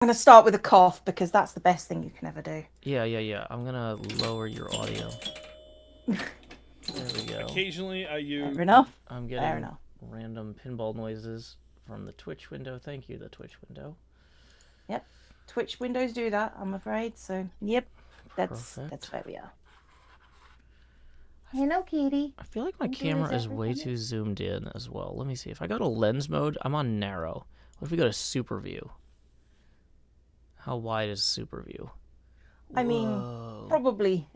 going to start with a cough because that's the best thing you can ever do. Yeah. I'm gonna lower your audio. There we go. Occasionally, I use. Fair enough. I'm Fair getting enough. random pinball noises from the Twitch window. Thank you, the Twitch window. Yep. Twitch windows do that, I'm afraid. So, yep. That's Perfect. where we are. Hello, kitty. I feel like my camera is way too zoomed in as well. Let me see. If I go to lens mode, I'm on narrow. What if we go to super view? How wide is super view? I mean, probably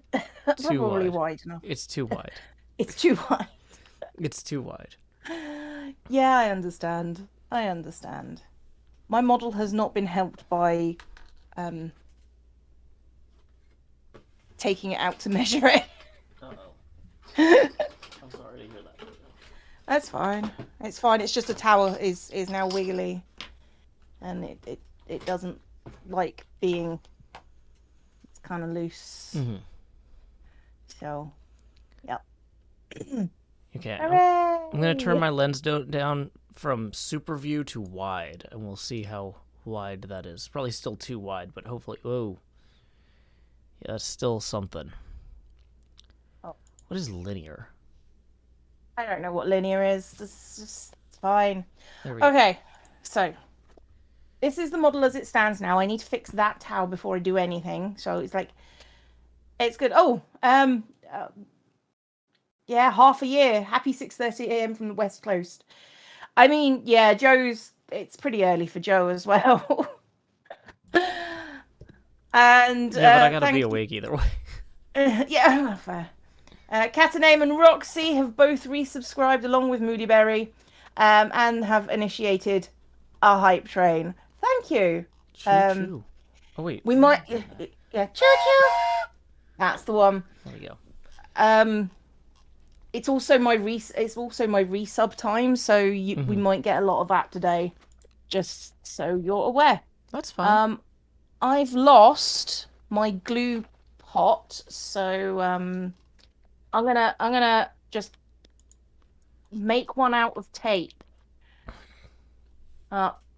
wide enough. It's too wide. It's too wide. It's too wide. Yeah, I understand. My model has not been helped by taking it out to measure it. I'm sorry to hear that. That's fine. It's fine. It's just the tower is now wiggly, and it doesn't like being. It's kind of loose. Mm-hmm. So, yep. Okay. Hooray! I'm gonna turn my lens down from super view to wide, and we'll see how wide that is. Probably still too wide, but hopefully. Whoa. Yeah, that's still something. Oh. What is linear? I don't know what linear is. It's fine. There we go. Okay, so this is the model as it stands now. I need to fix that tower before I do anything. So it's like, it's good. Oh, yeah, half a year. Happy 6:30 a.m. from the West Coast. I mean, yeah, it's pretty early for Joe as well. And yeah, but I gotta be awake either way. yeah, fair. Cataname and Roxy have both resubscribed along with Moody Berry, and have initiated a hype train. Thank you. Choo-choo. Oh wait. We might, yeah, choo-choo. That's the one. There we go. It's also my resub time, so we might get a lot of that today. Just so you're aware. That's fine. I've lost my glue pot, so I'm gonna just make one out of tape.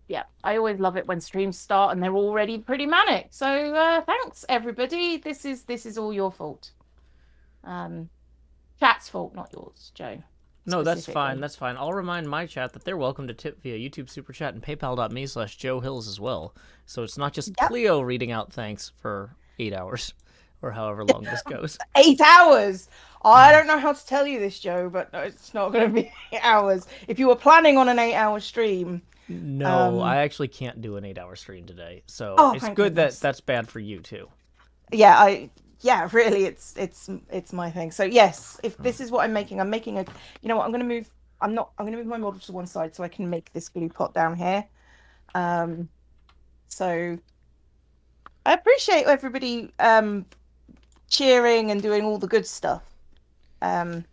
Yeah, I always love it when streams start and they're already pretty manic. So thanks everybody. This is all your fault. Chat's fault, not yours, Joe. No, that's fine. That's fine. I'll remind my chat that they're welcome to tip via YouTube Super Chat and PayPal.me/Joe Hills as well. So it's not just Cleo reading out thanks for 8 hours or however long this goes. 8 hours. I don't know how to tell you this, Joe, but no, it's not going to be 8 hours. If you were planning on an 8-hour stream. No, I actually can't do an 8-hour stream today. So it's good that that's bad for you too. Yeah, really, it's my thing. So yes, if this is what I'm making a. You know what? I'm gonna move my model to one side so I can make this glue pot down here. So I appreciate everybody cheering and doing all the good stuff. But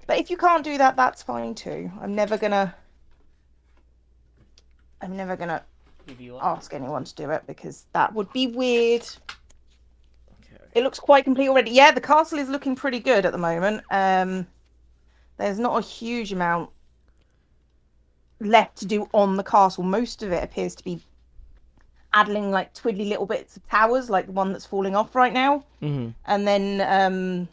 if you can't do that, that's fine too. I'm never gonna ask anyone to do it because that would be weird. It looks quite complete already. Yeah, the castle is looking pretty good at the moment. There's not a huge amount left to do on the castle. Most of it appears to be adding like twiddly little bits of towers, like the one that's falling off right now. Mm-hmm. And then,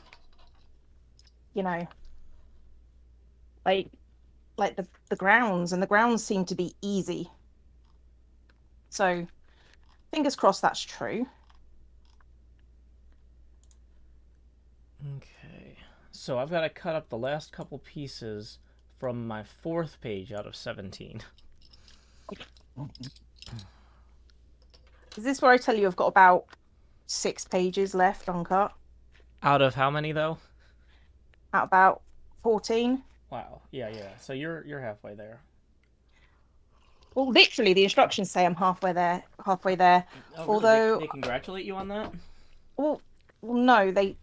like the grounds, and the grounds seem to be easy. So, fingers crossed that's true. Okay, so I've got to cut up the last couple pieces from my 4th page out of 17. Is this where I tell you I've got about 6 pages left uncut? Out of how many though? Out about 14. Wow. Yeah. So you're halfway there. Well, literally, the instructions say I'm halfway there. Oh, Although really? They congratulate you on that? Well, no, they.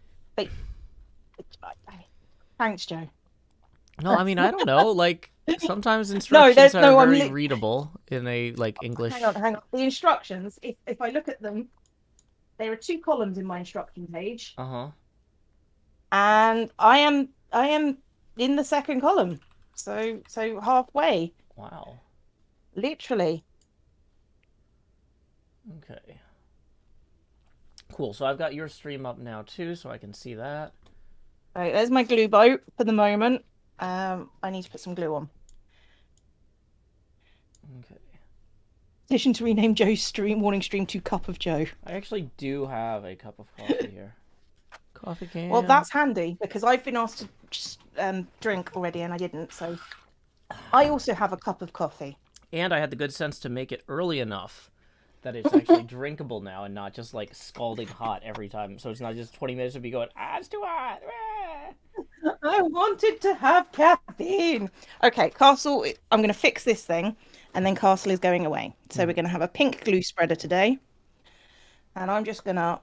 Thanks, Joe. No, I mean I don't know. Like sometimes instructions are very readable in a English. Hang on. The instructions. If I look at them, there are 2 columns in my instruction page. And I am in the 2nd column, so halfway. Wow. Literally. Okay. Cool. So I've got your stream up now too, so I can see that. All right, there's my glue boat for the moment. I need to put some glue on. Okay. Petition to rename Joe's stream warning stream to Cup of Joe. I actually do have a cup of coffee here. Coffee can. Well, that's handy because I've been asked to just drink already and I didn't. So I also have a cup of coffee. And I had the good sense to make it early enough that it's actually drinkable now and not just like scalding hot every time. So it's not just 20 minutes of me going, it's too hot. I wanted to have caffeine. Okay, Castle, I'm going to fix this thing and then Castle is going away. So we're going to have a pink glue spreader today. And I'm just going to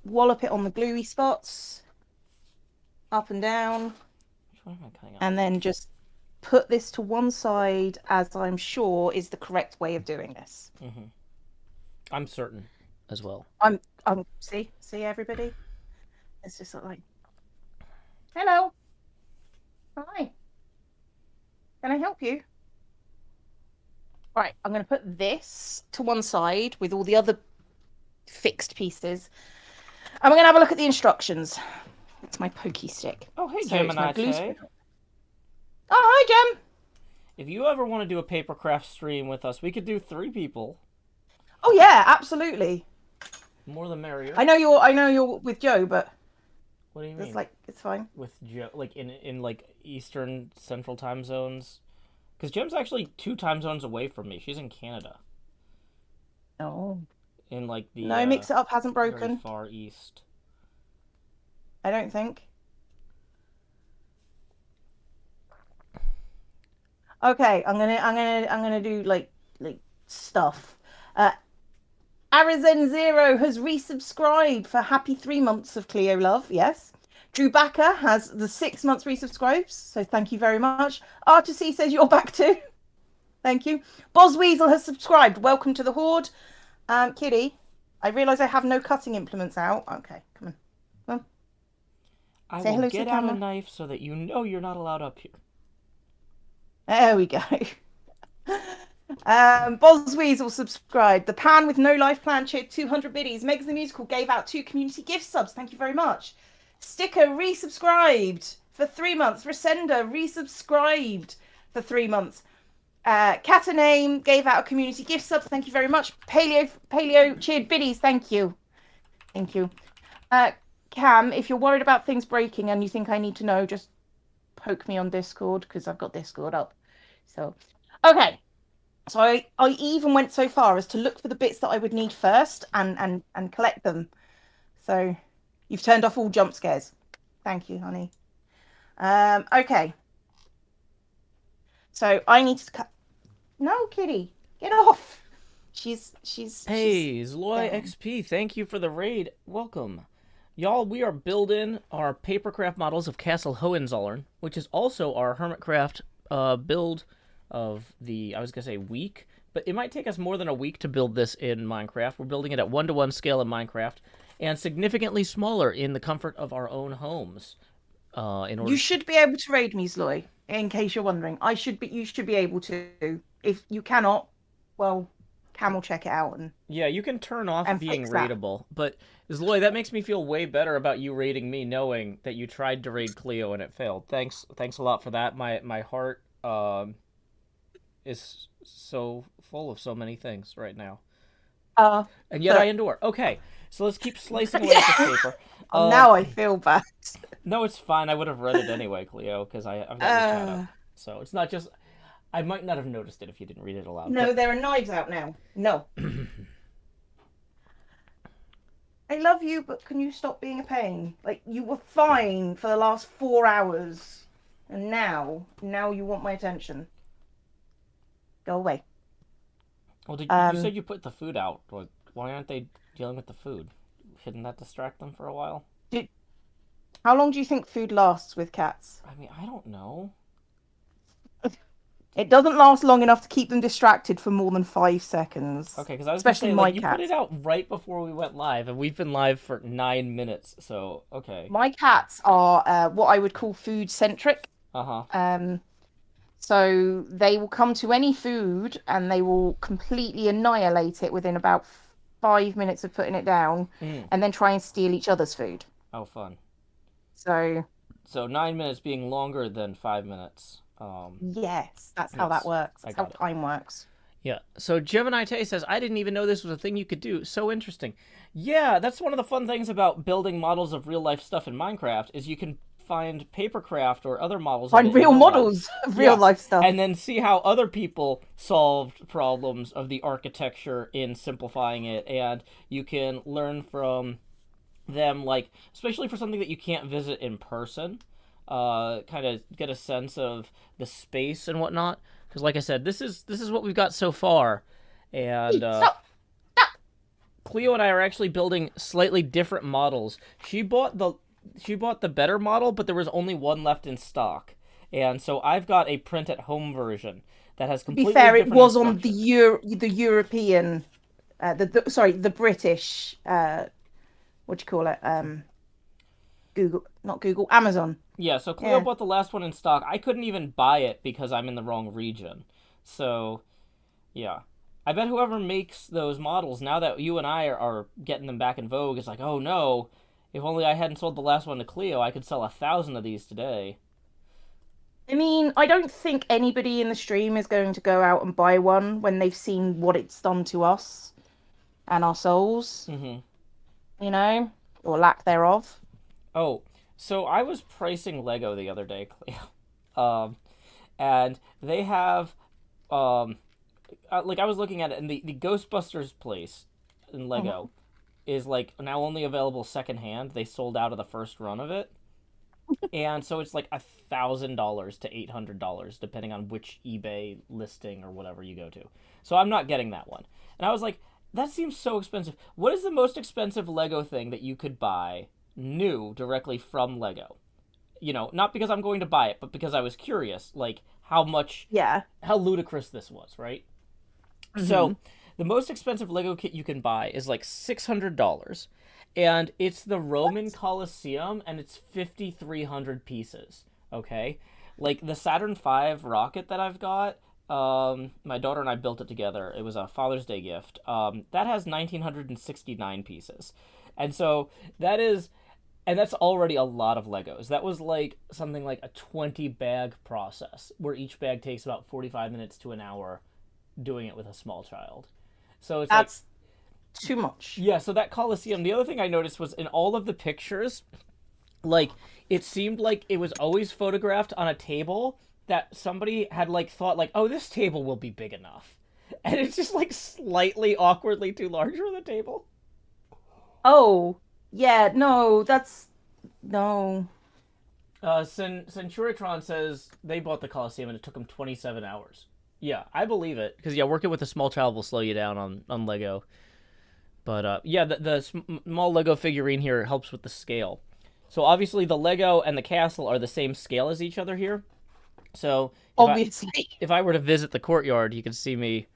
wallop it on the gluey spots, up and down. And then just put this to one side, as I'm sure is the correct way of doing this. Mm-hmm. I'm certain as well. I'm see everybody. It's just like, hello, hi, can I help you? Right, I'm going to put this to one side with all the other fixed pieces. And we're going to have a look at the instructions. It's my pokey stick. Oh, hey, so Gemini. Oh, hi, Gem. If you ever want to do a Papercraft stream with us, we could do 3 people. Oh yeah, absolutely. More the merrier. I know you're with Joe, but what do you mean? It's like it's fine. With Joe, like in like Eastern Central time zones, because Gem's actually 2 time zones away from me. She's in Canada. Oh. In like the no, mix it up hasn't broken. Very far east. I don't think. Okay, I'm gonna do like stuff. Arizon Zero has resubscribed for happy 3 months of Cleo love. Yes. Drew Backer has the 6 months resubscribes, so thank you very much. Artisy says you're back too. Thank you. Boz Weasel has subscribed. Welcome to the Horde. Kitty, I realise I have no cutting implements out. Okay, come on. I will get out a knife so that you know you're not allowed up here. There we go. Boz Weasel subscribed. The Pan with no life plan cheered 200 biddies. Megs the Musical gave out 2 community gift subs. Thank you very much. Sticker resubscribed for 3 months. Resenda resubscribed for 3 months. Cataname gave out a community gift sub. Thank you very much. Paleo cheered biddies. Thank you. Thank you. Cam, if you're worried about things breaking and you think I need to know, just poke me on Discord because I've got Discord up. So, okay. So I even went so far as to look for the bits that I would need first and collect them. So you've turned off all jump scares. Thank you, honey. Okay. So I need to cut. No, Kitty, get off. She's. Hey, Zloy XP, thank you for the raid. Welcome. Y'all, we are building our Papercraft models of Castle Hohenzollern, which is also our Hermitcraft build of the, I was going to say week, but it might take us more than a week to build this in Minecraft. We're building it at 1-to-1 scale in Minecraft, and significantly smaller in the comfort of our own homes. You should be able to raid me, Zloy, in case you're wondering. You should be able to. If you cannot, well, Cam will check it out. Yeah, you can turn off being raidable, but Zloy, that makes me feel way better about you raiding me, knowing that you tried to raid Cleo and it failed. Thanks a lot for that. My heart is so full of so many things right now. And yet I endure. Okay, so let's keep slicing away at the paper. Now I feel bad. No, it's fine. I would have read it anyway, Cleo, because I've got the chat up. So it's not just... I might not have noticed it if you didn't read it aloud. No, there are knives out now. No. I love you, but can you stop being a pain? Like, you were fine for the last 4 hours. And now you want my attention. Go away. Well, you said you put the food out. Why aren't they dealing with the food? Shouldn't that distract them for a while? How long do you think food lasts with cats? I mean, I don't know. It doesn't last long enough to keep them distracted for more than 5 seconds. Okay, because I was especially saying, my you cats. put it out right before we went live, and we've been live for 9 minutes, so okay. My cats are what I would call food-centric. So they will come to any food and they will completely annihilate it within about 5 minutes of putting it down, and then try and steal each other's food. Oh, fun. So 9 minutes being longer than 5 minutes. yes, that's how that Yes, works. I That's how got it. time works. Yeah. So Gemini Tay says, I didn't even know this was a thing you could do. So interesting. Yeah, that's one of the fun things about building models of real life stuff in Minecraft is you can find Papercraft or other models of Find it in real real life. models of real Yeah. life stuff. And then see how other people solved problems of the architecture in simplifying it. And you can learn from them, like, especially for something that you can't visit in person, kind of get a sense of the space and whatnot. Because, like I said, this is what we've got so far, and Stop. Stop. Cleo and I are actually building slightly different models. She bought the better model, but there was only one left in stock, and so I've got a print at home version that has To be completely fair, it different was on instructions. the European, the British, what do you call it? Google, not Google, Amazon. Yeah, so Cleo Yeah. bought the last one in stock. I couldn't even buy it because I'm in the wrong region. So, yeah. I bet whoever makes those models, now that you and I are getting them back in vogue, is like, oh no, if only I hadn't sold the last one to Cleo, I could sell 1,000 of these today. I mean, I don't think anybody in the stream is going to go out and buy one when they've seen what it's done to us and our souls, Mm-hmm. you know, or lack thereof. Oh, so I was pricing Lego the other day, Cleo. And they have, um, like I was looking at it, and the Ghostbusters place in Mhm. Lego is like now only available secondhand. They sold out of the first run of it, and so it's like $1,000 to $800 depending on which eBay listing or whatever you go to. So I'm not getting that one, and I was like, that seems so expensive. What is the most expensive Lego thing that you could buy new directly from Lego? You know, not because I'm going to buy it, but because I was curious, like Yeah. how ludicrous this was, right? Hmm. So, the most expensive Lego kit you can buy is like $600, and it's the Roman Colosseum, and it's 5,300 pieces. Okay, like the Saturn V rocket that I've got. My daughter and I built it together. It was a Father's Day gift. That has 1,969 pieces, and so that is, and that's already a lot of Legos. That was like something like a 20 bag process, where each bag takes about 45 minutes to an hour doing it with a small child. So it's like, That's too much. yeah, so that Coliseum, the other thing I noticed was in all of the pictures, like, it seemed like it was always photographed on a table that somebody had, like, thought, like, oh, this table will be big enough. And it's just, like, slightly awkwardly too large for the table. Oh, yeah, no, that's no. Centuritron says they bought the Coliseum and it took them 27 hours. Yeah, I believe it. Because, yeah, working with a small child will slow you down on Lego. But, yeah, the small Lego figurine here helps with the scale. So, obviously, the Lego and the castle are the same scale as each other here. So, Obviously. if I were to visit the courtyard, you could see me.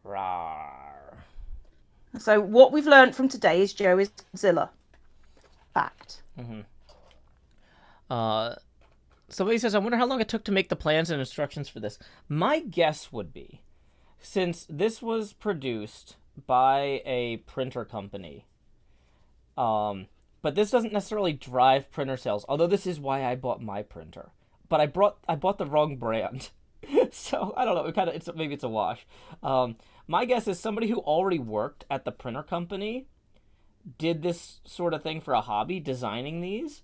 Rawr. So what we've learned from today is Joe is Zilla. Fact. Mm-hmm. Somebody says, I wonder how long it took to make the plans and instructions for this. My guess would be, since this was produced by a printer company, but this doesn't necessarily drive printer sales, although this is why I bought my printer. But I bought the wrong brand. So I don't know. Maybe it's a wash. My guess is somebody who already worked at the printer company did this sort of thing for a hobby, designing these,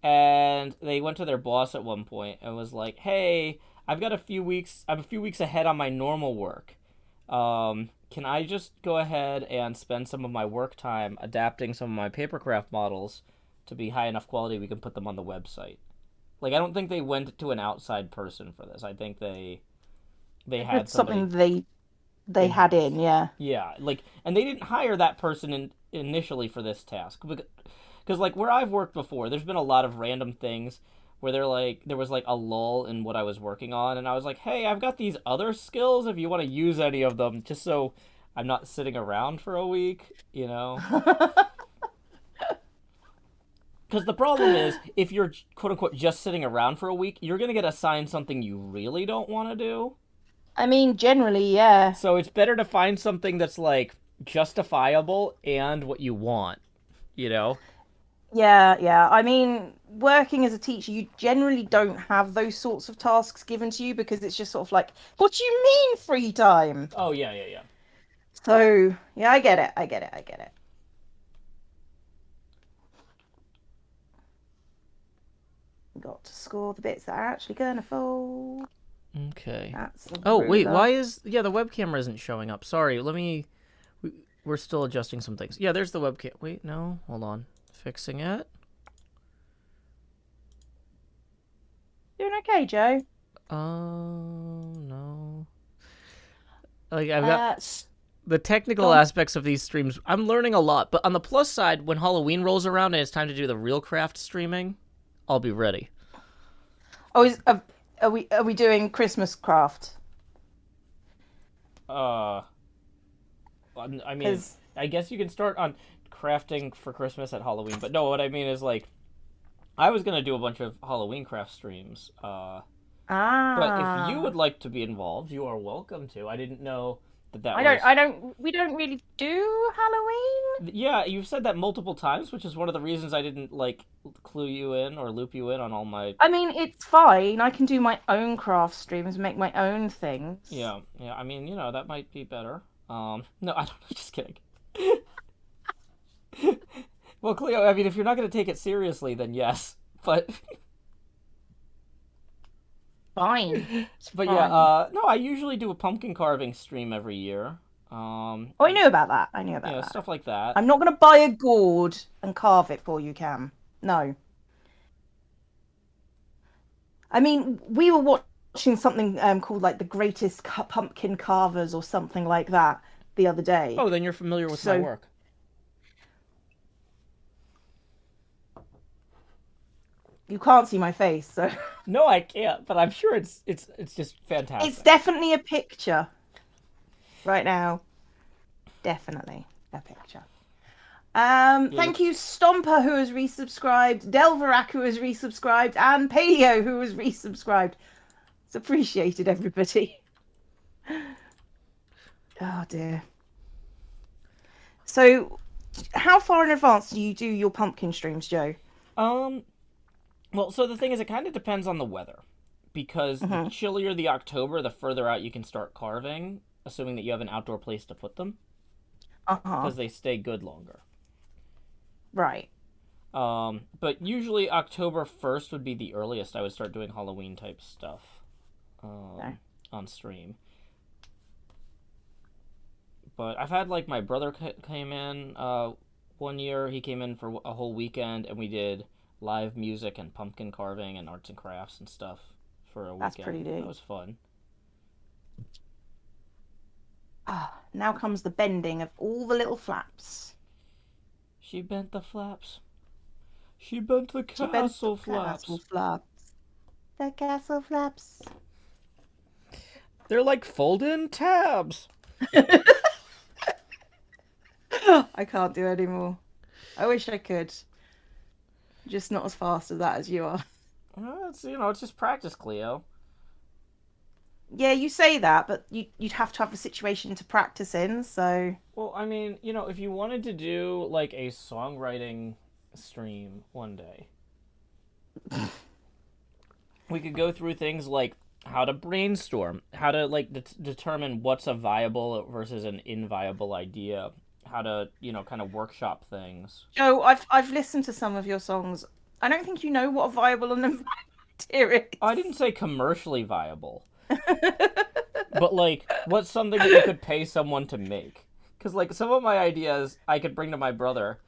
and they went to their boss at one point and was like, "Hey, I'm a few weeks ahead on my normal work. Can I just go ahead and spend some of my work time adapting some of my papercraft models to be high enough quality we can put them on the website?" Like, I don't think they went to an outside person for this. I think they had It's something somebody they in had in, house. yeah. Yeah, like, and they didn't hire that person initially for this task because, like, where I've worked before, there's been a lot of random things where there was like a lull in what I was working on, and I was like, hey, I've got these other skills if you want to use any of them, just so I'm not sitting around for a week, you know. Because the problem is, if you're quote unquote just sitting around for a week, you're gonna get assigned something you really don't want to do. I mean, generally, yeah. So it's better to find something that's like justifiable and what you want, you know? Yeah. I mean, working as a teacher, you generally don't have those sorts of tasks given to you because it's just sort of like, what do you mean free time? Oh, yeah. So, yeah, I get it. I get it. Got to score the bits that are actually gonna fold. Okay. That's the Oh, wait, ruler. why is... Yeah, the webcam isn't showing up. Sorry, let me... We're still adjusting some things. Yeah, there's the webcam. Wait, no, hold on. Fixing it. Doing okay, Joe? Oh, no. Like, I've got... The technical Gone. aspects of these streams, I'm learning a lot. But on the plus side, when Halloween rolls around and it's time to do the real craft streaming, I'll be ready. Oh, are we doing Christmas craft? I mean, I guess you can start on crafting for Christmas at Halloween. But no, what I mean is, like, I was going to do a bunch of Halloween craft streams. But if you would like to be involved, you are welcome to. I didn't know that We don't really do Halloween. Yeah, you've said that multiple times, which is one of the reasons I didn't, like, clue you in or loop you in on all my... I mean, it's fine. I can do my own craft streams, make my own things. Yeah. I mean, that might be better. No, I don't know. Just kidding. Well, Cleo, I mean, if you're not going to take it seriously, then yes. But... Fine. But yeah, no, I usually do a pumpkin carving stream every year. Oh, I knew about that. I knew about that. Stuff like that. I'm not going to buy a gourd and carve it for you, Cam. No. I mean, we were watching something called like the Greatest Pumpkin Carvers or something like that the other day. Oh, then you're familiar with my work. You can't see my face, so... No, I can't, but I'm sure it's just fantastic. It's definitely a picture right now. Definitely a picture. Thank you, Stomper, who has resubscribed, Delverac, who has resubscribed, and Paleo, who has resubscribed. It's appreciated, everybody. Oh, dear. So, how far in advance do you do your pumpkin streams, Joe? Well, so the thing is, it kind of depends on the weather. Because the chillier the October, the further out you can start carving, assuming that you have an outdoor place to put them. Because they stay good longer. Right. But usually October 1st would be the earliest I would start doing Halloween type stuff on stream. But I've had, like, my brother came in one year. He came in for a whole weekend, and we did live music and pumpkin carving and arts and crafts and stuff for a weekend. That's pretty neat. That was fun. Now comes the bending of all the little flaps. She bent the flaps. She bent the castle flaps. The castle flaps. They're like fold-in tabs. I can't do anymore. I wish I could. Just not as fast as that as you are. It's it's just practice, Cleo. Yeah, you say that, but you'd have to have a situation to practice in, so... Well, I mean, if you wanted to do, like, a songwriting stream one day, we could go through things like how to brainstorm, how to, like, determine what's a viable versus an inviable idea, how to, kind of workshop things. Joe, I've listened to some of your songs. I don't think you know what a viable and inviable idea is. I didn't say commercially viable. But, like, what's something that you could pay someone to make? Because, like, some of my ideas I could bring to my brother.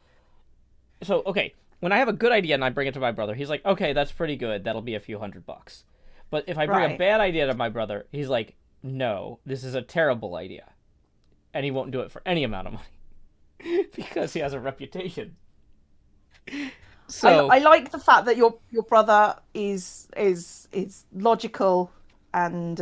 So, okay, when I have a good idea and I bring it to my brother, he's like, okay, that's pretty good. That'll be a few $100. But if I bring a bad idea to my brother, he's like, no, this is a terrible idea. And he won't do it for any amount of money. Because he has a reputation. So I like the fact that your brother is logical and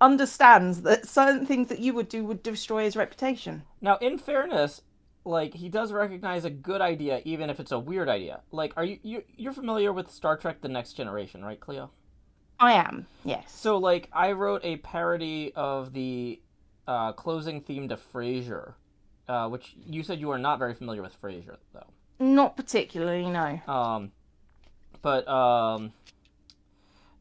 understands that certain things that you would do would destroy his reputation. Now, in fairness, like, he does recognize a good idea even if it's a weird idea. Like, are you're familiar with Star Trek: The Next Generation, right, Cleo? I am, yes. So, like, I wrote a parody of the closing theme to Frasier, which you said you are not very familiar with Frasier, though. Not particularly, no. But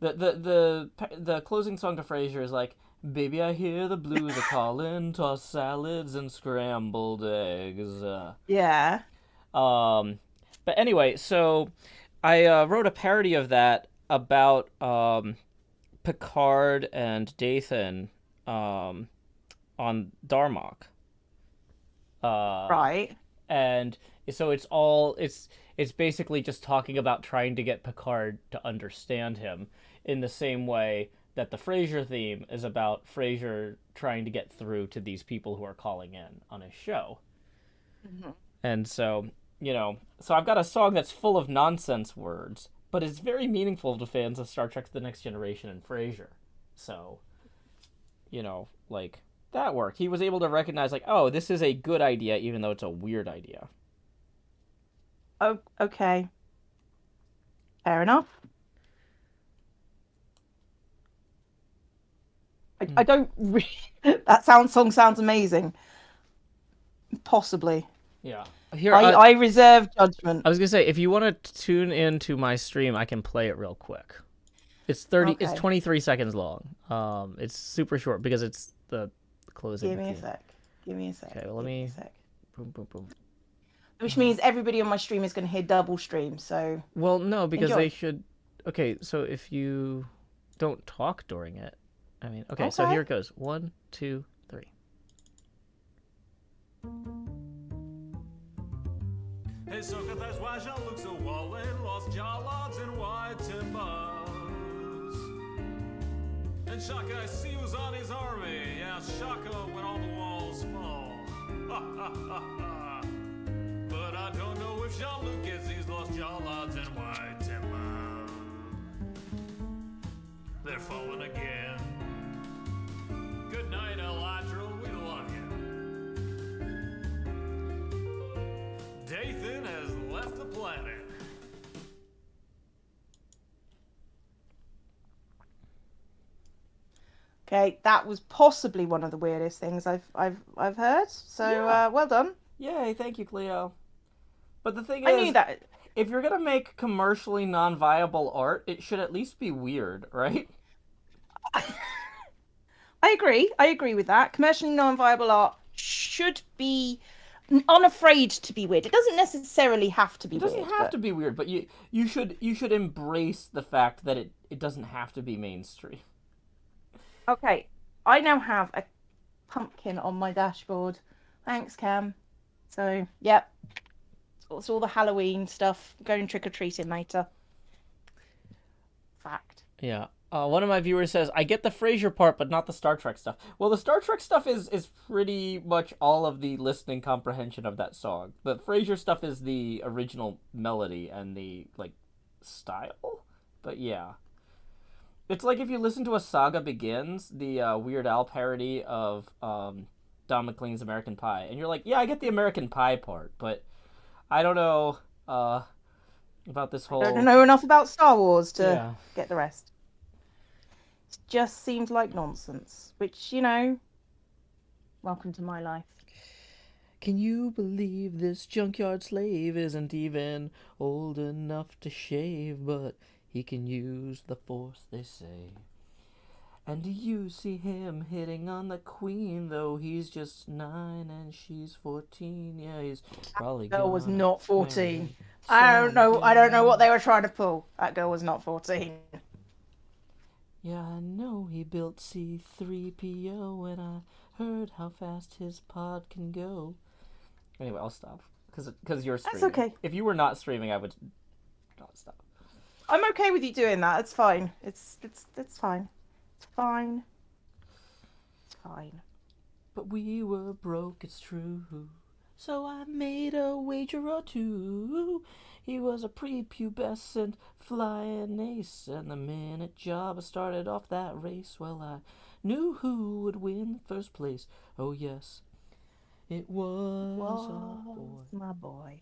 the closing song to Frasier is like, "Baby, I hear the blues are calling, toss salads and scrambled eggs." Yeah. But anyway, so I wrote a parody of that about Picard and Dathan on Darmok. Right. And so it's basically just talking about trying to get Picard to understand him in the same way that the Frasier theme is about Frasier trying to get through to these people who are calling in on his show. Mm-hmm. And so, so I've got a song that's full of nonsense words, but it's very meaningful to fans of Star Trek The Next Generation and Frasier. So, like, that worked. He was able to recognize, like, oh, this is a good idea, even though it's a weird idea. Oh, okay. Fair enough. I don't really... That song sounds amazing. Possibly. Yeah. Here, I reserve judgment. I was gonna say, if you want to tune into my stream, I can play it real quick. It's 30. Okay. It's 23 seconds long. It's super short because it's the closing. Give me a sec. Okay, well, let me. Boom, boom, boom. Which means everybody on my stream is going to hear double stream. So. Well, no, because they should. Okay, so if you don't talk during it, I mean, okay. So here it goes. 1, 2, 3. Hey, sucker, that's why Jean-Luc so wallen, lost jawlogs and white timbers. And Shaka, I see who's on his army. Yeah, Shaka when all the walls fall. Ha ha ha ha. But I don't know if Jean-Luc gets these lost jawlogs and white timbers. They're falling again. Good night, Elytra, we love you. Dathan has left the planet. Okay, that was possibly one of the weirdest things I've heard. So yeah. Well done. Yay! Thank you, Cleo. But the thing is, I knew that if you're gonna make commercially non-viable art, it should at least be weird, right? I agree with that. Commercially non-viable art should be unafraid to be weird. It doesn't necessarily have to be weird. It doesn't have to be weird, but you should embrace the fact that it doesn't have to be mainstream. Okay, I now have a pumpkin on my dashboard. Thanks, Cam. So, yep. It's all the Halloween stuff. Going trick-or-treating later. Fact. Yeah. One of my viewers says, I get the Frasier part, but not the Star Trek stuff. Well, the Star Trek stuff is pretty much all of the listening comprehension of that song. The Frasier stuff is the original melody and the, like, style? But yeah. It's like if you listen to A Saga Begins, the Weird Al parody of Don McLean's American Pie, and you're like, yeah, I get the American Pie part, but I don't know about this whole... I don't know enough about Star Wars to get the rest. It just seems like nonsense, which, welcome to my life. Can you believe this junkyard slave isn't even old enough to shave, but he can use the force, they say. And do you see him hitting on the queen, though he's just 9 and she's 14? Yeah, he's probably... That girl was not 14. I don't know what they were trying to pull. That girl was not 14. Yeah, I know he built C-3PO, and I heard how fast his pod can go. Anyway, I'll stop. Because you're streaming. That's okay. If you were not streaming, I would not stop. I'm okay with you doing that. It's fine. It's fine. It's fine. It's fine. But we were broke, it's true. So I made a wager or two. He was a prepubescent flying ace, and the minute Jabba started off that race, well, I knew who would win first place. Oh yes, it was our boy. My boy.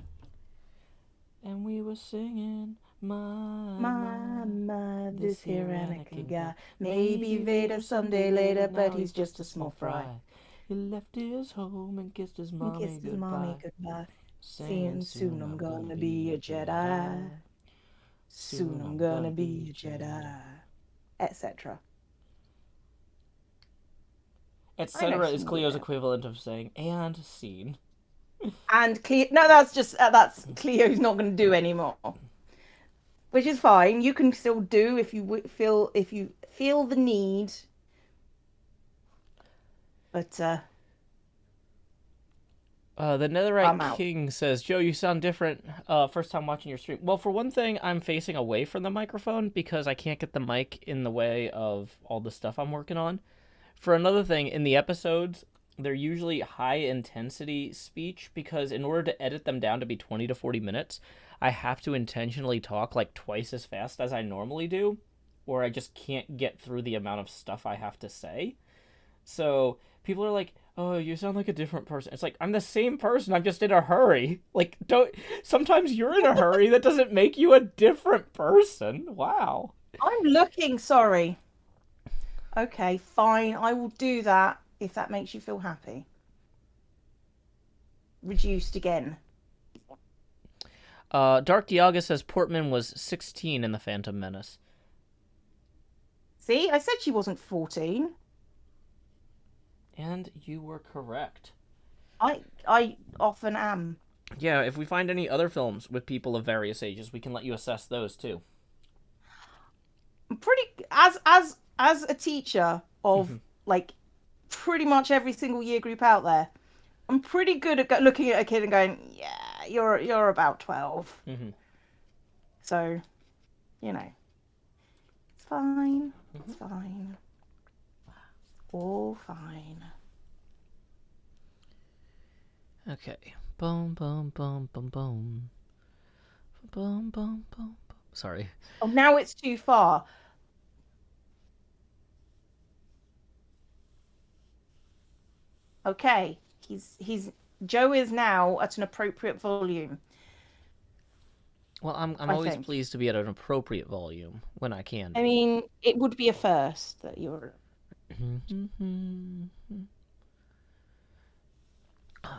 And we were singing, my, this here Anakin guy. Maybe Vader someday later, but he's just a small fry. He left his home and kissed his mommy goodbye. Saying soon I'm gonna be a Jedi. Soon I'm gonna be a Jedi. Etc. Etc. is Cleo's equivalent of saying and scene. And Cleo, no, that's Cleo's not going to do anymore, which is fine. You can still do if you feel the need. But the Netherite King says, Joe, you sound different first time watching your stream. Well, for one thing, I'm facing away from the microphone because I can't get the mic in the way of all the stuff I'm working on. For another thing, in the episodes, they're usually high-intensity speech because in order to edit them down to be 20 to 40 minutes, I have to intentionally talk like twice as fast as I normally do, or I just can't get through the amount of stuff I have to say. So people are like, oh, you sound like a different person. It's like, I'm the same person, I'm just in a hurry. Like, sometimes you're in a hurry, that doesn't make you a different person. Wow. I'm looking, sorry. Okay, fine, I will do that if that makes you feel happy. Reduced again. Dark Diaga says Portman was 16 in The Phantom Menace. See, I said she wasn't 14. And you were correct. I often am. Yeah, if we find any other films with people of various ages, we can let you assess those too. I'm pretty as a teacher of like pretty much every single year group out there, I'm pretty good at looking at a kid and going, yeah, you're about 12. So, you know, it's fine. It's fine. All fine. Okay. Boom, boom, boom, boom, boom. Boom, boom, boom. Sorry. Oh, now it's too far. Okay. Joe is now at an appropriate volume. Well, I'm always pleased to be at an appropriate volume when I can. I mean, it would be a first that you're.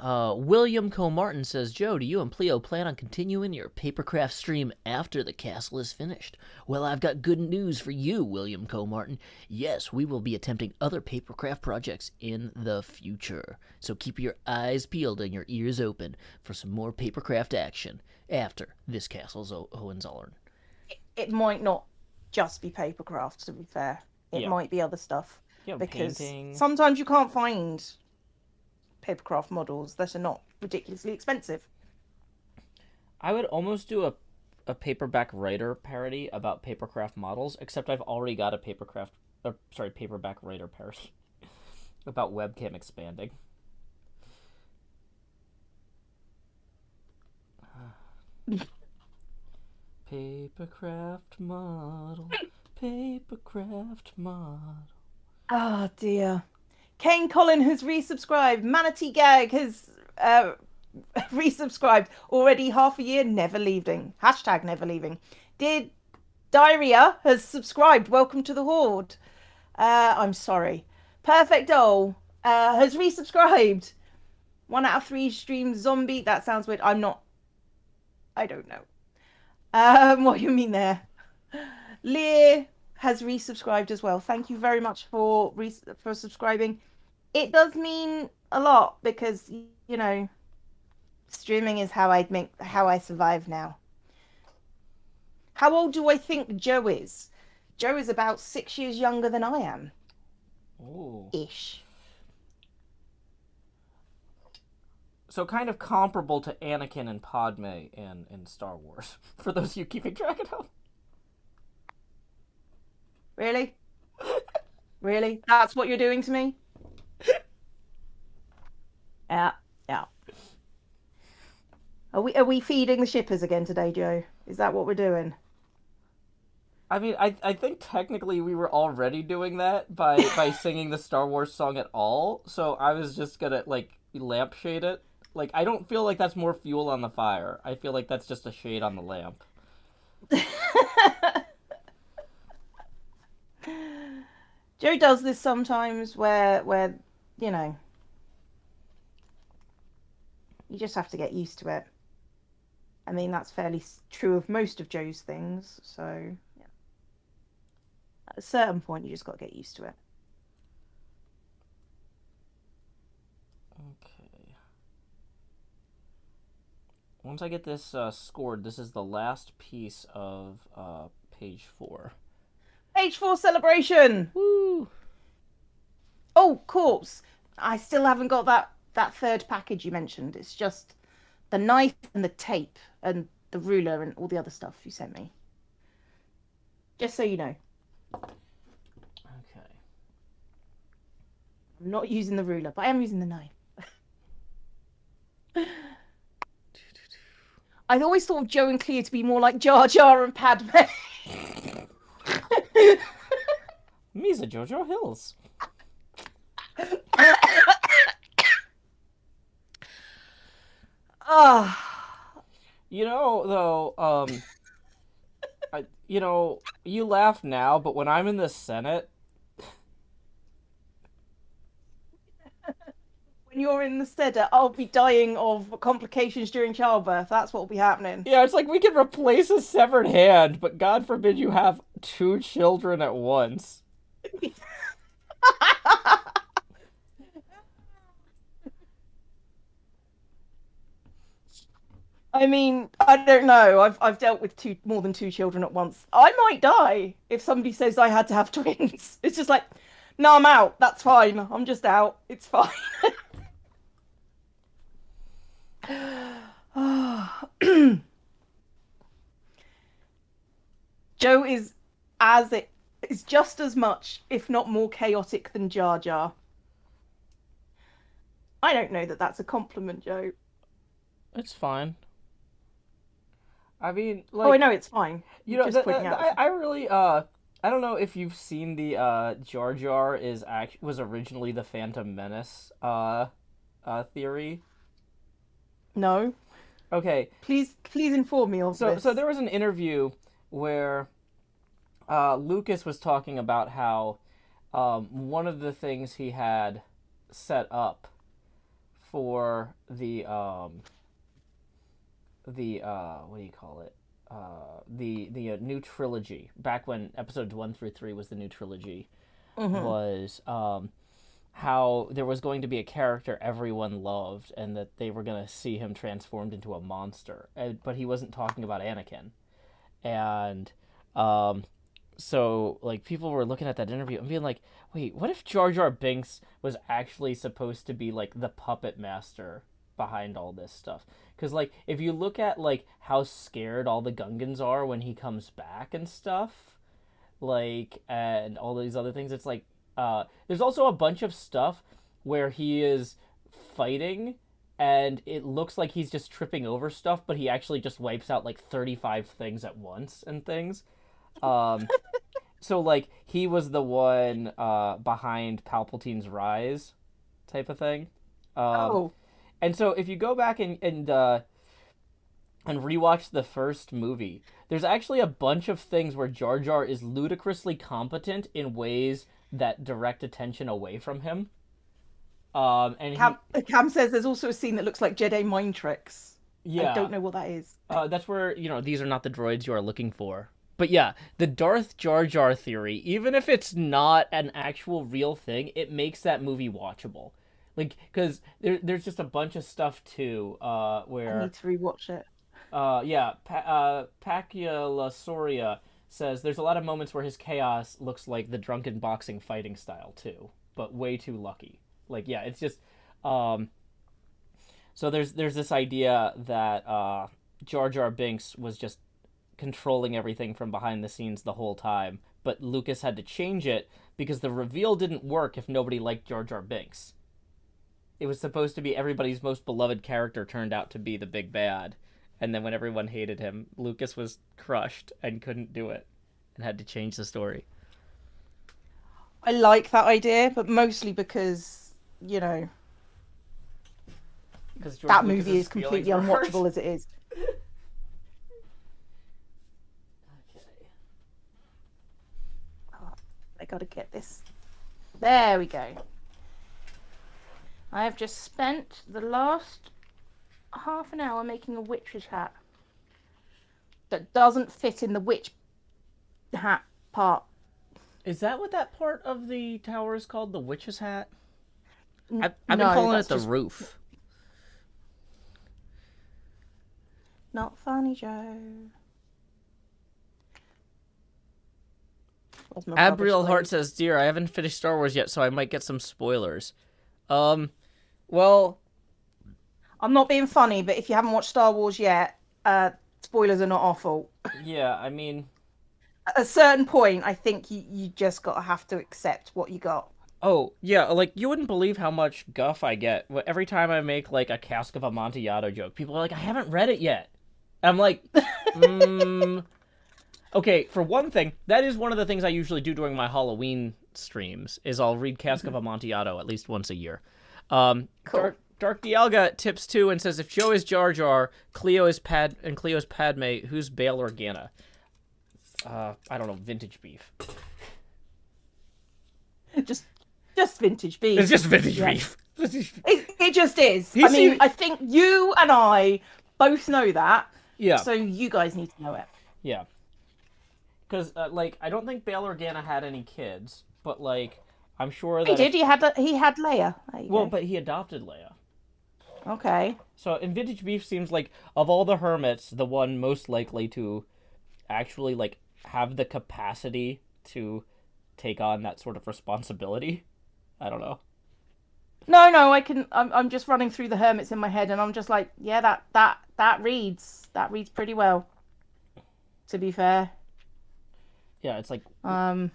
William Martin says, Joe, do you and Pleo plan on continuing your Papercraft stream after the castle is finished? Well, I've got good news for you, William Martin. Yes, we will be attempting other Papercraft projects in the future. So keep your eyes peeled and your ears open for some more Papercraft action after this castle's Hohenzollern. It might not just be Papercraft, to be fair. It might be other stuff. Yeah, because painting. Sometimes you can't find Papercraft models that are not ridiculously expensive. I would almost do a paperback writer parody about Papercraft models, except I've already got a paperback writer parody about webcam expanding. Papercraft model, Papercraft model. Oh dear. Kane Collin has resubscribed. Manatee Gag has resubscribed. Already half a year, never leaving. Hashtag never leaving. Dear Diarrhea has subscribed. Welcome to the Horde. I'm sorry. Perfect Doll has resubscribed. 1 out of 3 streams. Zombie. That sounds weird. I don't know. What do you mean there? Lear has resubscribed as well. Thank you very much for subscribing. It does mean a lot because, you know, streaming is how I survive now. How old do I think Joe is? Joe is about 6 years younger than I am. Ooh. Ish. So kind of comparable to Anakin and Padme in Star Wars, for those of you keeping track at home. Really? Really? That's what you're doing to me? Yeah. Are we feeding the shippers again today, Joe? Is that what we're doing? I mean, I think technically we were already doing that by singing the Star Wars song at all, so I was just gonna, like, lampshade it. Like, I don't feel like that's more fuel on the fire. I feel like that's just a shade on the lamp. Joe does this sometimes where you know, You just have to get used to it. I mean, that's fairly true of most of Joe's things, so yeah. At a certain point, you just got to get used to it. Okay. Once I get this scored, this is the last piece of page 4. Page 4 celebration! Woo! Oh, course. I still haven't got that third package you mentioned. It's just the knife and the tape and the ruler and all the other stuff you sent me. Just so you know. Okay. I'm not using the ruler, but I am using the knife. I'd always thought of Joe and Cleo to be more like Jar Jar and Padme. Misa Jojo Hills. You know, though, you laugh now, but when I'm in the Senate... When you're in the Senate, I'll be dying of complications during childbirth. That's what will be happening. Yeah, it's like we can replace a severed hand, but God forbid you have 2 children at once. I mean, I don't know. I've dealt with more than 2 children at once. I might die if somebody says I had to have twins. It's just like, no, I'm out. That's fine. I'm just out. It's fine. Joe is just as much, if not more chaotic than Jar Jar. I don't know that that's a compliment, Joe. It's fine. I mean, like... Oh, I know, it's fine. You know, just pointing out. I really, I don't know if you've seen the, Jar Jar was originally the Phantom Menace, theory. No. Okay. Please inform me of this. So there was an interview where, Lucas was talking about how, one of the things he had set up for the what do you call it? The new trilogy, back when episodes 1 through 3 was the new trilogy, was how there was going to be a character everyone loved and that they were going to see him transformed into a monster, but he wasn't talking about Anakin. And so like people were looking at that interview and being like, wait, what if Jar Jar Binks was actually supposed to be like the puppet master behind all this stuff? Because like if you look at like how scared all the Gungans are when he comes back and stuff, like, and all these other things, it's like there's also a bunch of stuff where he is fighting and it looks like he's just tripping over stuff, but he actually just wipes out like 35 things at once and things. So like he was the one behind Palpatine's rise type of thing. And so if you go back and rewatch the first movie, there's actually a bunch of things where Jar Jar is ludicrously competent in ways that direct attention away from him. And Cam says there's also a scene that looks like Jedi mind tricks. Yeah. I don't know what that is. That's where, these are not the droids you are looking for. But yeah, the Darth Jar Jar theory, even if it's not an actual real thing, it makes that movie watchable. Like, because there's just a bunch of stuff, too, where... I need to rewatch it. Pacula Soria says there's a lot of moments where his chaos looks like the drunken boxing fighting style, too. But way too lucky. Like, yeah, it's just... So there's this idea that Jar Jar Binks was just controlling everything from behind the scenes the whole time, but Lucas had to change it because the reveal didn't work if nobody liked Jar Jar Binks. It was supposed to be everybody's most beloved character turned out to be the big bad, and then when everyone hated him, Lucas was crushed and couldn't do it and had to change the story. I like that idea, but mostly because, that movie is completely unwatchable as it is. I gotta get this. There we go. I have just spent the last half an hour making a witch's hat that doesn't fit in the witch hat part. Is that what that part of the tower is called? The witch's hat? I've No, been calling it the just roof. not funny, Joe. Abriel Hart says, "Dear, I haven't finished Star Wars yet, so I might get some spoilers." Well, I'm not being funny, but if you haven't watched Star Wars yet, spoilers are not our fault. yeah, I mean, At a certain point, I think you just gotta have to accept what you got. oh, yeah, like, you wouldn't believe how much guff I get every time I make, like, a Cask of Amontillado joke. People are like, I haven't read it yet. I'm like, Okay, for one thing, that is one of the things I usually do during my Halloween streams, is I'll read Cask of Amontillado at least once a year. Cool. Dark Dialga tips 2 and says, if Joe is Jar Jar, Cleo is Padme, who's Bail Organa? I don't know, vintage beef. Just vintage beef. It's just vintage beef. It just is. I think you and I both know that. Yeah. So you guys need to know it. Yeah. Because, like, I don't think Bail Organa had any kids, but, like, I'm sure that... He did. He had Leia. Well, but he adopted Leia. Okay. So, and Vintage Beef seems like, of all the hermits, the one most likely to actually, like, have the capacity to take on that sort of responsibility. I don't know. No, I'm just running through the hermits in my head, and I'm just like, yeah, that reads pretty well. To be fair. Yeah, it's like... Going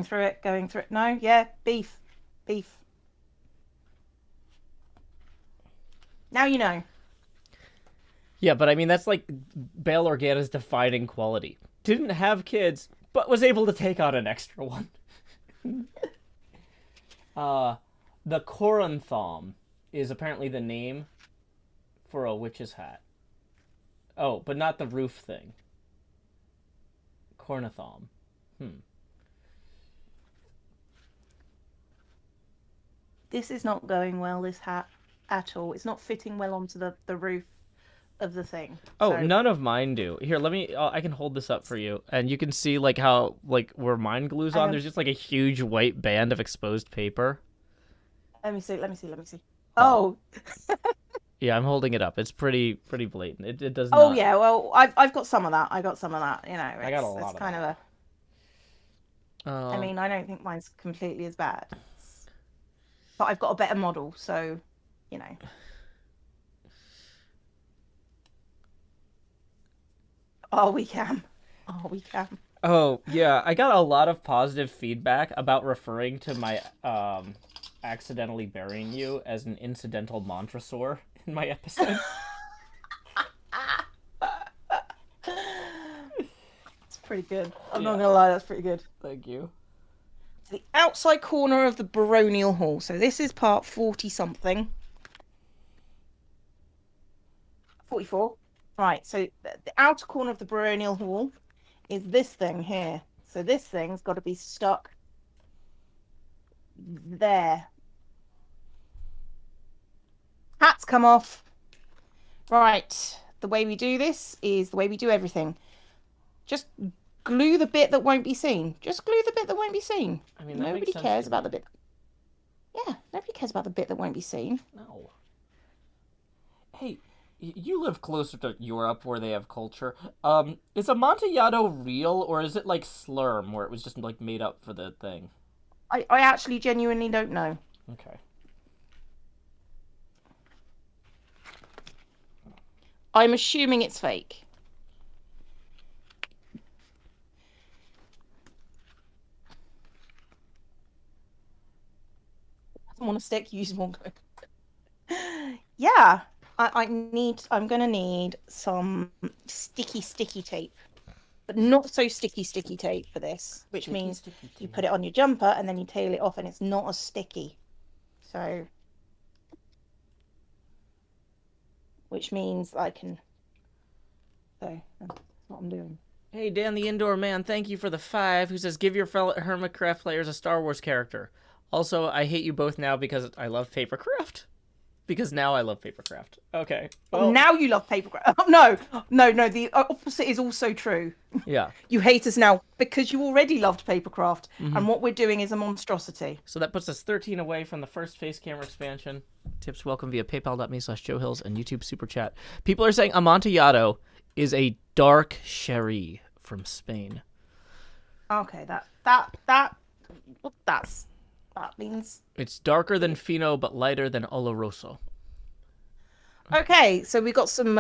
through it. No, yeah, beef. Now you know. Yeah, but I mean, that's like Bail Organa's defining quality. Didn't have kids, but was able to take on an extra one. The Coranthom is apparently the name for a witch's hat. Oh, but not the roof thing. Cornathom. This is not going well, this hat, at all. It's not fitting well onto the roof of the thing. Oh, so... none of mine do. Here, let me... I can hold this up for you. And you can see, like, how, like, where mine glues on, there's just, like, a huge white band of exposed paper. Let me see. Oh! Yeah, I'm holding it up. It's pretty blatant. It does not... Oh, yeah, well, I've got some of that. You know, I got a lot of kind that. I mean, I don't think mine's completely as bad. But I've got a better model, so, you know. Oh, we can. Oh, yeah. I got a lot of positive feedback about referring to my accidentally burying you as an incidental Montresor in my episode. It's pretty good. I'm not gonna lie, that's pretty good. Thank you. The outside corner of the baronial hall. So this is part 40-something. 44. Right, so the outer corner of the baronial hall is this thing here. So this thing's got to be stuck there. Hats come off. Right, the way we do this is the way we do everything. Just glue the bit that won't be seen. I mean, nobody cares about the bit. Yeah, nobody cares about the bit that won't be seen. No. Hey, you live closer to Europe where they have culture. Is Amontillado real, or is it like Slurm, where it was just like made up for the thing? I actually genuinely don't know. Okay. I'm assuming it's fake. Doesn't want to stick, use one go. Yeah. I'm gonna need some sticky tape, but not so sticky tape for this, which means you put it on your jumper and then you tail it off and it's not as sticky. So, which means I can, so that's what I'm doing. Hey, Dan the Indoor Man, thank you for the 5, who says, give your fellow Hermitcraft players a Star Wars character. Also, I hate you both now because I love Papercraft. Because now I love Papercraft. Okay. Well, now you love Papercraft. No. The opposite is also true. Yeah. You hate us now because you already loved Papercraft, and what we're doing is a monstrosity. So that puts us 13 away from the first face camera expansion. Tips welcome via paypal.me/JoeHills and YouTube Super Chat. People are saying Amontillado is a dark sherry from Spain. Okay, that means... It's darker than Fino, but lighter than Oloroso. Okay, so we got some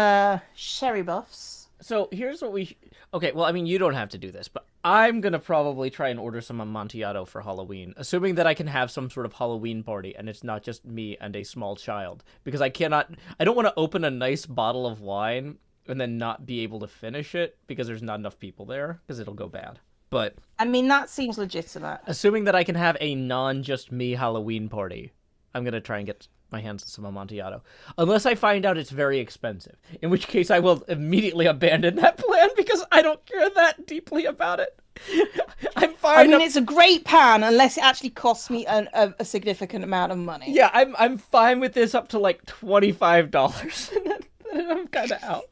sherry buffs. So here's what we... Okay, well, I mean, you don't have to do this, but I'm going to probably try and order some Amontillado for Halloween, assuming that I can have some sort of Halloween party, and it's not just me and a small child. Because I don't want to open a nice bottle of wine and then not be able to finish it because there's not enough people there, because it'll go bad. But I mean, that seems legitimate. Assuming that I can have a non-just-me Halloween party, I'm going to try and get my hands on some Amontillado. Unless I find out it's very expensive, in which case I will immediately abandon that plan because I don't care that deeply about it. I'm fine. I mean, it's a great pan unless it actually costs me a significant amount of money. Yeah, I'm fine with this up to like $25, and then I'm kind of out.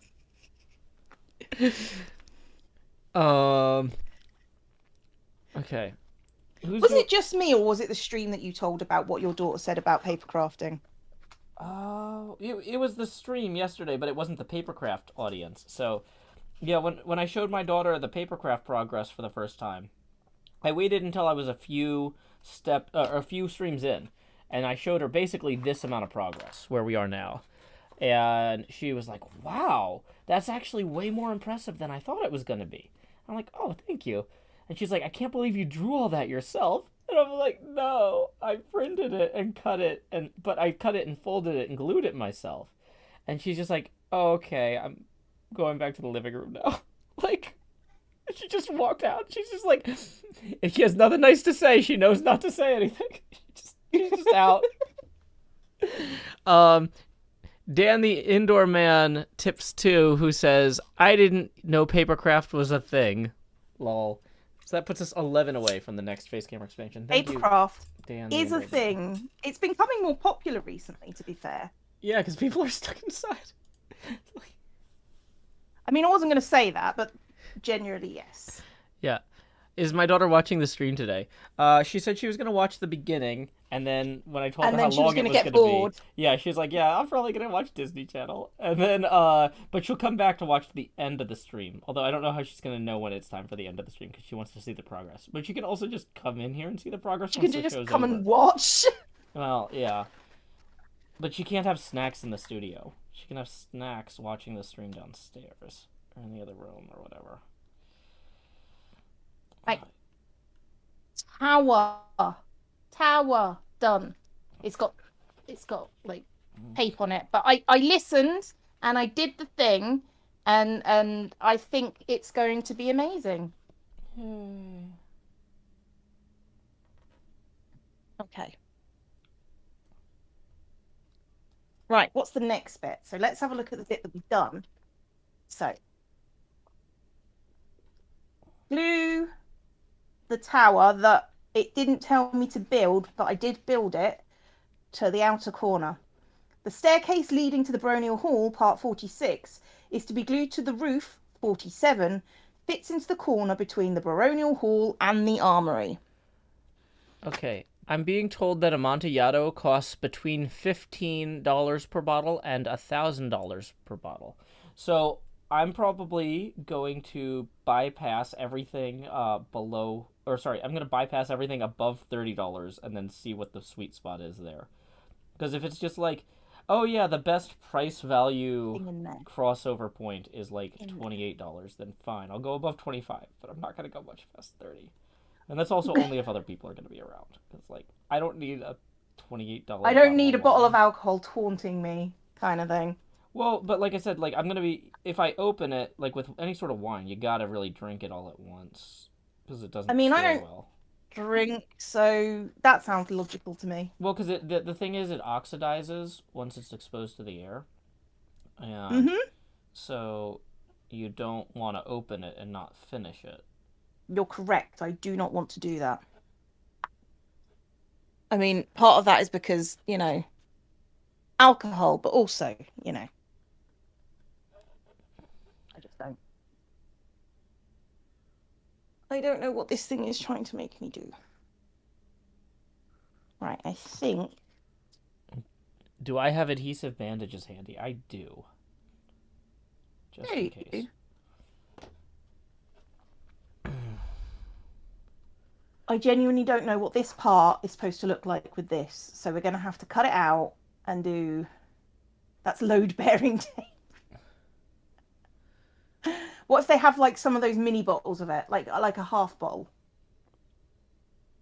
Okay. Was it just me, or was it the stream that you told about what your daughter said about papercrafting? Oh, it was the stream yesterday, but it wasn't the Papercraft audience. So, yeah, when I showed my daughter the Papercraft progress for the first time, I waited until I was a few streams in, and I showed her basically this amount of progress where we are now, and she was like, "Wow, that's actually way more impressive than I thought it was gonna be." I'm like, "Oh, thank you." And she's like, "I can't believe you drew all that yourself." And I'm like, "No, I printed it and cut it, but I cut it and folded it and glued it myself." And she's just like, "Oh, okay, I'm going back to the living room now." Like, she just walked out. She's just like, if she has nothing nice to say, she knows not to say anything. She's just out. Dan the Indoor Man tips 2, who says, "I didn't know Papercraft was a thing." Lol. So that puts us 11 away from the next face camera expansion. Thank Papercraft Dan is a thing. It's becoming more popular recently, to be fair. Yeah, because people are stuck inside. I mean, I wasn't going to say that, but genuinely, yes. Yeah. Is my daughter watching the stream today? She said she was going to watch the beginning, and then when I told her how long it was going to be, yeah, she's like, "Yeah, I'm probably going to watch Disney Channel." And then, but she'll come back to watch the end of the stream. Although I don't know how she's going to know when it's time for the end of the stream, because she wants to see the progress. But she can also just come in here and see the progress. She can just come and watch. Well, yeah. But she can't have snacks in the studio. She can have snacks watching the stream downstairs, or in the other room, or whatever. Right. Tower done. It's got like tape on it, but I listened and I did the thing, and I think it's going to be amazing. Okay. Right, what's the next bit? So let's have a look at the bit that we've done. So glue the tower that it didn't tell me to build, but I did build it, to the outer corner. The staircase leading to the baronial hall, part 46, is to be glued to the roof, 47, fits into the corner between the baronial hall and the armory. Okay, I'm being told that Amontillado costs between $15 per bottle and $1,000 per bottle. So I'm probably going to bypass everything I'm going to bypass everything above $30 and then see what the sweet spot is there. Because if it's just like, oh yeah, the best price value crossover point is like $28, then fine, I'll go above 25, but I'm not going to go much past 30. And that's also only if other people are going to be around. Because, like, I don't need a $28 I don't need a bottle of alcohol taunting me, kind of thing. Well, but like I said, like, I'm going to be... If I open it, like, with any sort of wine, you got to really drink it all at once. Because it doesn't I mean, store I don't well. drink, so that sounds logical to me. Well, because the thing is, it oxidizes once it's exposed to the air. And so you don't want to open it and not finish it. You're correct. I do not want to do that. I mean, part of that is because, you know, alcohol, but also, you know, I just don't. I don't know what this thing is trying to make me do. Right, I think. Do I have adhesive bandages handy? I do. Just in case. I genuinely don't know what this part is supposed to look like with this. So we're going to have to cut it out and do... That's load-bearing tape. What if they have like some of those mini bottles of it? Like a half bottle?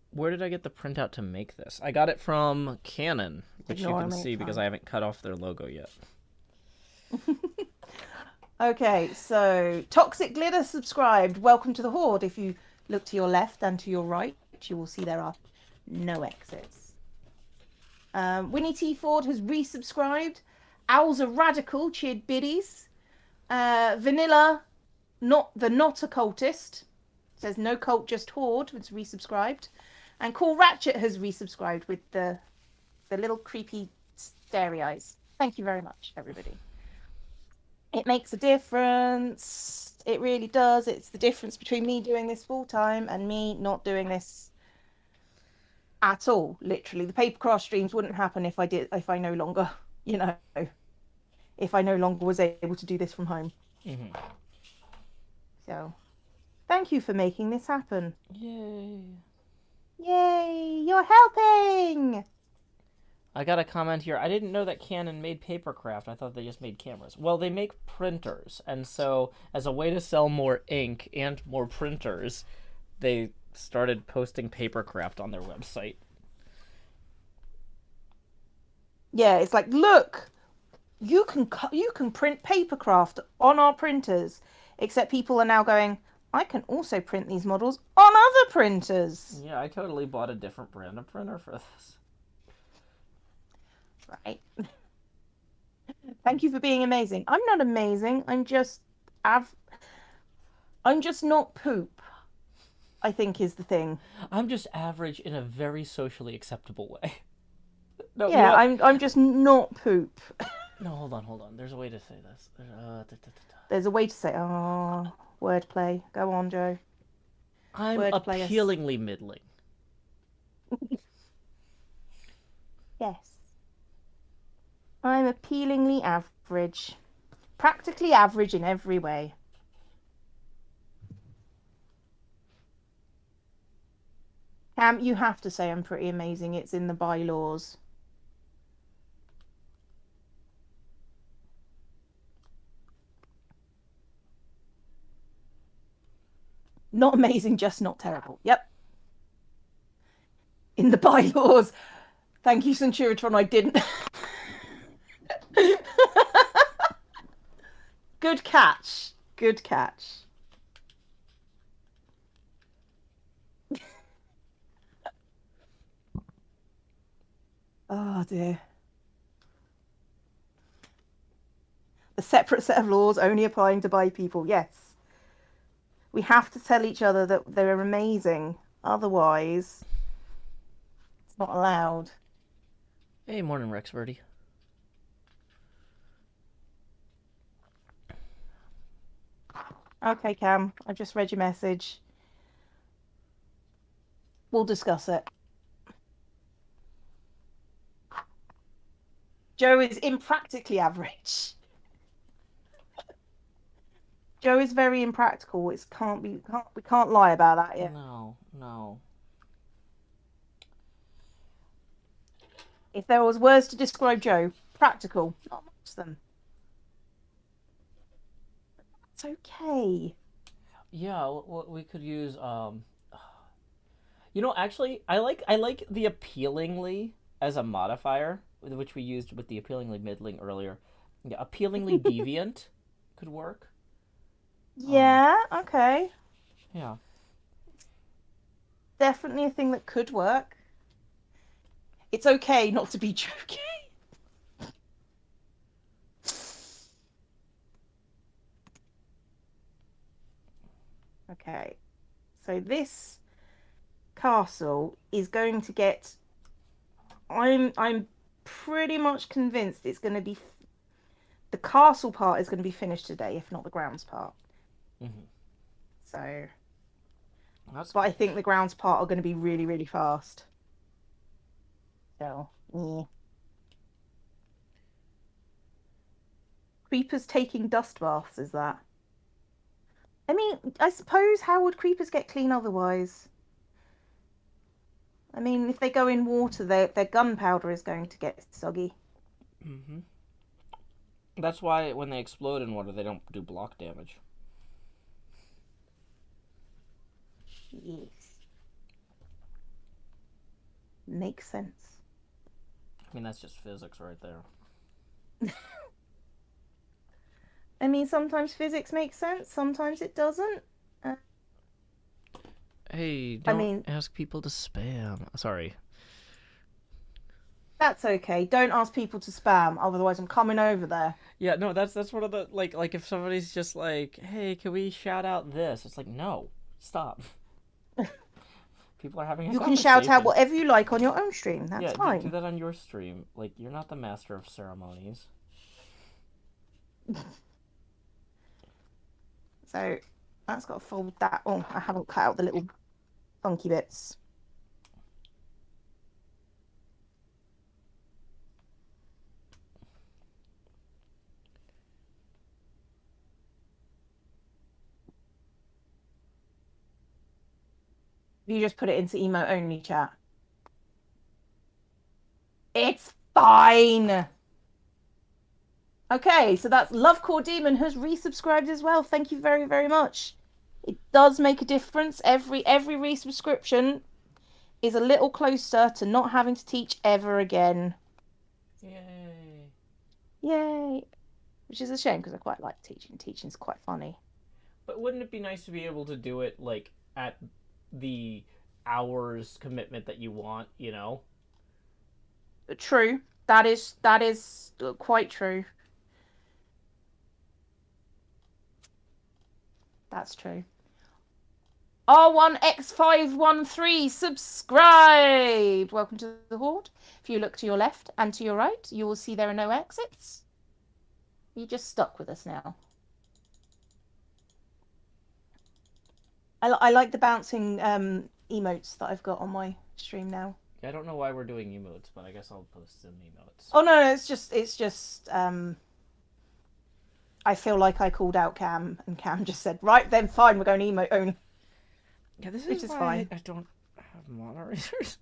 Where did I get the printout to make this? I got it from Canon, which you can see because I haven't cut off their logo yet. Okay, so Toxic Glitter subscribed. Welcome to the Horde. If you look to your left and to your right, you will see there are no exits. Winnie T. Ford has resubscribed. Owls are Radical cheered biddies. Vanilla, not a cultist, says no cult, just Horde, was resubscribed. And Cool Ratchet has resubscribed with the little creepy starey eyes. Thank you very much, everybody. It makes a difference. It really does. It's the difference between me doing this full time and me not doing this at all. Literally, the Papercraft streams wouldn't happen if I no longer, you know, if I no longer was able to do this from home. Mm-hmm. So, thank you for making this happen. Yay! Yay! You're helping. I got a comment here. I didn't know that Canon made Papercraft. I thought they just made cameras. Well, they make printers, and so as a way to sell more ink and more printers, they started posting Papercraft on their website. Yeah, it's like, look, you can print Papercraft on our printers, except people are now going, I can also print these models on other printers. Yeah, I totally bought a different brand of printer for this. Right. Thank you for being amazing. I'm not amazing. I'm just not poop, I think is the thing. I'm just average in a very socially acceptable way. No, yeah, I'm just not poop. No, hold on. There's a way to say this. There's a way to say, oh, wordplay. Go on, Joe. I'm appealingly middling. Yes. I'm appealingly average. Practically average in every way. Cam, you have to say I'm pretty amazing. It's in the bylaws. Not amazing, just not terrible. Yep. In the bylaws. Thank you, Centuritron. I didn't. Good catch. Good catch. Oh dear. A separate set of laws only applying to bi people. Yes. We have to tell each other that they're amazing. Otherwise, it's not allowed. Hey, morning, Rexverdy. Okay, Cam. I've just read your message. We'll discuss it. Joe is impractically average. Joe is very impractical. We can't lie about that yet. No. If there was words to describe Joe, practical, not amongst them. It's okay. Yeah, we could use you know, actually, I like the appealingly as a modifier, which we used with the appealingly middling earlier. Yeah, appealingly deviant could work. Yeah, okay. Yeah. Definitely a thing that could work. It's okay not to be joking. Okay. So this castle is going to get I'm pretty much convinced it's going to be the castle part is going to be finished today, if not the grounds part. Mm-hmm. So, That's but I think the grounds part are going to be really, really fast. So, yeah. Creepers taking dust baths, is that? I mean, I suppose how would creepers get clean otherwise? I mean, if they go in water, their gunpowder is going to get soggy. Mm-hmm. That's why when they explode in water, they don't do block damage. Yes. Makes sense. I mean, that's just physics right there. I mean, sometimes physics makes sense, sometimes it doesn't. Hey, don't ask people to spam. Sorry. That's okay. Don't ask people to spam, otherwise I'm coming over there. Yeah, no, that's one of the like if somebody's just like, "Hey, can we shout out this?" It's like, "No, stop." People are having a You can shout out whatever you like on your own stream. That's fine. Do that on your stream. Like, you're not the master of ceremonies. So that's got to fold that. Oh, I haven't cut out the little funky bits. You just put it into emote only chat. It's fine. Okay, so that's Lovecore Demon has resubscribed as well. Thank you very, very much. It does make a difference. Every resubscription is a little closer to not having to teach ever again. Yay. Yay. Which is a shame because I quite like teaching. Teaching's quite funny. But wouldn't it be nice to be able to do it like at the hours commitment that you want, you know? True. That is quite true. That's true. R1X513 subscribed. Welcome to the Horde. If you look to your left and to your right, you will see there are no exits. You're just stuck with us now. I like the bouncing emotes that I've got on my stream now. Yeah, I don't know why we're doing emotes, but I guess I'll post some emotes. Oh no, it's just I feel like I called out Cam and Cam just said, right then fine, we're going emote only. Yeah, this is why fine. I don't have moderators.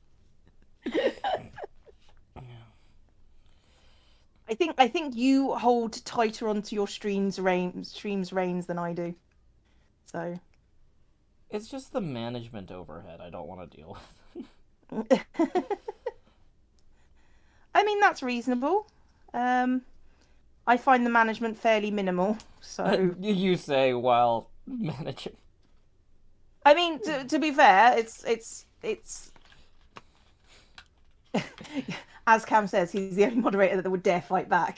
I think you hold tighter onto your stream's reins than I do. So it's just the management overhead I don't want to deal with. I mean, that's reasonable. I find the management fairly minimal, so you say while managing. I mean, to be fair, it's as Cam says, he's the only moderator that would dare fight back,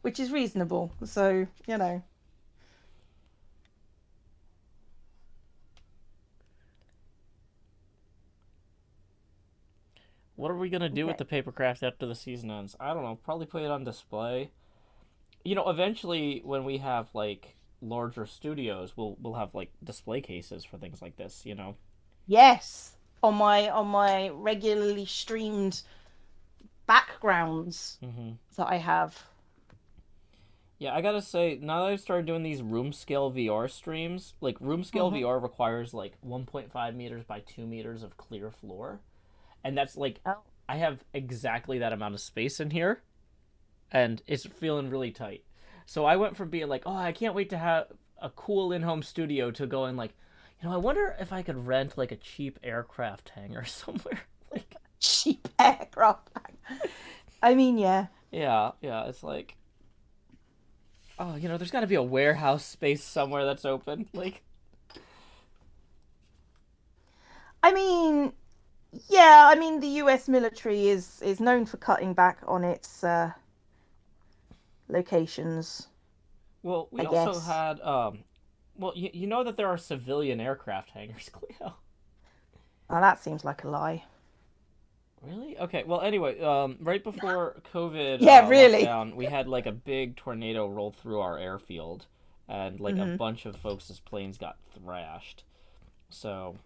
which is reasonable. So, you know. What are we going to do with the Papercraft after the season ends? I don't know. Probably put it on display. You know, eventually when we have, like, larger studios, we'll have, like, display cases for things like this, you know? Yes. On my regularly streamed backgrounds that I have. Yeah, I gotta say, now that I've started doing these room scale VR streams, like, room scale VR requires, like, 1.5 meters by 2 meters of clear floor. And that's like, I have exactly that amount of space in here, and it's feeling really tight. So I went from being like, oh, I can't wait to have a cool in-home studio to going like, you know, I wonder if I could rent like a cheap aircraft hangar somewhere. Like cheap aircraft hangar. I mean, yeah. Yeah, it's like, oh, you know, there's got to be a warehouse space somewhere that's open. Like, I mean, yeah, I mean, the US military is known for cutting back on its locations. Well, we also had, well, you know that there are civilian aircraft hangars, Cleo. Oh, that seems like a lie. Really? Okay. Well, anyway, right before COVID Yeah, really. lockdown, we had like a big tornado roll through our airfield, and like a bunch of folks' planes got thrashed. So,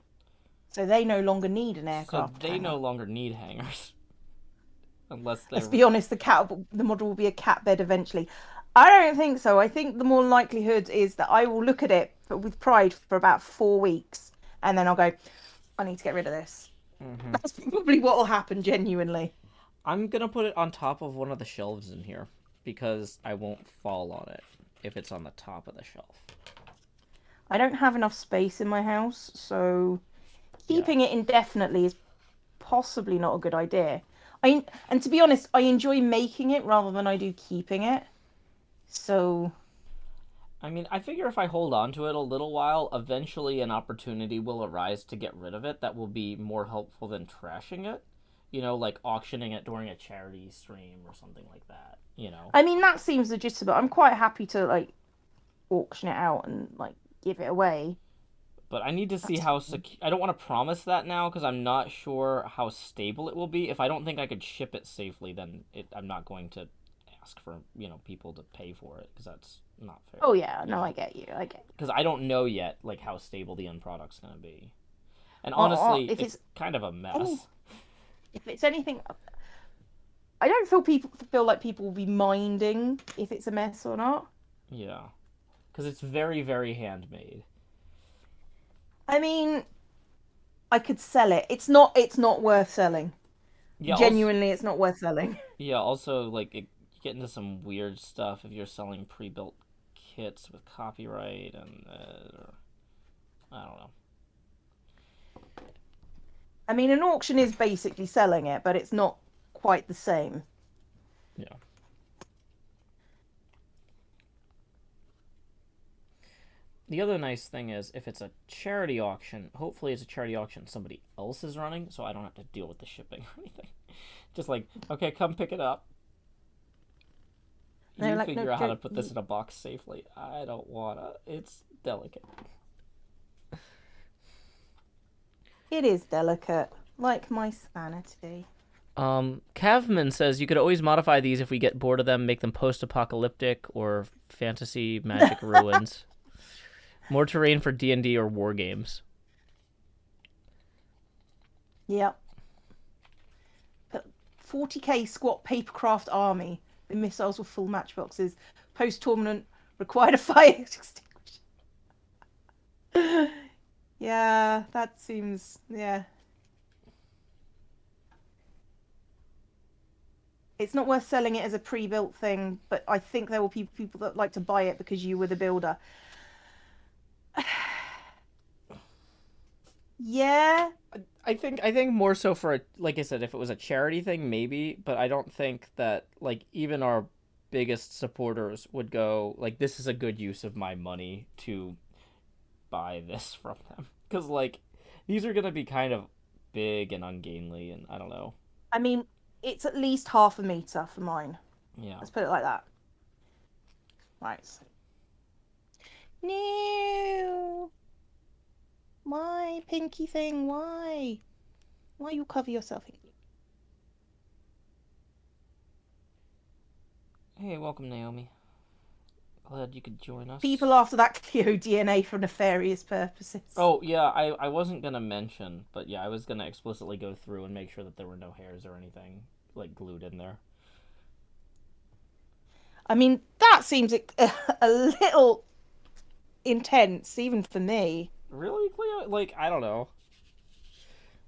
So they no longer need an so aircraft they no hangar. longer need hangars, unless Let's they're. be honest, the model will be a cat bed eventually. I don't think so. I think the more likelihood is that I will look at it with pride for about 4 weeks, and then I'll go, I need to get rid of this. That's probably what will happen genuinely. I'm gonna put it on top of one of the shelves in here because I won't fall on it if it's on the top of the shelf. I don't have enough space in my house, so keeping Yeah. it indefinitely is possibly not a good idea. And to be honest, I enjoy making it rather than I do keeping it. So I mean, I figure if I hold on to it a little while, eventually an opportunity will arise to get rid of it that will be more helpful than trashing it. You know, like auctioning it during a charity stream or something like that, you know. I mean that seems legitimate. I'm quite happy to like auction it out and like give it away. But I need to see That's how fine. I don't want to promise that now because I'm not sure how stable it will be. If I don't think I could ship it safely, then I'm not going to ask for, people to pay for it because that's not fair. Oh yeah, no, I get you. I get you. Because I don't know yet like how stable the end product's going to be. And honestly, If it's it's kind of a mess. if it's anything, I don't feel like people will be minding if it's a mess or not. Yeah. Because it's very, very handmade. I mean, I could sell it. It's not worth selling. Yeah, also, Genuinely, it's not worth selling. like, you get into some weird stuff if you're selling pre-built kits with copyright and, I don't know. I mean, an auction is basically selling it, but it's not quite the same. Yeah. The other nice thing is, if it's a charity auction, hopefully it's a charity auction somebody else is running, so I don't have to deal with the shipping or anything. Just like, okay, come pick it up. No, You like, figure no, out how to put this in a box safely. I don't wanna. It's delicate. It is delicate, like my sanity. Cavman says you could always modify these if we get bored of them, make them post-apocalyptic or fantasy magic ruins. More terrain for D&D or war games. Yep. 40k squat papercraft army. The missiles were full matchboxes. Post tournament required a fire extinguisher. Yeah, that seems yeah. It's not worth selling it as a pre-built thing, but I think there will be people that like to buy it because you were the builder. Yeah. I think more so for like I said, if it was a charity thing, maybe, but I don't think that like even our biggest supporters would go like this is a good use of my money to buy this from them because like these are gonna be kind of big and ungainly and I don't know. I mean, it's at least half a meter for mine. Yeah. Let's put it like that. Right. No. My pinky thing, why? Why you cover yourself in? Hey, welcome, Naomi. Glad you could join us. People after that Cleo DNA for nefarious purposes. Oh, yeah, I wasn't gonna mention, but yeah, I was gonna explicitly go through and make sure that there were no hairs or anything, like, glued in there. I mean, that seems a little intense, even for me. Really, Cleo? Like, I don't know.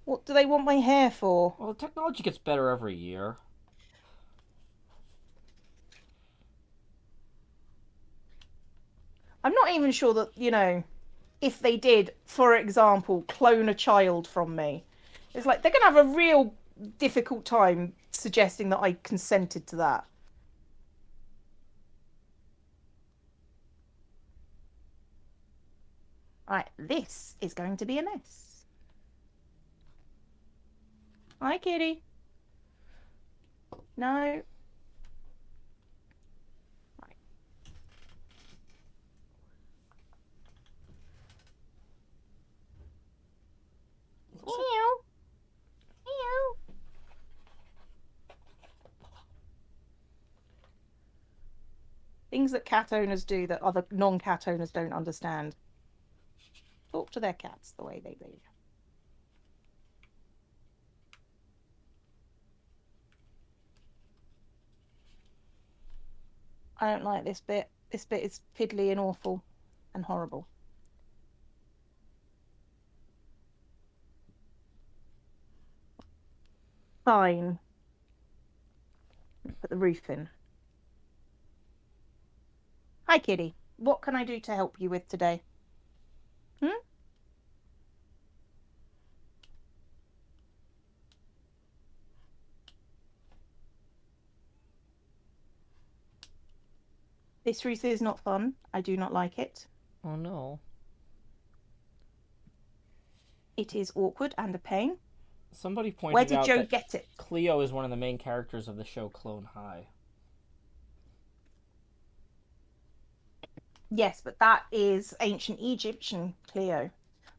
What do they want my hair for? Well, technology gets better every year. I'm not even sure that, if they did, for example, clone a child from me, it's like they're going to have a real difficult time suggesting that I consented to that. Right, this is going to be a mess. Hi, kitty. No. Right. Meow. Meow. Things that cat owners do that other non-cat owners don't understand. Talk to their cats the way they do. I don't like this bit. This bit is fiddly and awful and horrible. Fine. Put the roof in. Hi, Kitty. What can I do to help you with today? This roof is not fun. I do not like it. Oh no. It is awkward and a pain. Somebody pointed Where did out Joe that get it? Cleo is one of the main characters of the show Clone High. Yes, but that is ancient Egyptian Cleo.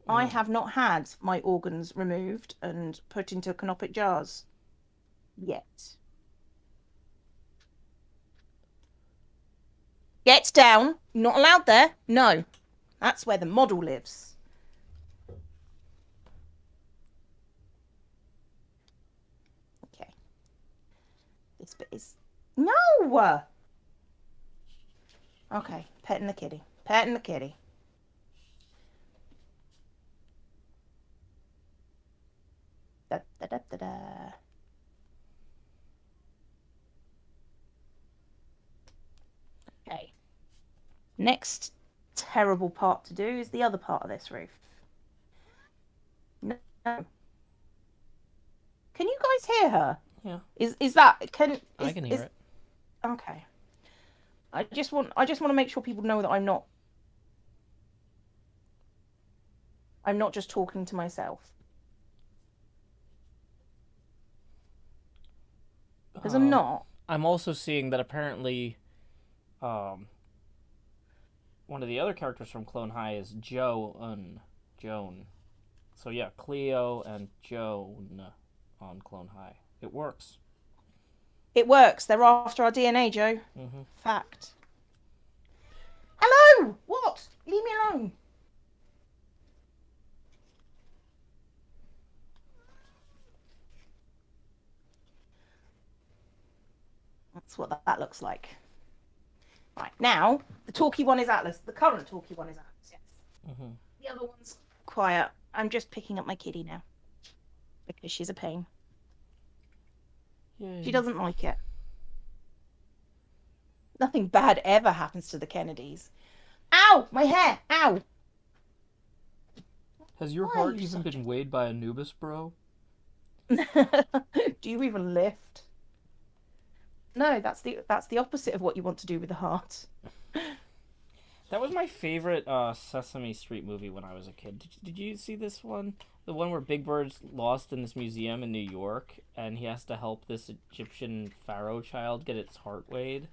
I have not had my organs removed and put into canopic jars yet. Get down. Not allowed there. No. That's where the model lives. Okay. This bit is... No! Okay. Petting the kitty. Petting the kitty. Da, da, da, da, da. Okay. Next terrible part to do is the other part of this roof. No. Can you guys hear her? Yeah. Is that I can hear it. Okay. I just want to make sure people know that I'm not just talking to myself. Because I'm not. I'm also seeing that apparently one of the other characters from Clone High is Joan. So yeah, Cleo and Joan on Clone High. It works. It works. They're after our DNA, Joe. Mm-hmm. Fact. Hello! What? Leave me alone. That's what that looks like. Right, now, the talky one is Atlas. The current talky one is Atlas, yes. Mm-hmm. The other one's quiet. I'm just picking up my kitty now. Because she's a pain. Yay. She doesn't like it. Nothing bad ever happens to the Kennedys. Ow! My hair! Ow! Has your heart even been weighed by Anubis, bro? Do you even lift? No, that's the opposite of what you want to do with the heart. That was my favorite Sesame Street movie when I was a kid. Did you see this one? The one where Big Bird's lost in this museum in New York, and he has to help this Egyptian pharaoh child get its heart weighed.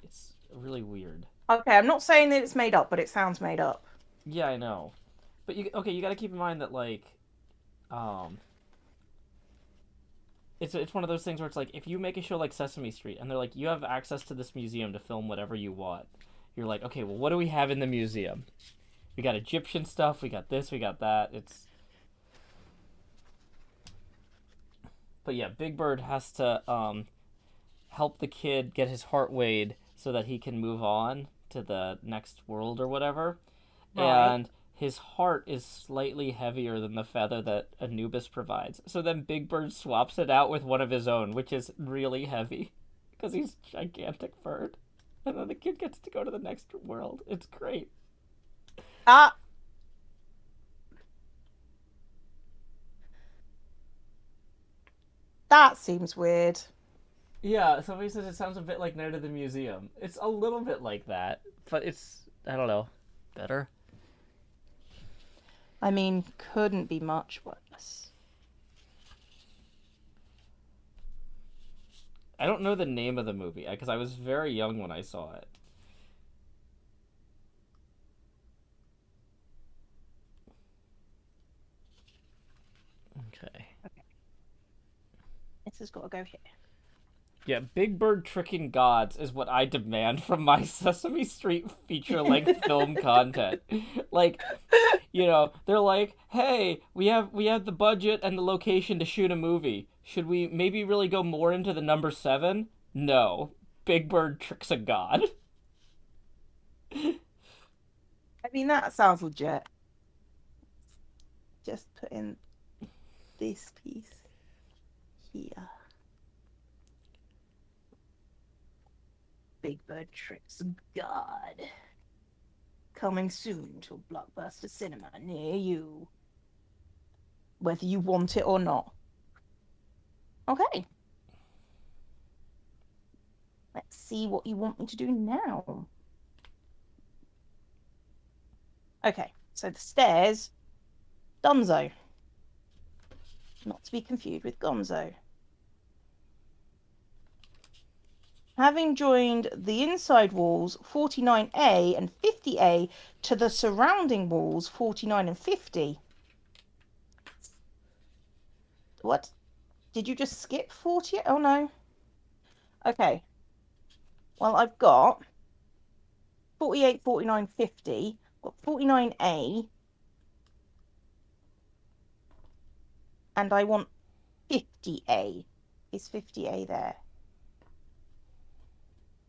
It's really weird. Okay, I'm not saying that it's made up, but it sounds made up. Yeah, I know. But you got to keep in mind that it's one of those things where it's like, if you make a show like Sesame Street and they're like, you have access to this museum to film whatever you want. You're like, okay, well, what do we have in the museum? We got Egyptian stuff, we got this, we got that. But yeah, Big Bird has to help the kid get his heart weighed so that he can move on to the next world or whatever. Right. And his heart is slightly heavier than the feather that Anubis provides. So then Big Bird swaps it out with one of his own, which is really heavy because he's a gigantic bird. And then the kid gets to go to the next world. It's great. That seems weird. Yeah, somebody says it sounds a bit like Night of the Museum. It's a little bit like that, but it's, I don't know, better. I mean, couldn't be much worse. I don't know the name of the movie because I was very young when I saw it. Okay. This has got to go here. Yeah, Big Bird tricking gods is what I demand from my Sesame Street feature-length film content. Like, they're like, "Hey, we have the budget and the location to shoot a movie. Should we maybe really go more into the number 7?" No. Big Bird tricks a god. I mean, that sounds legit. Just put in this piece here. Big Bird tricks a god. Coming soon to a Blockbuster cinema near you. Whether you want it or not. Okay. Let's see what you want me to do now. Okay, so the stairs, Dunzo. Not to be confused with Gonzo. Having joined the inside walls 49A and 50A to the surrounding walls 49 and 50. What? Did you just skip 40? Oh no. Okay. Well, I've got 48, 49, 50. Got 49A. And I want 50A. Is 50A there?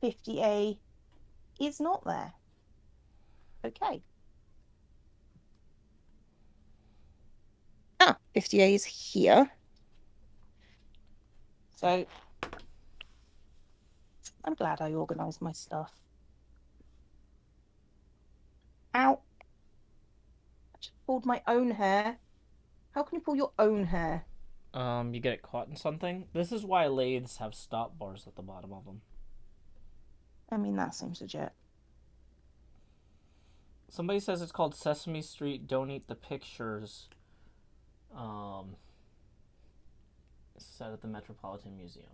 50A is not there. Okay. 50A is here. So I'm glad I organised my stuff. Ow. I just pulled my own hair. How can you pull your own hair? You get it caught in something. This is why lathes have stop bars at the bottom of them. I mean, that seems legit. Somebody says it's called Sesame Street Don't Eat the Pictures. Set at the Metropolitan Museum.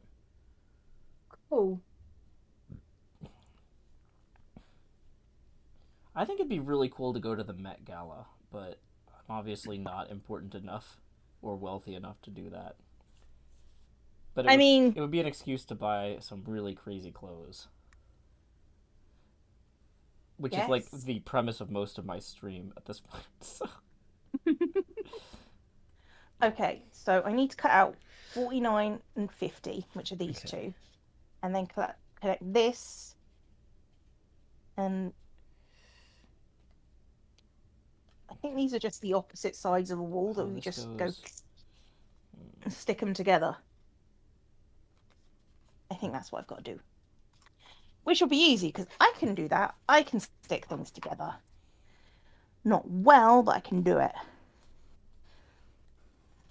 Cool. I think it'd be really cool to go to the Met Gala, but I'm obviously not important enough or wealthy enough to do that. But it would be an excuse to buy some really crazy clothes. Which is like the premise of most of my stream at this point. So. Okay, so I need to cut out 49 and 50, which are these two. And then collect this. And I think these are just the opposite sides of a wall that we just go and stick them together. I think that's what I've got to do. Which will be easy, because I can do that. I can stick things together. Not well, but I can do it.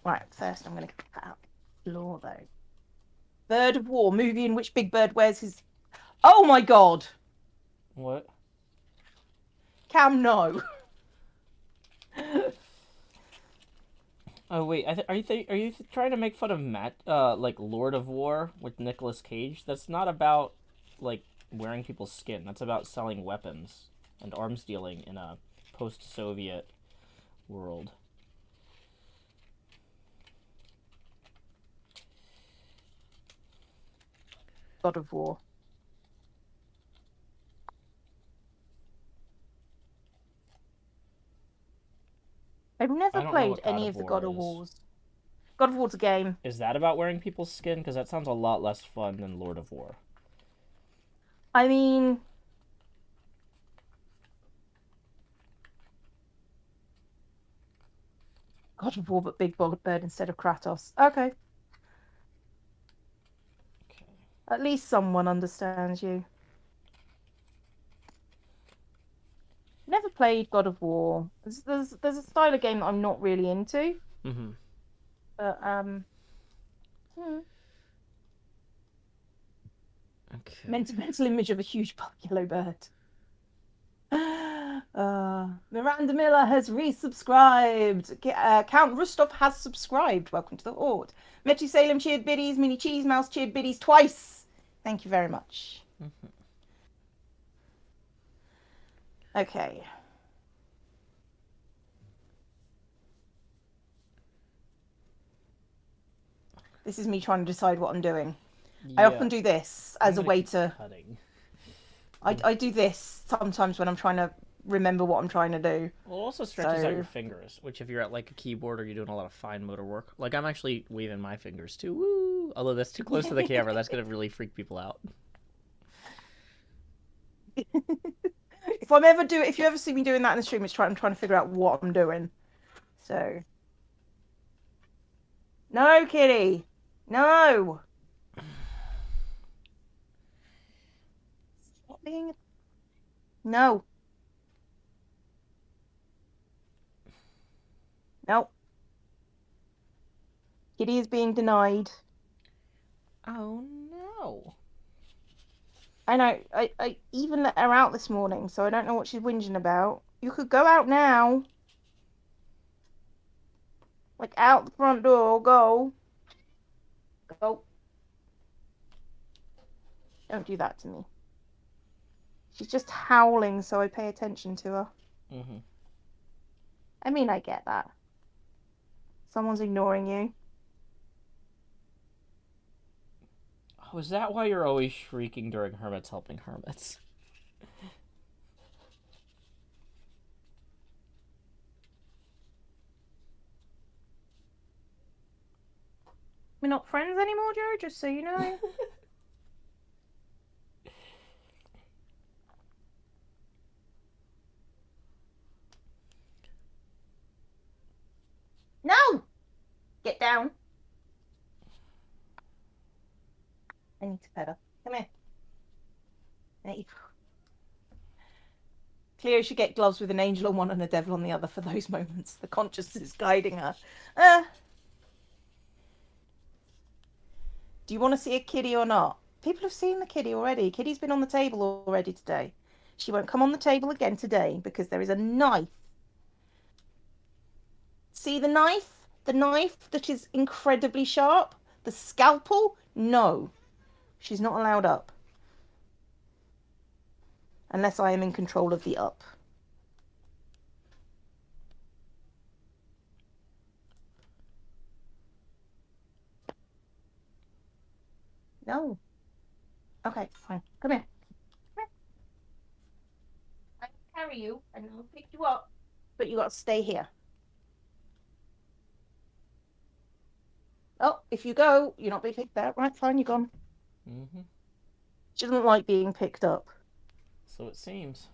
Right, first I'm going to cut out floor, though. Bird of War, movie in which Big Bird wears his... Oh my god! What? Cam, no. Oh wait, are you trying to make fun of like Lord of War with Nicolas Cage? That's not about like wearing people's skin. That's about selling weapons and arms dealing in a post-Soviet world. God of War. I've never played any of the God of Wars. God of War's a game. Is that about wearing people's skin? Because that sounds a lot less fun than Lord of War. I mean... God of War, but Big Bird instead of Kratos. Okay. At least someone understands you. Never played God of War. There's a style of game that I'm not really into. Mm-hmm. But Okay. Mental image of a huge yellow bird. Miranda Miller has resubscribed. Count Rustov has subscribed. Welcome to the Horde. Metri Salem cheered biddies. Mini Cheese Mouse cheered biddies twice. Thank you very much. Mm-hmm. Okay. This is me trying to decide what I'm doing. I often do this as a way to... Cutting. I do this sometimes when I'm trying to remember what I'm trying to do. Well, it also stretches out your fingers, which if you're at like a keyboard or you're doing a lot of fine motor work, like I'm actually waving my fingers too. Woo! Although that's too close to the camera, that's gonna really freak people out. If you ever see me doing that in the stream, I'm trying to figure out what I'm doing. So, no, kitty, no. Stop being. No. No. Kitty is being denied. Oh no. I know. I even let her out this morning, so I don't know what she's whinging about. You could go out now. Like, out the front door. Go. Go. Don't do that to me. She's just howling, so I pay attention to her. Mm-hmm. I mean, I get that. Someone's ignoring you. Oh, is that why you're always shrieking during Hermits Helping Hermits? We're not friends anymore, Joe, just so you know. No! Get down. I need to pet her. Come here. Hey. Cleo should get gloves with an angel on one and a devil on the other for those moments. The conscience is guiding her. Do you want to see a kitty or not? People have seen the kitty already. Kitty's been on the table already today. She won't come on the table again today because there is a knife. See the knife? The knife that is incredibly sharp? The scalpel? No. She's not allowed up. Unless I am in control of the up. No. Okay, fine. Come here. Come here. I will carry you and I'll pick you up. But you got to stay here. Oh, if you go, you're not being picked up. Right, fine, you're gone. Mm-hmm. She doesn't like being picked up. So it seems.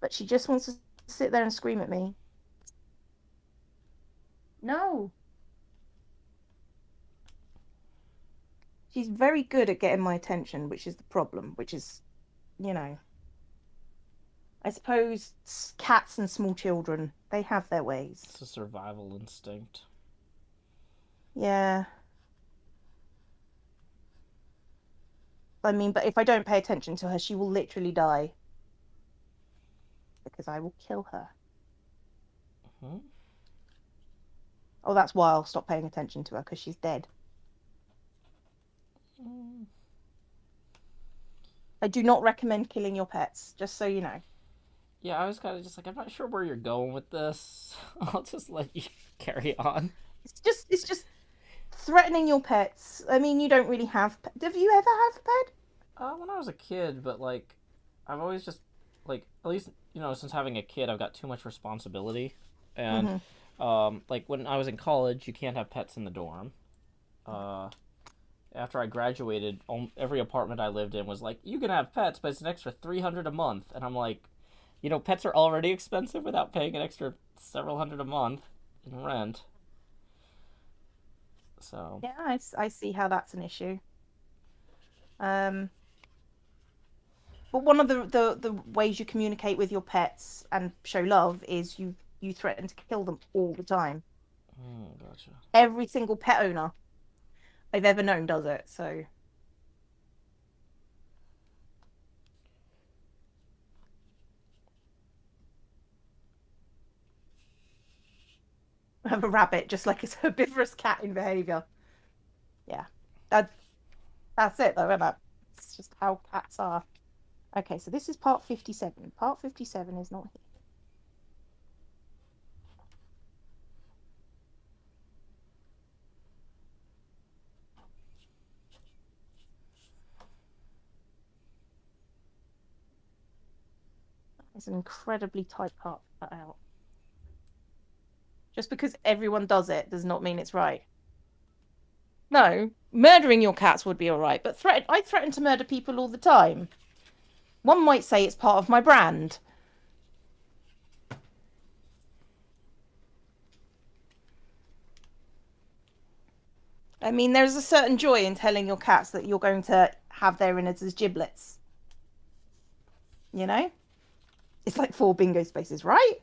But she just wants to sit there and scream at me. No. She's very good at getting my attention, which is the problem, which is, you know. I suppose cats and small children, they have their ways. It's a survival instinct. Yeah. I mean, but if I don't pay attention to her, she will literally die. Because I will kill her. Mm-hmm. Oh, that's why I'll stop paying attention to her, because she's dead. I do not recommend killing your pets, just so you know. Yeah, I was kind of just like, I'm not sure where you're going with this. I'll just let you carry on. It's just threatening your pets. I mean, you don't really have... Have you ever had a pet? When I was a kid, but, like, I've always just, like, at least, you know, since having a kid, I've got too much responsibility. And, like, when I was in college, you can't have pets in the dorm. After I graduated, every apartment I lived in was like, you can have pets, but it's an extra $300 a month. And I'm like, you know, pets are already expensive without paying an extra several hundred a month in rent. So yeah, I see how that's an issue. But one of the ways you communicate with your pets and show love is you threaten to kill them all the time. Gotcha. Every single pet owner I've ever known does it, so. I have a rabbit, just like it's a herbivorous cat in behaviour. Yeah. That's it though, isn't it? It's just how cats are. Okay, so this is part 57. Part 57 is not here. It's an incredibly tight part to cut out. Just because everyone does it does not mean it's right. No, murdering your cats would be all right, but I threaten to murder people all the time. One might say it's part of my brand. I mean, there's a certain joy in telling your cats that you're going to have their innards as giblets. You know? It's like 4 bingo spaces, right?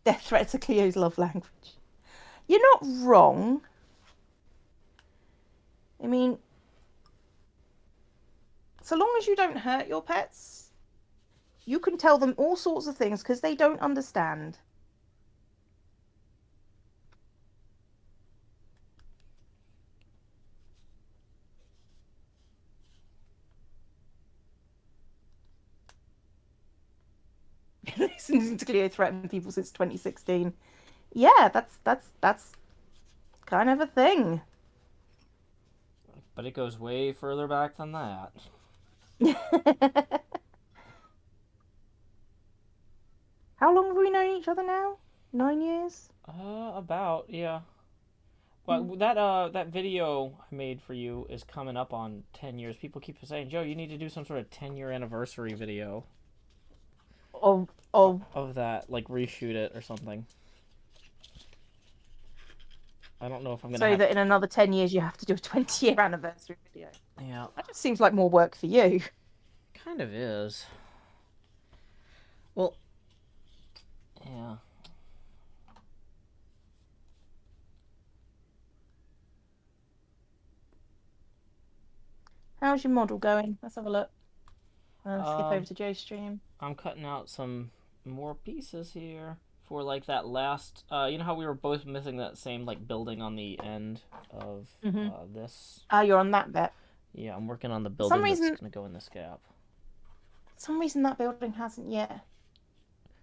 Death threats are Cleo's love language. You're not wrong. I mean, so long as you don't hurt your pets, you can tell them all sorts of things because they don't understand. Listening to Cleo threaten people since 2016. Yeah, that's kind of a thing. But it goes way further back than that. How long have we known each other now? 9 years? About, yeah. But that video I made for you is coming up on 10 years. People keep saying, Joe, you need to do some sort of 10-year anniversary video. Of that, like reshoot it or something. I don't know if I'm gonna. So that in another 10 years you have to do a 20-year anniversary video. Yeah. That just seems like more work for you. Kind of is. Well. Yeah. How's your model going? Let's have a look. Skip over to Joe's stream. I'm cutting out some more pieces here for like that last. You know how we were both missing that same like building on the end of this. You're on that bit. Yeah, I'm working on the building that's gonna go in this gap. For some reason that building hasn't yet.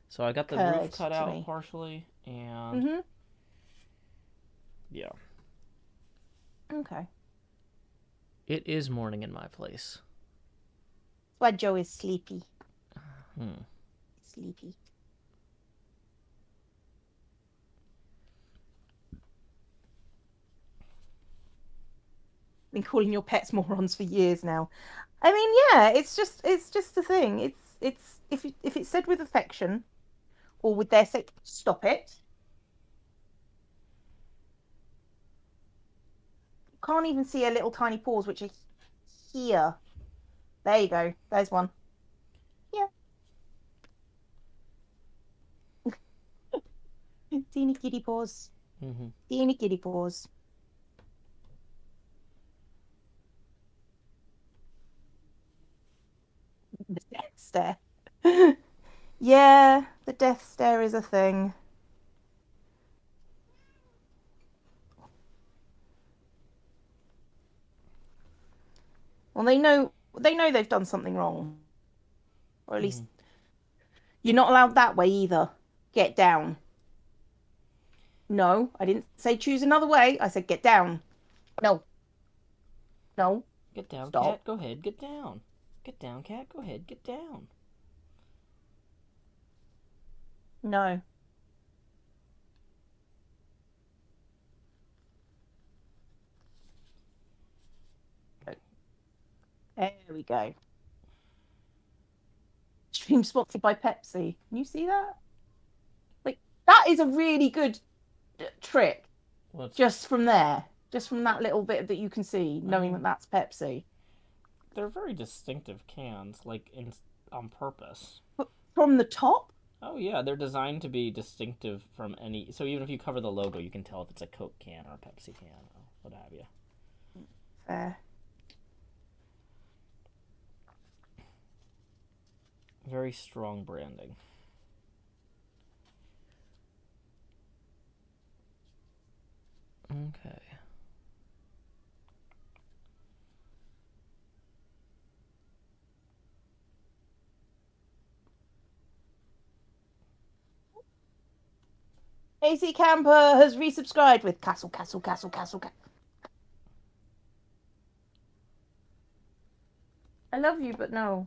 So I got the roof cut out partially, and yeah. Okay. It is morning in my place. That's why Joe is sleepy. Sleepy. Been calling your pets morons for years now. I mean, yeah, it's just the thing. It's if it's said with affection, or with their say, stop it. You can't even see a little tiny paws, which are here. There you go. There's one. Yeah. Teeny kitty paws. Teeny kitty paws. The death stare. Yeah, the death stare is a thing. Well, they know they've done something wrong. Or at least you're not allowed that way either. Get down. No, I didn't say choose another way. I said get down. No. No. Get down, Stop. cat. Go ahead, get down. Get down, cat. Go ahead, get down. No. There we go. Stream sponsored by Pepsi. Can you see that? Like, that is a really good trick. Just from there. Just from that little bit that you can see, knowing that that's Pepsi. They're very distinctive cans, like on purpose. But from the top? Oh yeah, they're designed to be distinctive from any. So even if you cover the logo, you can tell if it's a Coke can or a Pepsi can or what have you. Fair. Very strong branding. Okay. AC Camper has resubscribed with castle. I love you, but no.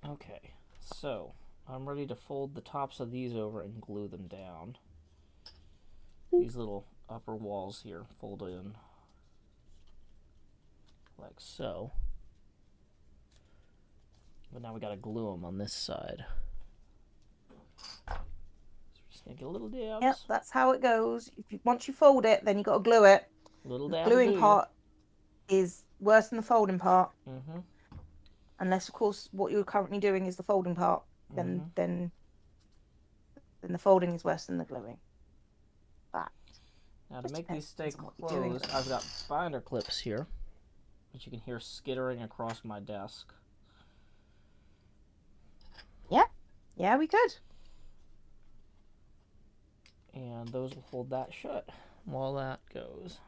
Okay, so I'm ready to fold the tops of these over and glue them down. These little upper walls here fold in like so. But now we gotta glue them on this side. So we're just gonna get a little dabs. Yep, that's how it goes. Once you fold it, then you got to glue it. Little the dab gluing do part is worse than the folding part. Mm-hmm. Unless, of course, what you're currently doing is the folding part. Then the folding is worse than the gluing. But now to make these stay closed, I've got binder clips here, which you can hear skittering across my desk. Yeah, we could. And those will hold that shut while that goes.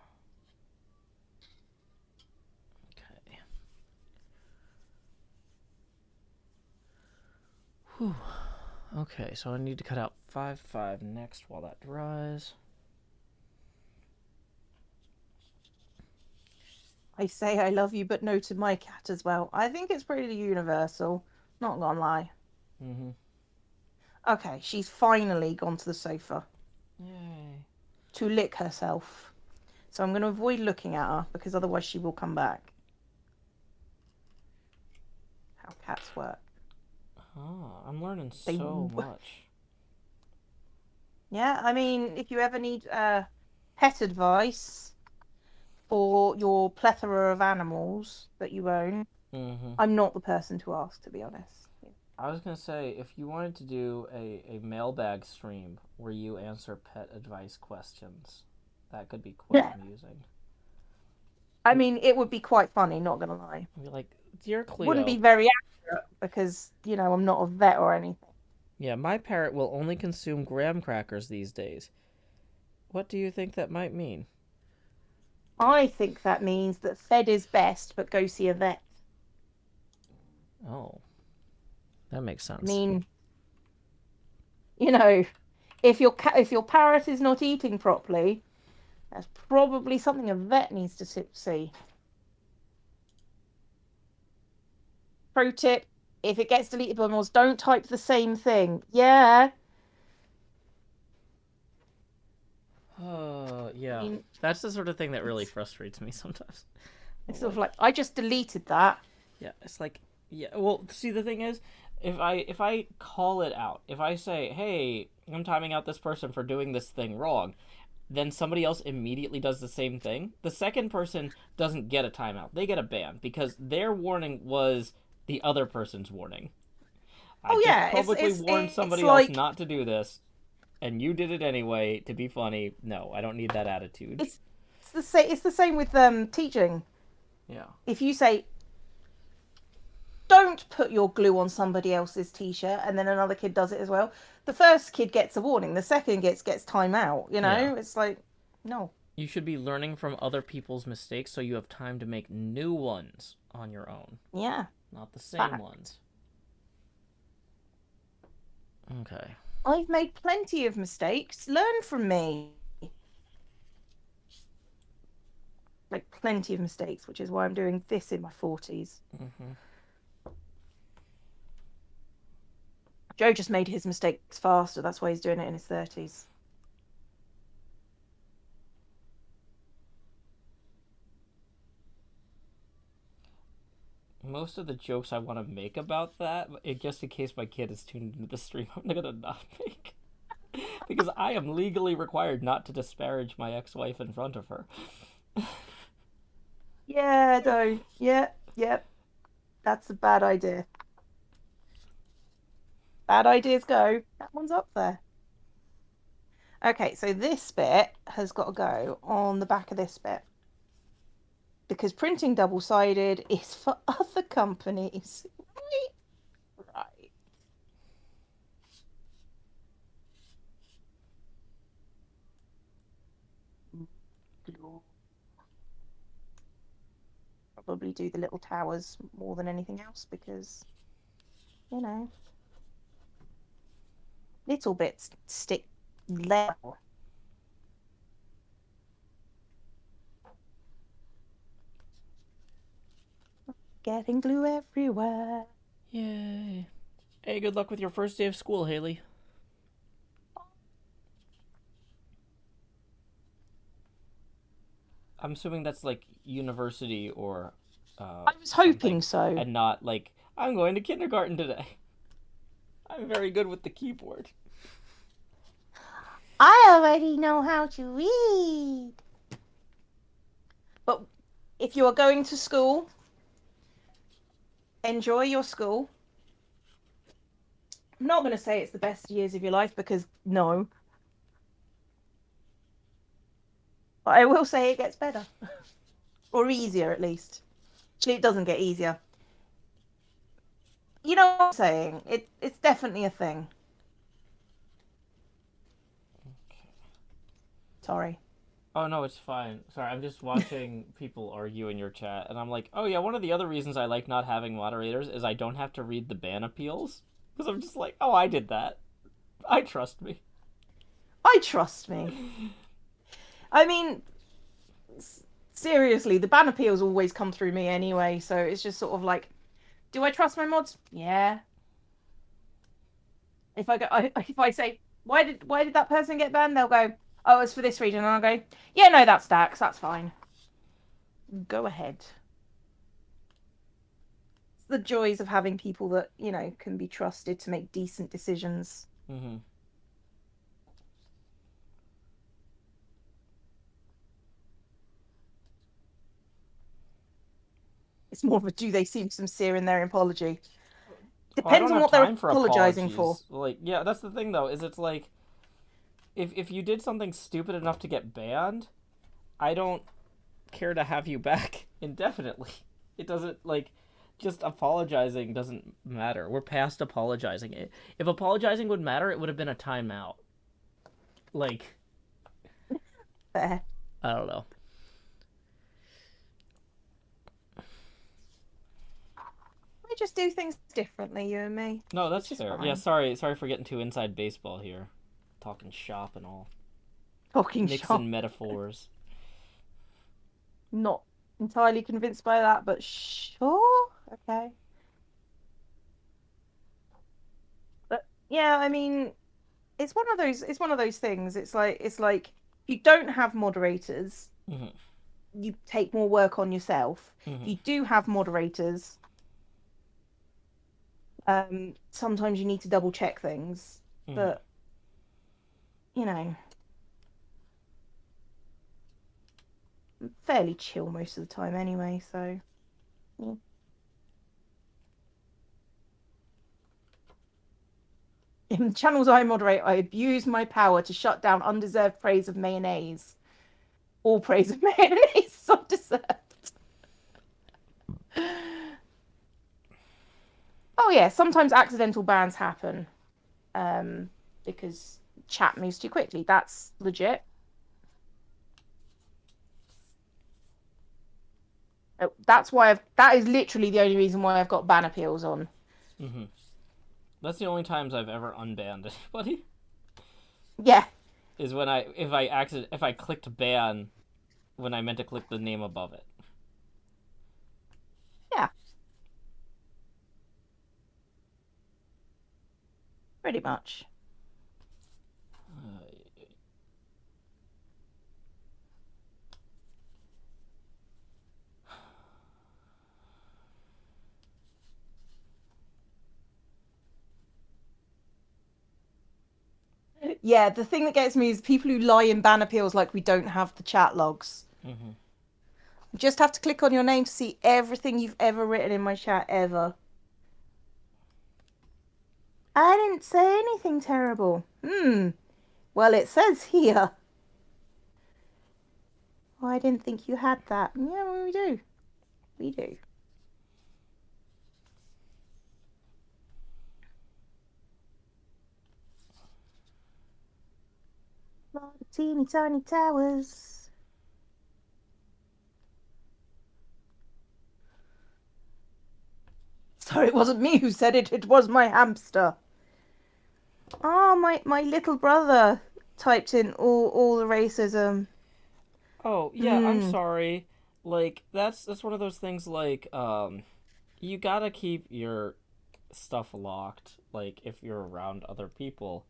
Okay. Whew. Okay, so I need to cut out 5-5 next while that dries. I say I love you, but no to my cat as well. I think it's pretty universal. Not gonna lie. Mm-hmm. Okay, she's finally gone to the sofa. Yay. To lick herself. So I'm going to avoid looking at her because otherwise she will come back. How cats work. Oh, I'm learning so much. Yeah, I mean, if you ever need pet advice for your plethora of animals that you own, I'm not the person to ask, to be honest. I was going to say, if you wanted to do a mailbag stream where you answer pet advice questions, that could be quite amusing. I mean, it would be quite funny, not going to lie. I'd be like, dear Cleo. Wouldn't be very accurate because, you know, I'm not a vet or anything. Yeah, my parrot will only consume graham crackers these days. What do you think that might mean? I think that means that fed is best, but go see a vet. Oh. That makes sense. I mean, you know, if your parrot is not eating properly, that's probably something a vet needs to see. Pro tip, if it gets deleted by mods, don't type the same thing. Yeah. Yeah. I mean, that's the sort of thing that really frustrates me sometimes. It's sort of like, I just deleted that. Yeah, it's like, yeah, well, see, the thing is, if I call it out, if I say, hey, I'm timing out this person for doing this thing wrong, then somebody else immediately does the same thing, the second person doesn't get a timeout. They get a ban because their warning was the other person's warning. I just publicly warned somebody else not to do this, and you did it anyway to be funny. No, I don't need that attitude. It's the same with teaching. Yeah. If you say, don't put your glue on somebody else's t-shirt, and then another kid does it as well, the first kid gets a warning, the second gets time out, you know? Yeah. It's like, no. You should be learning from other people's mistakes so you have time to make new ones on your own. Yeah. Not the same ones. Okay. I've made plenty of mistakes. Learn from me. Like, plenty of mistakes, which is why I'm doing this in my 40s. Mm-hmm. Joe just made his mistakes faster. That's why he's doing it in his 30s. Most of the jokes I want to make about that, just in case my kid is tuned into the stream, I'm going to not make. Because I am legally required not to disparage my ex-wife in front of her. Yeah, don't. Yep. That's a bad idea. Bad ideas go. That one's up there. Okay, so this bit has got to go on the back of this bit. Because printing double-sided is for other companies. Right. Probably do the little towers more than anything else because, you know, little bits stick level. Getting glue everywhere. Yay. Hey, good luck with your first day of school, Haley. I'm assuming that's like university or I was hoping so. And not like, I'm going to kindergarten today. I'm very good with the keyboard. I already know how to read. But if you are going to school, enjoy your school. I'm not going to say it's the best years of your life because no. But I will say it gets better. Or easier, at least. Actually, it doesn't get easier. You know what I'm saying? It's definitely a thing. Okay. Sorry. Oh, no, it's fine. Sorry, I'm just watching people argue in your chat, and I'm like, oh yeah, one of the other reasons I like not having moderators is I don't have to read the ban appeals. Because I'm just like, oh, I did that. I trust me. I trust me. I mean, seriously, the ban appeals always come through me anyway, so it's just sort of like, do I trust my mods? Yeah. If I say, why did that person get banned? They'll go, oh, it's for this reason, and I'll go, yeah, no, that's Dax, that's fine. Go ahead. It's the joys of having people that, you know, can be trusted to make decent decisions. Mm-hmm. It's more of a do they seem sincere in their apology. Depends on what they're apologizing for. Like, yeah, that's the thing though, is it's like if you did something stupid enough to get banned, I don't care to have you back indefinitely. It doesn't like just apologizing doesn't matter. We're past apologizing. If apologizing would matter, it would have been a timeout. Like Fair. I don't know. We just do things differently, you and me. No, that's fair. Yeah, sorry for getting too inside baseball here. Talking shop and all. Talking Mixing shop. metaphors. Not entirely convinced by that, but sure. Okay. But yeah, I mean, it's one of those things. It's like you don't have moderators, mm-hmm. you take more work on yourself. Mm-hmm. You do have moderators. Sometimes you need to double check things, mm-hmm. but you know, I'm fairly chill most of the time anyway, so yeah. In the channels I moderate, I abuse my power to shut down undeserved praise of mayonnaise. All praise of mayonnaise is undeserved. Oh yeah, sometimes accidental bans happen because chat moves too quickly. That's legit. That's why that is literally the only reason why I've got ban appeals on. Mm-hmm. That's the only times I've ever unbanned anybody. Yeah. Is when if I clicked ban when I meant to click the name above it. Yeah. Pretty much. Yeah, the thing that gets me is people who lie in ban appeals like we don't have the chat logs. Mm-hmm. You just have to click on your name to see everything you've ever written in my chat ever. I didn't say anything terrible. Well, it says here. Oh, I didn't think you had that. Yeah, well, we do. We do. Lot of teeny tiny towers. Sorry, it wasn't me who said it. It was my hamster. Oh, my little brother. typed in all the racism. Oh, yeah, I'm sorry. Like, that's one of those things, like, you gotta keep your stuff locked, like, if you're around other people.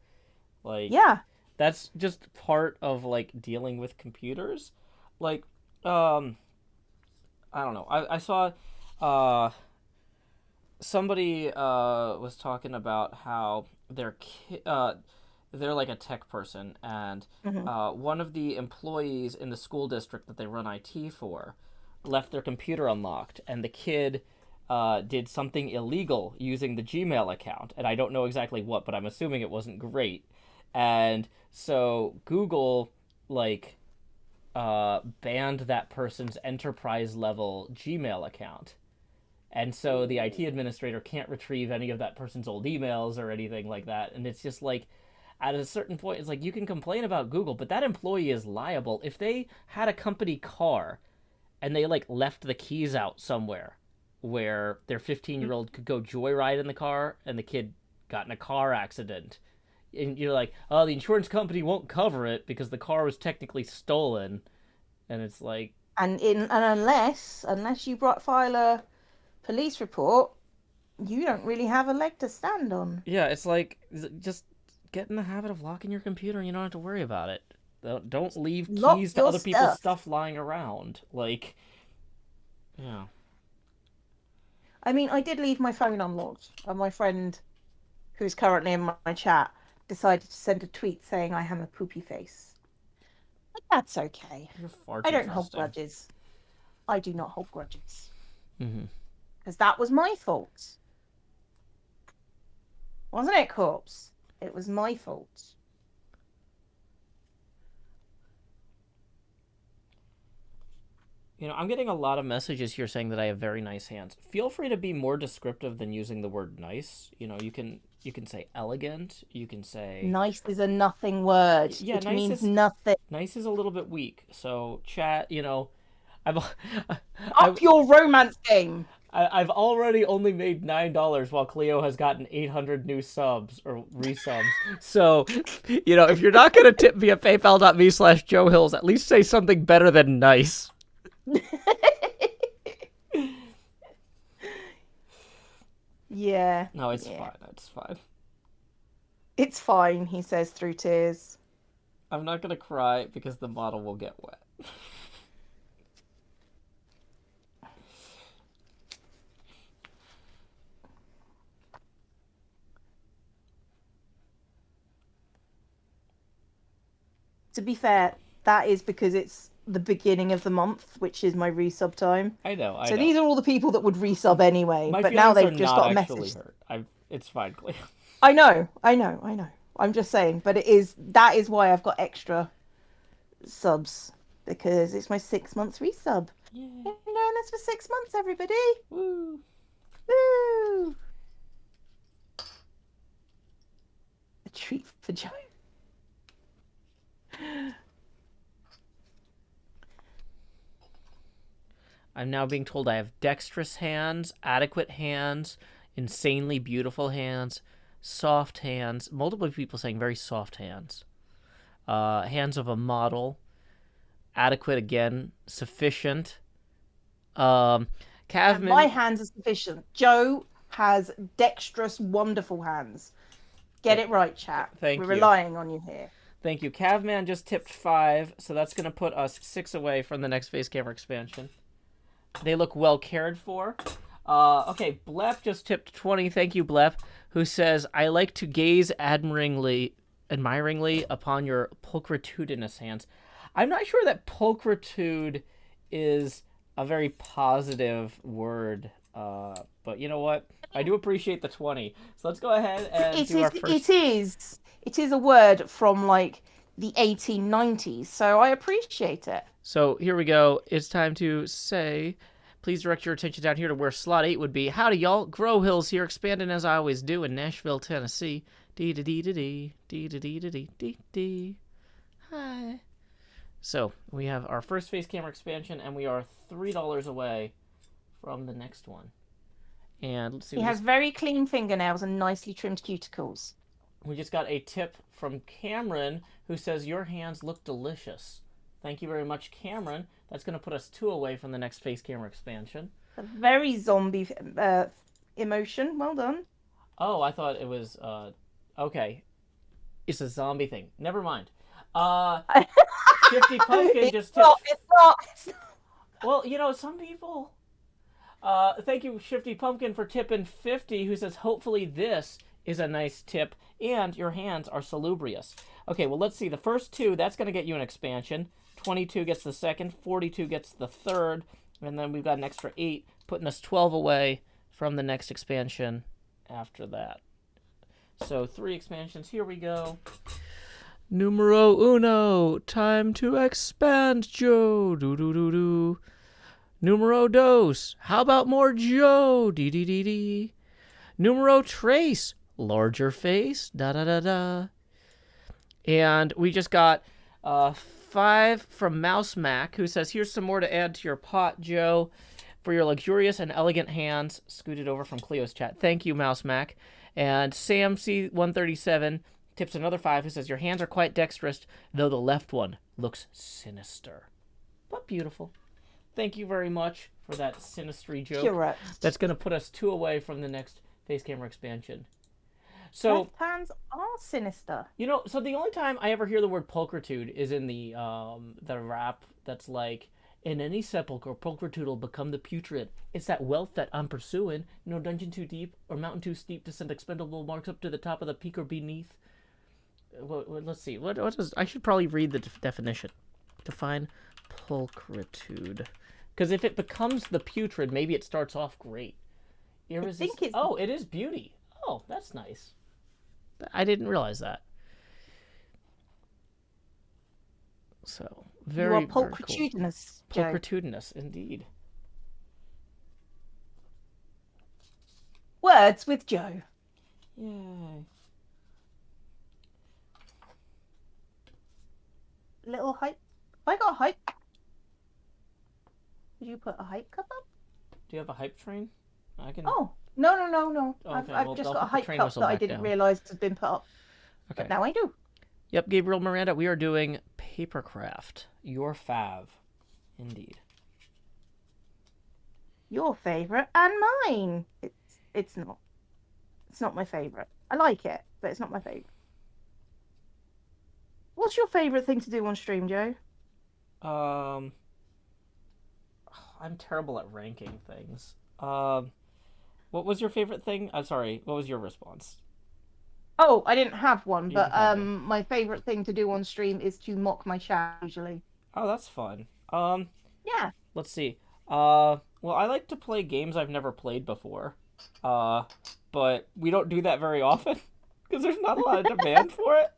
Like, Yeah. that's just part of, like, dealing with computers. Like, um, I don't know. I saw, somebody, was talking about how they're like a tech person, and one of the employees in the school district that they run IT for left their computer unlocked, and the kid did something illegal using the Gmail account, and I don't know exactly what, but I'm assuming it wasn't great. And so Google, like, banned that person's enterprise level Gmail account. And so the IT administrator can't retrieve any of that person's old emails or anything like that. And it's just like, at a certain point, it's like, you can complain about Google, but that employee is liable. If they had a company car and they, like, left the keys out somewhere where their 15-year-old could go joyride in the car and the kid got in a car accident, and you're like, oh, the insurance company won't cover it because the car was technically stolen. And it's like, And unless you file a police report, you don't really have a leg to stand on. yeah, it's like, just get in the habit of locking your computer and you don't have to worry about it. Don't leave keys to other people's stuff lying around. Like, yeah. I mean, I did leave my phone unlocked, and my friend, who's currently in my chat, decided to send a tweet saying I have a poopy face. But that's okay. You're far I too don't hold trusting. grudges. I do not hold grudges. Mm-hmm. Because that was my fault. Wasn't it, Corpse? It was my fault. You know, I'm getting a lot of messages here saying that I have very nice hands. Feel free to be more descriptive than using the word nice. You know, you can say elegant. You can say nice is a nothing word. Yeah, it nice means is nothing. Nice is a little bit weak. So chat, you know, Up your romance game. I've already only made $9 while Cleo has gotten 800 new subs or resubs. So, you know, if you're not gonna tip me at paypal.me/Joe Hills, at least say something better than nice. Yeah. No, it's fine. It's fine. It's fine, he says through tears. I'm not gonna cry because the bottle will get wet. To be fair, that is because it's the beginning of the month, which is my resub time. I know. So these are all the people that would resub anyway, but now they've just got a message. Hurt. It's fine, Cleo. I know. I'm just saying, but that is why I've got extra subs, because it's my 6 months resub. Yeah. And that's for 6 months, everybody. Woo. Woo. A treat for Joe. I'm now being told I have dexterous hands, adequate hands, insanely beautiful hands, soft hands. Multiple people saying very soft hands. Hands of a model. Adequate again. Sufficient. Cavman. My hands are sufficient. Joe has dexterous, wonderful hands. Get it right, chat. Thank you. We're relying on you here. Thank you. Cavman just tipped 5, so that's going to put us 6 away from the next face camera expansion. They look well cared for. Okay, Blep just tipped 20. Thank you, Blep, who says, I like to gaze admiringly upon your pulchritudinous hands. I'm not sure that pulchritude is a very positive word, but you know what? I do appreciate the 20. So let's go ahead and do our first... It is a word from, like, the 1890s, so I appreciate it. So here we go. It's time to say, please direct your attention down here to where slot 8 would be. Howdy, y'all. Grow Hills here, expanding as I always do in Nashville, Tennessee. Dee-da-dee-da-dee, dee-da-dee-da-dee-dee-dee. Hi. So we have our first face camera expansion, and we are $3 away from the next one. And let's see. He has very clean fingernails and nicely trimmed cuticles. we just got a tip from Cameron, who says, your hands look delicious. Thank you very much, Cameron. That's going to put us 2 away from the next face camera expansion. A very zombie emotion. Well done. Oh, I thought it was, okay. It's a zombie thing. Never mind. Shifty Pumpkin just tipped. It's not. Well, you know, some people... thank you, Shifty Pumpkin, for tipping 50, who says, hopefully this is a nice tip, and your hands are salubrious. Okay, well, let's see. The first 2, that's going to get you an expansion. 22 gets the second, 42 gets the third, and then we've got an extra 8, putting us 12 away from the next expansion after that. So 3 expansions. Here we go. Numero uno. Time to expand, Joe. Do-do-do-do. Numero dos. How about more Joe? Dee-dee-dee-dee. Numero tres. Larger face. Da-da-da-da. And we just got 5 from Mouse Mac, who says, here's some more to add to your pot, Joe, for your luxurious and elegant hands. Scooted over from Cleo's chat. Thank you, Mouse Mac. And Sam C137 tips another 5, who says, your hands are quite dexterous, though the left one looks sinister. But beautiful. Thank you very much for that sinistry joke. Correct. That's going to put us 2 away from the next face camera expansion. So left hands are sinister. You know, so the only time I ever hear the word pulchritude is in the rap that's like, in any sepulchre, pulchritude will become the putrid. It's that wealth that I'm pursuing. No dungeon too deep or mountain too steep to send expendable marks up to the top of the peak or beneath. Well, let's see. What is? I should probably read the definition. Define pulchritude. Because if it becomes the putrid, maybe it starts off great. Oh, it is beauty. Oh, that's nice. I didn't realize that. So, very, you are pulchritudinous, cool. Pulchritudinous, indeed. Words with Joe. Yay. Little hype. I got a hype. Did you put a hype cup up? Do you have a hype train? I can. Oh, no. Oh, okay. I've just got a hype cup that I didn't realize had been put up. Okay. But now I do. Yep, Gabriel Miranda, we are doing Papercraft. Your fav. Indeed. Your favourite and mine. It's not. It's not my favourite. I like it, but it's not my favourite. What's your favourite thing to do on stream, Joe? I'm terrible at ranking things. What was your favorite thing? I'm sorry, what was your response? Oh, I didn't have one, but my favorite thing to do on stream is to mock my chat usually. Oh, that's fun. Yeah. Let's see. Well, I like to play games I've never played before. But we don't do that very often because there's not a lot of demand for it.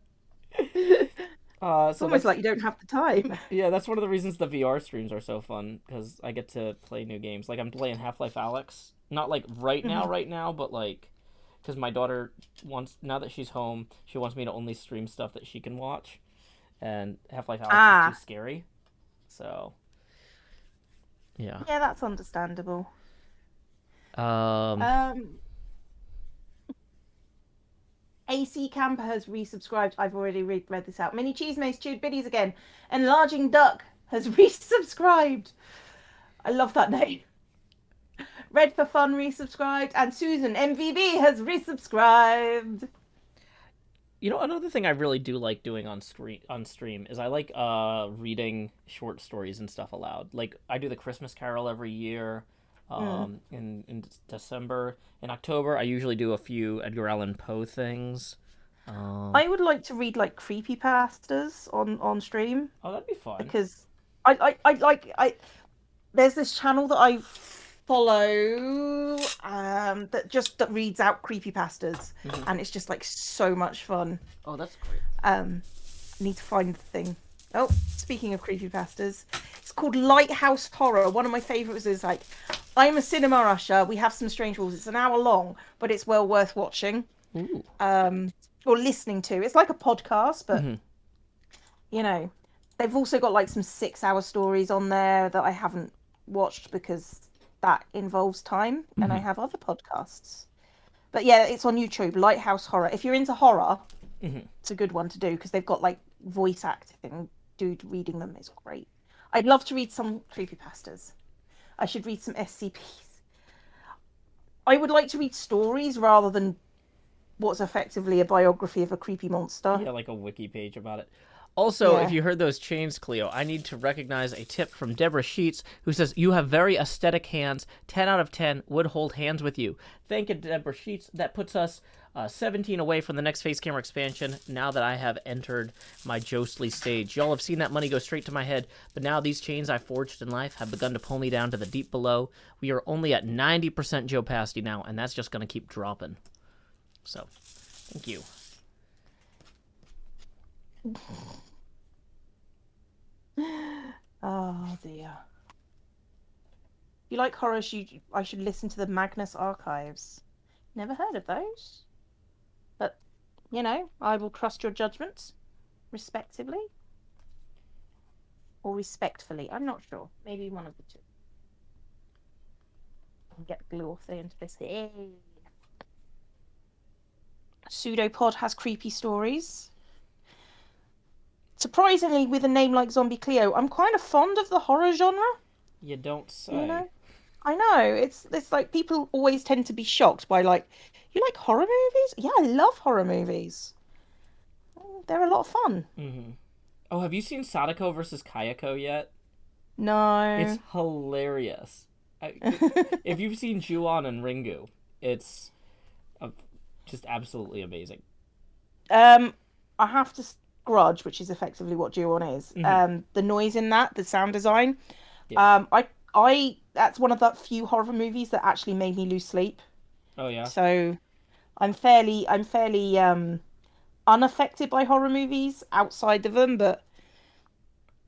It's almost like you don't have the time. Yeah, that's one of the reasons the VR streams are so fun, because I get to play new games. Like, I'm playing Half-Life Alyx. Not, like, right now, but, like, because my daughter wants, now that she's home, she wants me to only stream stuff that she can watch. And Half-Life Alyx is too scary. So, yeah. Yeah, that's understandable. AC Camper has resubscribed. I've already read this out. Mini Cheese Mace chewed biddies again. Enlarging Duck has resubscribed. I love that name. Red for Fun resubscribed. And Susan MVB has resubscribed. You know, another thing I really do like doing on stream is I like reading short stories and stuff aloud. Like, I do the Christmas Carol every year. In December. In October, I usually do a few Edgar Allan Poe things. I would like to read like creepypastas on stream. Oh, that'd be fun. Because I there's this channel that I follow that reads out creepypastas, and it's just like so much fun. Oh, that's great. Need to find the thing. Oh, speaking of creepypastas, it's called Lighthouse Horror. One of my favourites is like, I'm a cinema usher. We have some strange rules. It's an hour long, but it's well worth watching. Ooh. Or listening to. It's like a podcast, but you know, they've also got like some 6-hour stories on there that I haven't watched because that involves time, and I have other podcasts. But yeah, it's on YouTube. Lighthouse Horror. If you're into horror, Mm-hmm. it's a good one to do because they've got like voice acting. Dude reading them is great. I'd love to read some creepypastas. I should read some SCPs. I would like to read stories rather than what's effectively a biography of a creepy monster. Yeah, like a wiki page about it. Also, if you heard those chains, Cleo, I need to recognize a tip from Deborah Sheets, who says, "You have very aesthetic hands. 10 out of 10 would hold hands with you." Thank you, Deborah Sheets. That puts us 17 away from the next face camera expansion now that I have entered my Jostly stage. Y'all have seen that money go straight to my head, but now these chains I forged in life have begun to pull me down to the deep below. We are only at 90% Joe Pasty now, and that's just going to keep dropping. So, thank you. Oh dear. If you like horror, I should listen to the Magnus Archives. Never heard of those. But, you know, I will trust your judgments, respectively. Or respectfully. I'm not sure. Maybe one of the two. I'll get glue off there into this. Hey. Pseudopod has creepy stories. Surprisingly, with a name like ZombieCleo, I'm kind of fond of the horror genre. You don't say. You know? I know. It's like people always tend to be shocked by like, you like horror movies? Yeah, I love horror movies. They're a lot of fun. Mm-hmm. Oh, have you seen Sadako versus Kayako yet? No. It's hilarious. If you've seen Ju-on and Ringu, it's just absolutely amazing. I have to grudge, which is effectively what Ju-on is. Mm-hmm. The noise in that, the sound design. Yeah. I that's one of the few horror movies that actually made me lose sleep. Oh yeah. So I'm fairly unaffected by horror movies outside of them, but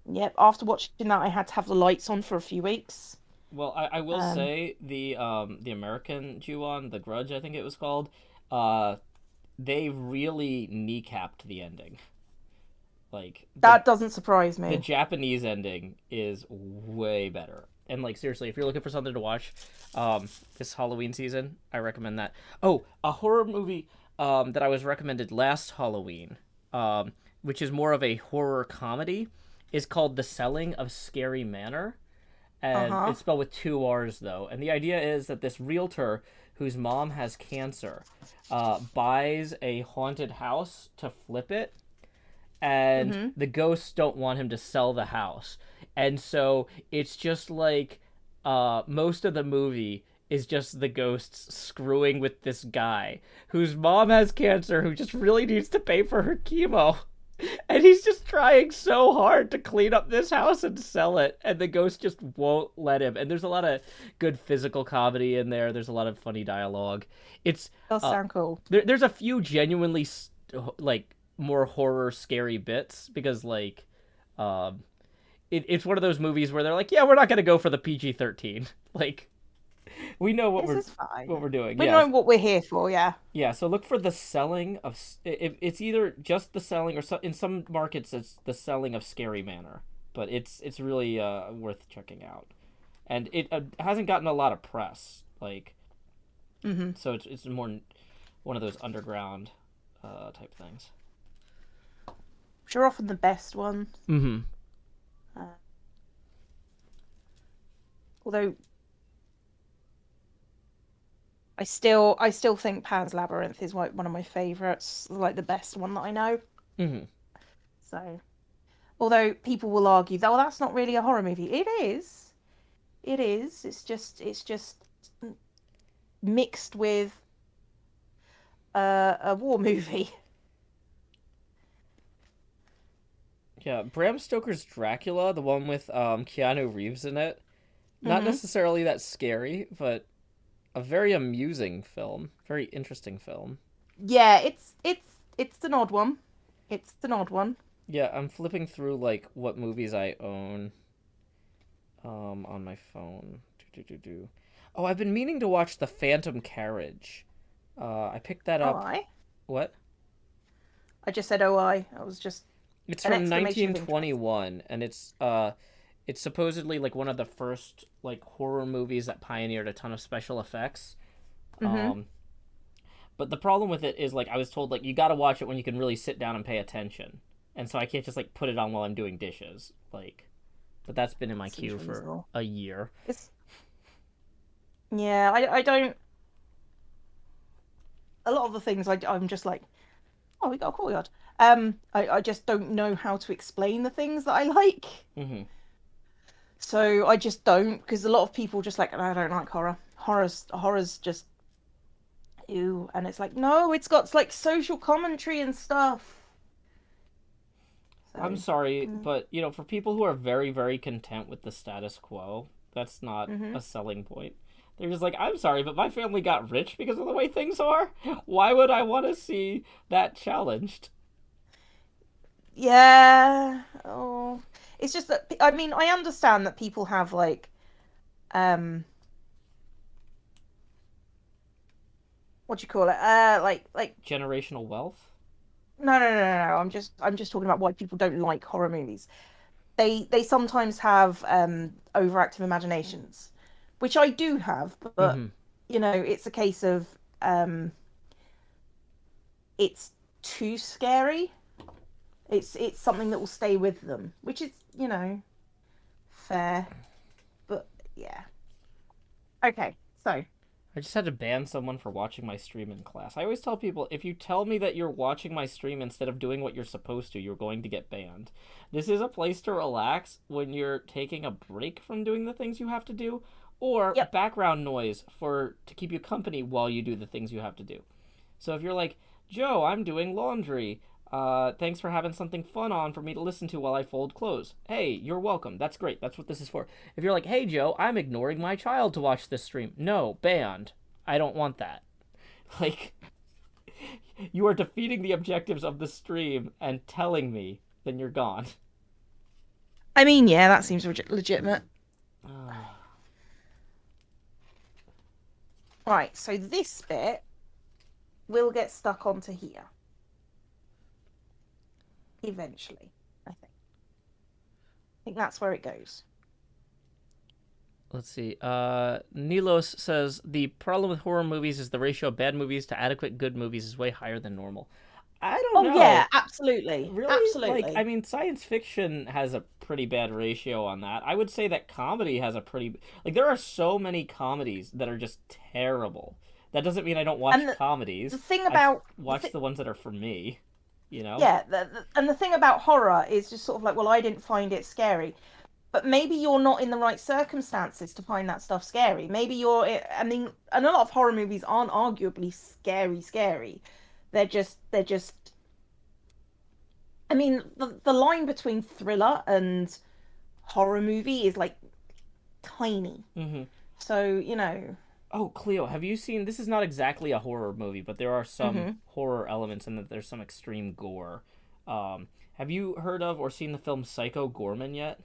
yep, after watching that I had to have the lights on for a few weeks. Well, I will say the American Ju-on, The Grudge, I think it was called, they really kneecapped the ending. Like that doesn't surprise me. The Japanese ending is way better. And like seriously, if you're looking for something to watch this Halloween season, I recommend that. Oh, a horror movie that I was recommended last Halloween, which is more of a horror comedy, is called The Selling of Scary Manor. And it's spelled with 2 R's, though. And the idea is that this realtor, whose mom has cancer, buys a haunted house to flip it. And the ghosts don't want him to sell the house. And so it's just like most of the movie is just the ghosts screwing with this guy whose mom has cancer, who just really needs to pay for her chemo. And he's just trying so hard to clean up this house and sell it, and the ghost just won't let him. And there's a lot of good physical comedy in there. There's a lot of funny dialogue. It does sound cool. There's a few genuinely like more horror scary bits because like it's one of those movies where they're like, yeah, we're not gonna go for the PG-13. Like we know what we're doing. We know what we're here for, yeah. Yeah, so look for The Selling of... It's either just The Selling, or in some markets it's The Selling of Scary Manor. But it's really worth checking out. And it hasn't gotten a lot of press. Like, so it's more one of those underground type things. Which are often the best ones. Although... I still think Pan's Labyrinth is like one of my favourites, like the best one that I know. So, although people will argue, oh, that's not really a horror movie. It is. It is. It's just mixed with a war movie. Yeah, Bram Stoker's Dracula, the one with Keanu Reeves in it, not necessarily that scary, but a very amusing film, very interesting film. Yeah, it's an odd one. It's an odd one. Yeah, I'm flipping through like what movies I own on my phone. Oh, I've been meaning to watch The Phantom Carriage. I picked that up. What? I just said I was just... It's from 1921, and it's supposedly like one of the first like horror movies that pioneered a ton of special effects. But the problem with it is, like, I was told, like, you gotta watch it when you can really sit down and pay attention. And so I can't just, like, put it on while I'm doing dishes. Like, but that's been in my queue for a year. Yeah, I don't... A lot of the things I'm just like, oh, we got a courtyard. I just don't know how to explain the things that I like. Mm-hmm. So I just don't, because a lot of people just like, I don't like horror. Horror's just ew, and it's like, no, it's got like social commentary and stuff. So, I'm sorry, but you know, for people who are very, very content with the status quo, that's not a selling point. They're just like, I'm sorry, but my family got rich because of the way things are. Why would I want to see that challenged? Yeah. Oh, it's just that I mean, I understand that people have like, what do you call it? Like generational wealth. No. I'm just talking about why people don't like horror movies. They sometimes have overactive imaginations, which I do have, but you know, it's a case of it's too scary. It's something that will stay with them, which is, you know, fair. But yeah. Okay, so I just had to ban someone for watching my stream in class. I always tell people, if you tell me that you're watching my stream instead of doing what you're supposed to, you're going to get banned. This is a place to relax when you're taking a break from doing the things you have to do, or background noise to keep you company while you do the things you have to do. So if you're like, Joe, I'm doing laundry. Thanks for having something fun on for me to listen to while I fold clothes. Hey, you're welcome. That's great. That's what this is for. If you're like, hey, Joe, I'm ignoring my child to watch this stream. No, banned. I don't want that. Like, you are defeating the objectives of the stream and telling me, then you're gone. I mean, yeah, that seems legitimate. Right, so this bit will get stuck onto here. Eventually, I think that's where it goes. Let's see. Nilos says the problem with horror movies is the ratio of bad movies to adequate good movies is way higher than normal. I don't know. Oh yeah, absolutely. Really? Absolutely. Like, I mean, science fiction has a pretty bad ratio on that. I would say that comedy has a pretty... Like, there are so many comedies that are just terrible. That doesn't mean I don't watch comedies. The thing about... Watch the ones that are for me. You know? Yeah, and the thing about horror is just sort of like, well, I didn't find it scary. But maybe you're not in the right circumstances to find that stuff scary. Maybe I mean, and a lot of horror movies aren't arguably scary. They're just... I mean, the line between thriller and horror movie is like tiny. Mm-hmm. So, you know... Oh, Cleo, have you seen... This is not exactly a horror movie, but there are some horror elements in that there's some extreme gore. Have you heard of or seen the film Psycho Gorman yet?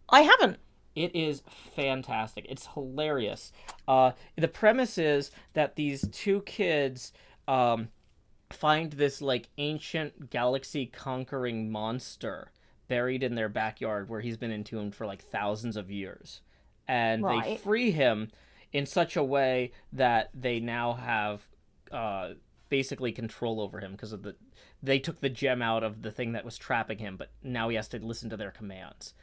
I haven't. It is fantastic. It's hilarious. The premise is that these two kids find this, like, ancient galaxy-conquering monster buried in their backyard where he's been entombed for, like, thousands of years. And they free him in such a way that they now have basically control over him because of they took the gem out of the thing that was trapping him, but now he has to listen to their commands.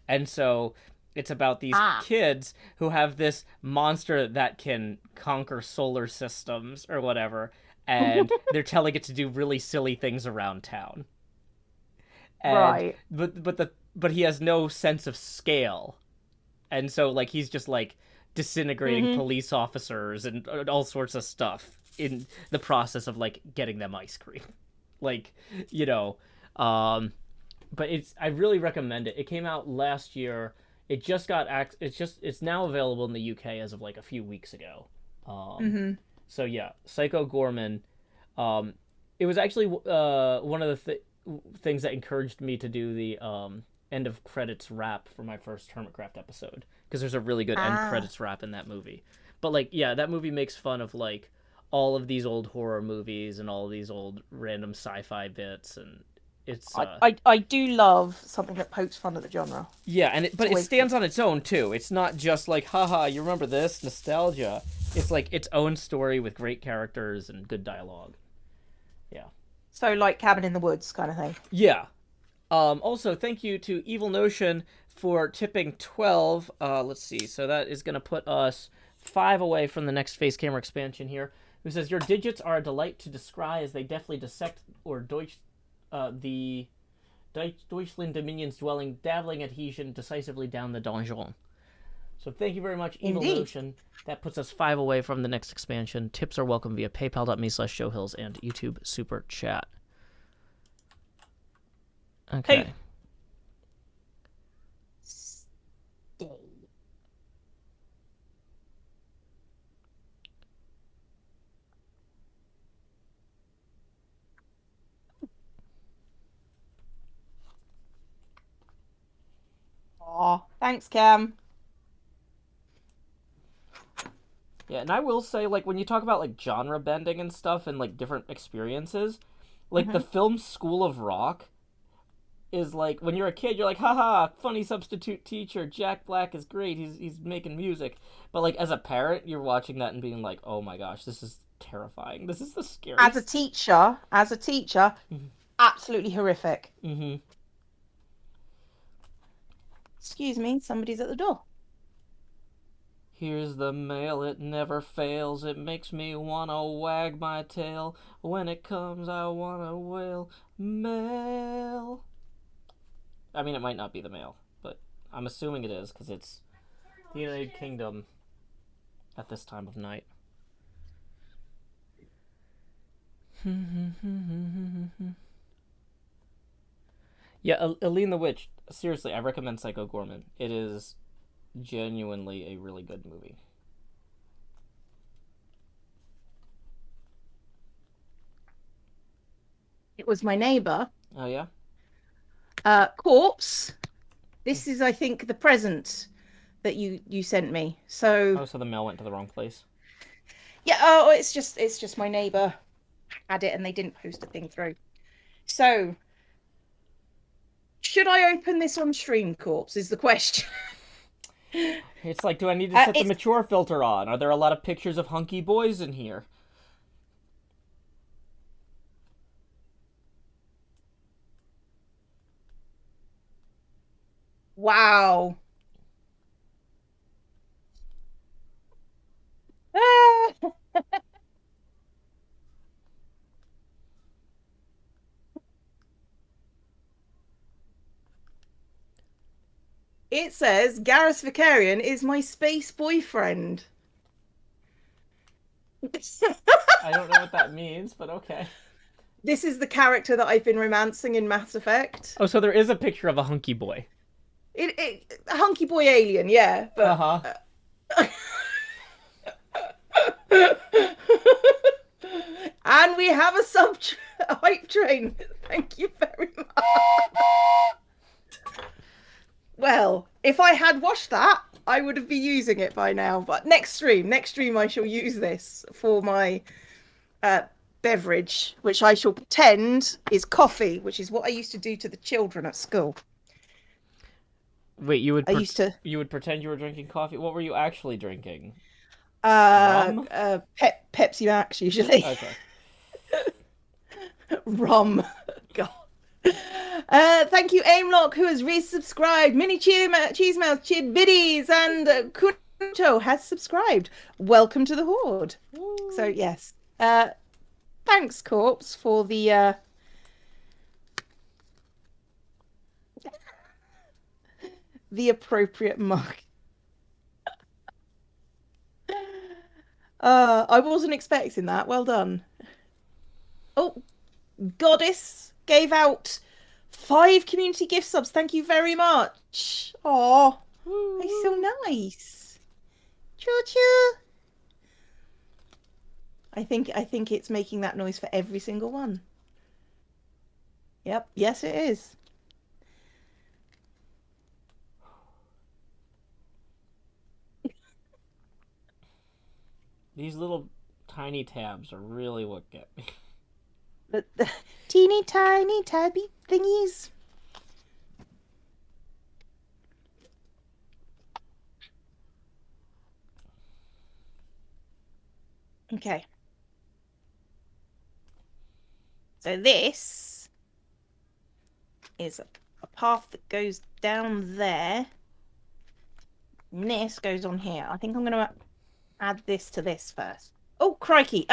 And so it's about these kids who have this monster that can conquer solar systems or whatever, and they're telling it to do really silly things around town. And, but he has no sense of scale. And so, like, he's just, like, disintegrating police officers and all sorts of stuff in the process of, like, getting them ice cream. Like, you know, but I really recommend it. It came out last year. It just got it's now available in the UK as of, like, a few weeks ago. So yeah, Psycho Gorman. It was actually one of the things that encouraged me to do the end of credits rap for my first Hermitcraft episode, because there's a really good end credits rap in that movie. But, like, yeah, that movie makes fun of, like, all of these old horror movies and all of these old random sci-fi bits, and It's I do love something that pokes fun at the genre. Yeah, and but it stands on its own too. It's not just like, haha, you remember this nostalgia. It's like its own story with great characters and good dialogue. Yeah. So like Cabin in the Woods kind of thing. Yeah. Also, thank you to Evil Notion for tipping 12. Let's see. So that is going to put us 5 away from the next face camera expansion here. Who says, your digits are a delight to descry as they deftly dissect or the Deutschland Dominion's dwelling, dabbling adhesion decisively down the donjon. So thank you very much, Evil Notion. That puts us 5 away from the next expansion. Tips are welcome via paypal.me/showhills and YouTube Super Chat. Okay. Hey. Stay. Aw, thanks, Cam. Yeah, and I will say, like, when you talk about, like, genre bending and stuff and, like, different experiences, like, the film School of Rock is, like, when you're a kid, you're like, haha, funny substitute teacher, Jack Black is great, he's making music. But, like, as a parent, you're watching that and being like, oh my gosh, this is terrifying. This is the scariest. As a teacher, absolutely horrific. Mm-hmm. Excuse me, somebody's at the door. Here's the mail, it never fails. It makes me wanna wag my tail. When it comes, I wanna wail. Mail. I mean, it might not be the mail, but I'm assuming it is, because it's the United Kingdom at this time of night. Yeah, Aline the Witch, seriously, I recommend Psycho Gorman. It is genuinely a really good movie. It was my neighbour. Oh, yeah? Corpse. This is, I think, the present that you sent me. So. Oh, so the mail went to the wrong place. Yeah. Oh, it's just my neighbour had it and they didn't post a thing through. So. Should I open this on stream, Corpse? Is the question. It's like, do I need to set the mature filter on? Are there a lot of pictures of hunky boys in here? Wow. It says Garrus Vicarian is my space boyfriend. I don't know what that means, but okay. This is the character that I've been romancing in Mass Effect. Oh, so there is a picture of a hunky boy. A hunky boy alien, yeah. But, and we have a hype train. Thank you very much. Well, if I had watched that, I would have been using it by now. But next stream I shall use this for my beverage, which I shall pretend is coffee, which is what I used to do to the children at school. Wait, you would pretend you were drinking coffee? What were you actually drinking? Rum? Pepsi Max usually. Okay. Rum. God. Thank you, Aimlock, who has resubscribed. Mini Cheese Mouse, Chid Biddies, and Kunto has subscribed. Welcome to the Horde. Woo. So yes, thanks, Corpse, for the appropriate mug. I wasn't expecting that. Well done. Oh, Goddess gave out 5 community gift subs. Thank you very much. Oh, it's so nice. Choo choo. I think it's making that noise for every single one. Yep. Yes, it is. These little tiny tabs are really what get me. The teeny tiny tabby thingies. Okay. So this is a path that goes down there. And this goes on here. I think I'm going to add this to this first. Oh, crikey.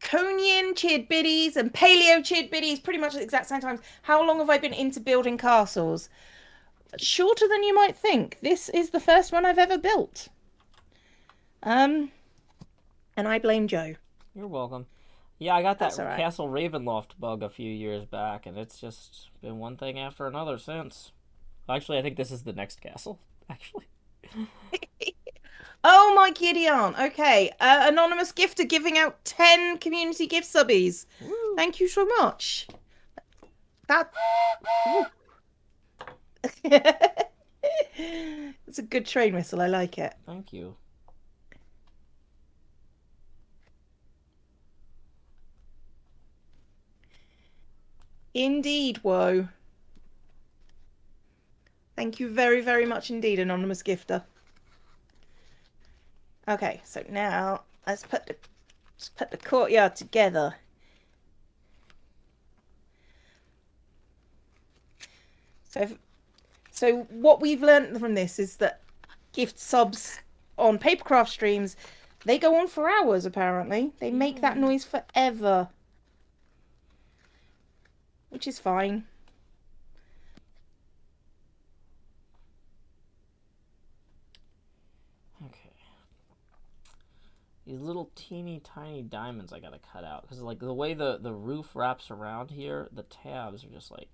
Conian cheered biddies and paleo cheered biddies pretty much at the exact same time. How long have I been into building castles? Shorter than you might think. This is the first one I've ever built. And I blame Joe. You're welcome. Yeah, I got that Right. Castle Ravenloft bug a few years back, and it's just been one thing after another since. Actually, I think this is the next castle, actually. Oh my Gideon. Okay. Anonymous gifter giving out 10 community gift subbies. Woo. Thank you so much. That... It's a good train whistle. I like it. Thank you. Indeed, whoa. Thank you very, very much indeed, anonymous gifter. Okay, so now let's put the courtyard together. So what we've learned from this is that gift subs on Papercraft streams, they go on for hours apparently. They make that noise forever. Which is fine. Okay. These little teeny tiny diamonds I gotta cut out. Because like the way the roof wraps around here, the tabs are just like,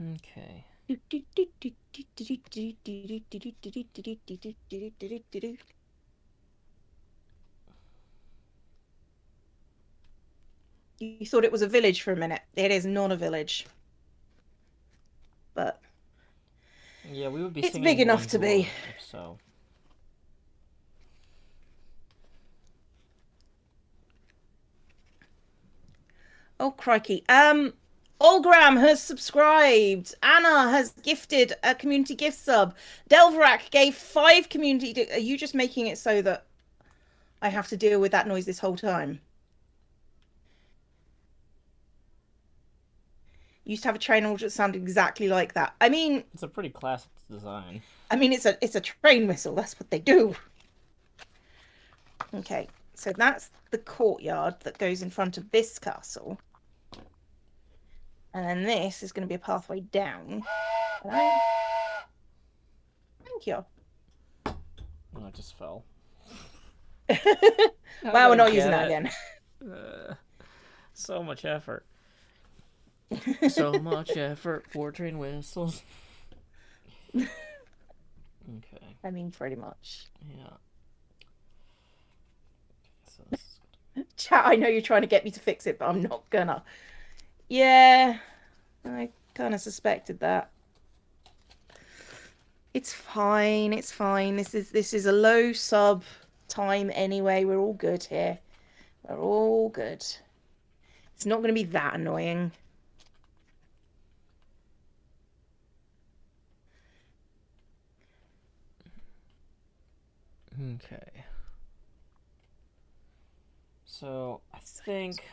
Okay. You thought it was a village for a minute. It is not a village. But yeah, we would be. It's big enough to be. If so. Oh crikey. Olgram has subscribed. Anna has gifted a community gift sub. Delverak gave 5 community. Are you just making it so that I have to deal with that noise this whole time? Used to have a train order that sounded exactly like that. I mean, it's a pretty classic design. I mean, it's a train whistle. That's what they do. Okay, so that's the courtyard that goes in front of this castle. And then this is going to be a pathway down. Thank you. Oh, it just fell. Wow, we're not using that again. So much effort. So much effort for train whistles. Okay. I mean, pretty much. Yeah. So Chat, I know you're trying to get me to fix it, but I'm not gonna. Yeah, I kind of suspected that. It's fine. It's fine. This is a low sub time anyway. We're all good here. We're all good. It's not going to be that annoying. Okay. So I think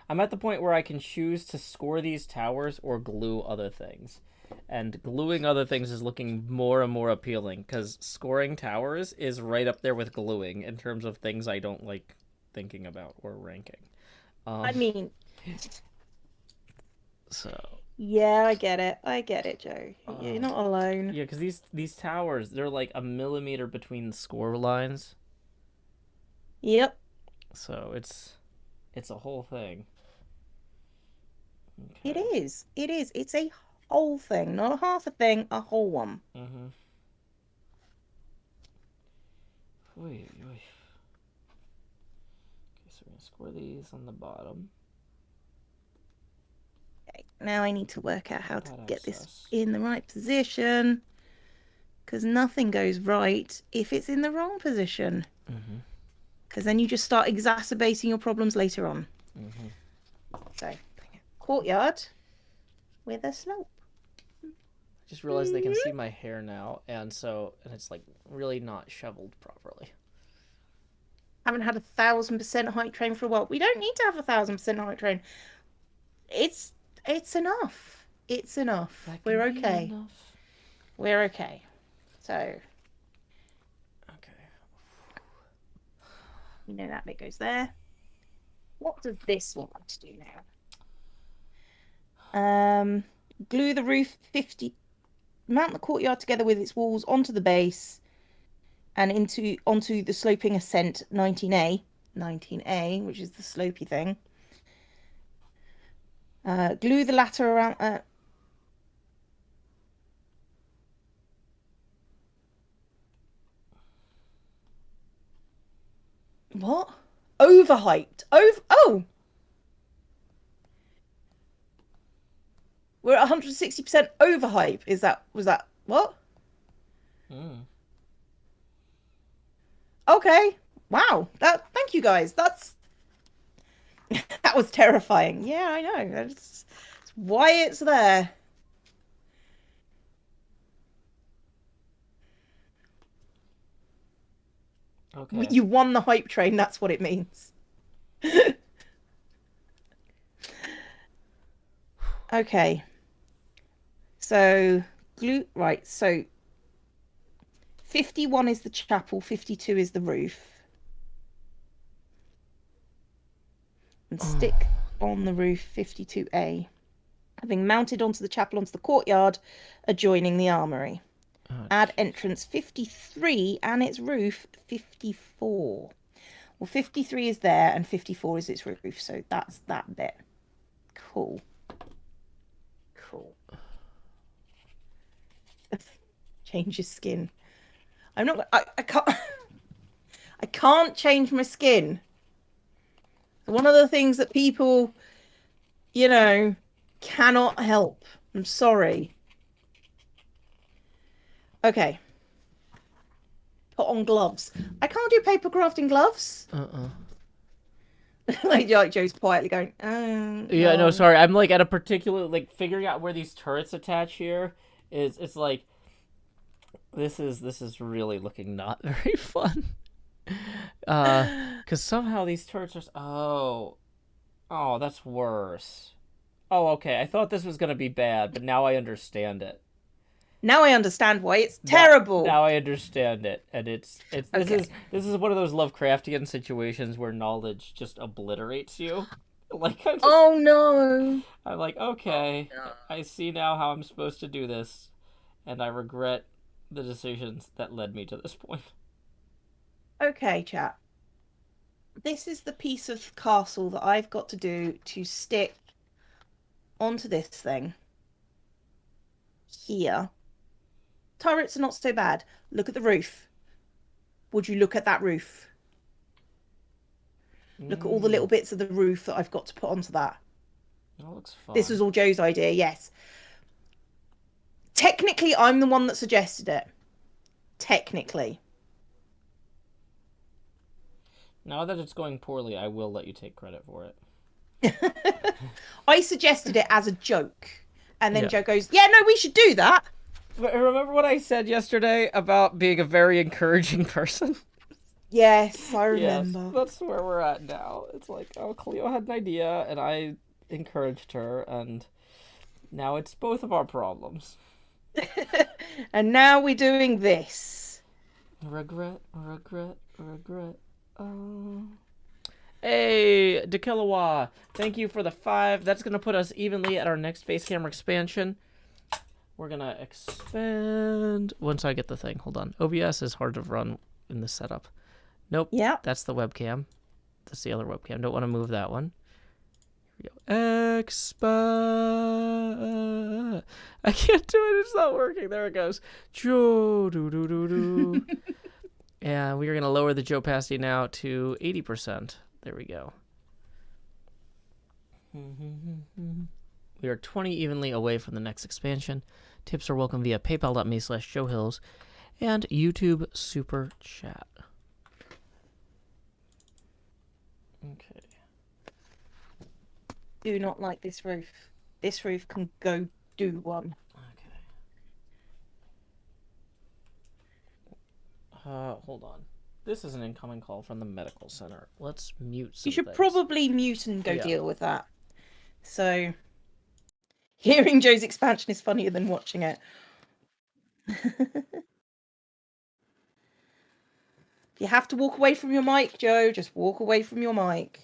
I'm at the point where I can choose to score these towers or glue other things. And gluing other things is looking more and more appealing because scoring towers is right up there with gluing in terms of things I don't like thinking about or ranking. I mean, so yeah, I get it, Joe. You're not alone. Yeah, because these towers, they're like a millimeter between the score lines. Yep. So it's a whole thing. Okay. It is. It's a whole thing, not a half a thing, a whole one. Mm-hmm. Okay, so we're gonna score these on the bottom. Okay, now I need to work out how to get this in the right position. Because nothing goes right if it's in the wrong position. Because then you just start exacerbating your problems later on. So, courtyard with a slope. I just realized they can see my hair now, and it's like really not shoveled properly. Haven't had 1,000% height train for a while. We don't need to have 1,000% height train. It's enough. It's enough. We're okay. Enough. We're okay. So. Okay. You know that bit goes there. What does this want to do now? Glue the roof 50. Mount the courtyard together with its walls onto the base and onto the sloping ascent 19A, which is the slopey thing. Glue the latter around. What? Overhyped. Oh. We're at 160% overhype. Was that what? Okay. Wow. Thank you guys. That was terrifying. Yeah, I know. That's why it's there. Okay. You won the hype train, that's what it means. Okay. So, right, so 51 is the chapel, 52 is the roof. And stick on the roof 52A. Having mounted onto the chapel onto the courtyard, adjoining the armory. Add entrance 53 and its roof 54. Well, 53 is there and 54 is its roof, so that's that bit. Cool. Change your skin. I'm not. I can't. I can't change my skin. One of the things that people, cannot help. I'm sorry. Okay. Put on gloves. I can't do papercrafting gloves. Like Joe's quietly going, Yeah, no, sorry. I'm like at a particular, like figuring out where these turrets attach here it's like, this is really looking not very fun. Because somehow these turrets are, oh, that's worse. Oh, okay. I thought this was going to be bad, but now I understand it. Now I understand why it's terrible. Now I understand it, and it's okay. This is one of those Lovecraftian situations where knowledge just obliterates you. Like, oh no! I'm like, okay, I see now how I'm supposed to do this, and I regret the decisions that led me to this point. Okay, chat. This is the piece of castle that I've got to do to stick onto this thing here. Turrets are not so bad. Look at the roof. Would you look at that roof? Look at all the little bits of the roof that I've got to put onto that. That looks fun. This was all Joe's idea, yes. Technically, I'm the one that suggested it. Technically. Now that it's going poorly, I will let you take credit for it. I suggested it as a joke. And then Joe goes, yeah, no, we should do that. Remember what I said yesterday about being a very encouraging person? Yes, I remember. Yes, that's where we're at now. It's like, oh, Cleo had an idea, and I encouraged her, and now it's both of our problems. And now we're doing this. Regret. Hey, Dekilawa, thank you for the 5. That's going to put us evenly at our next face camera expansion. We're going to expand once I get the thing. Hold on. OBS is hard to run in this setup. Nope. Yeah. That's the webcam. That's the other webcam. Don't want to move that one. Here we go. Expand. I can't do it. It's not working. There it goes. Joe. And we are going to lower the Joe opacity now to 80%. There we go. We are 20 evenly away from the next expansion. Tips are welcome via paypal.me/JoeHills. And YouTube Super Chat. Okay. Do not like this roof. This roof can go do one. Okay. Hold on. This is an incoming call from the medical center. Let's mute some You should things. probably mute and go deal with that. So, hearing Joe's expansion is funnier than watching it. If you have to walk away from your mic, Joe, just walk away from your mic.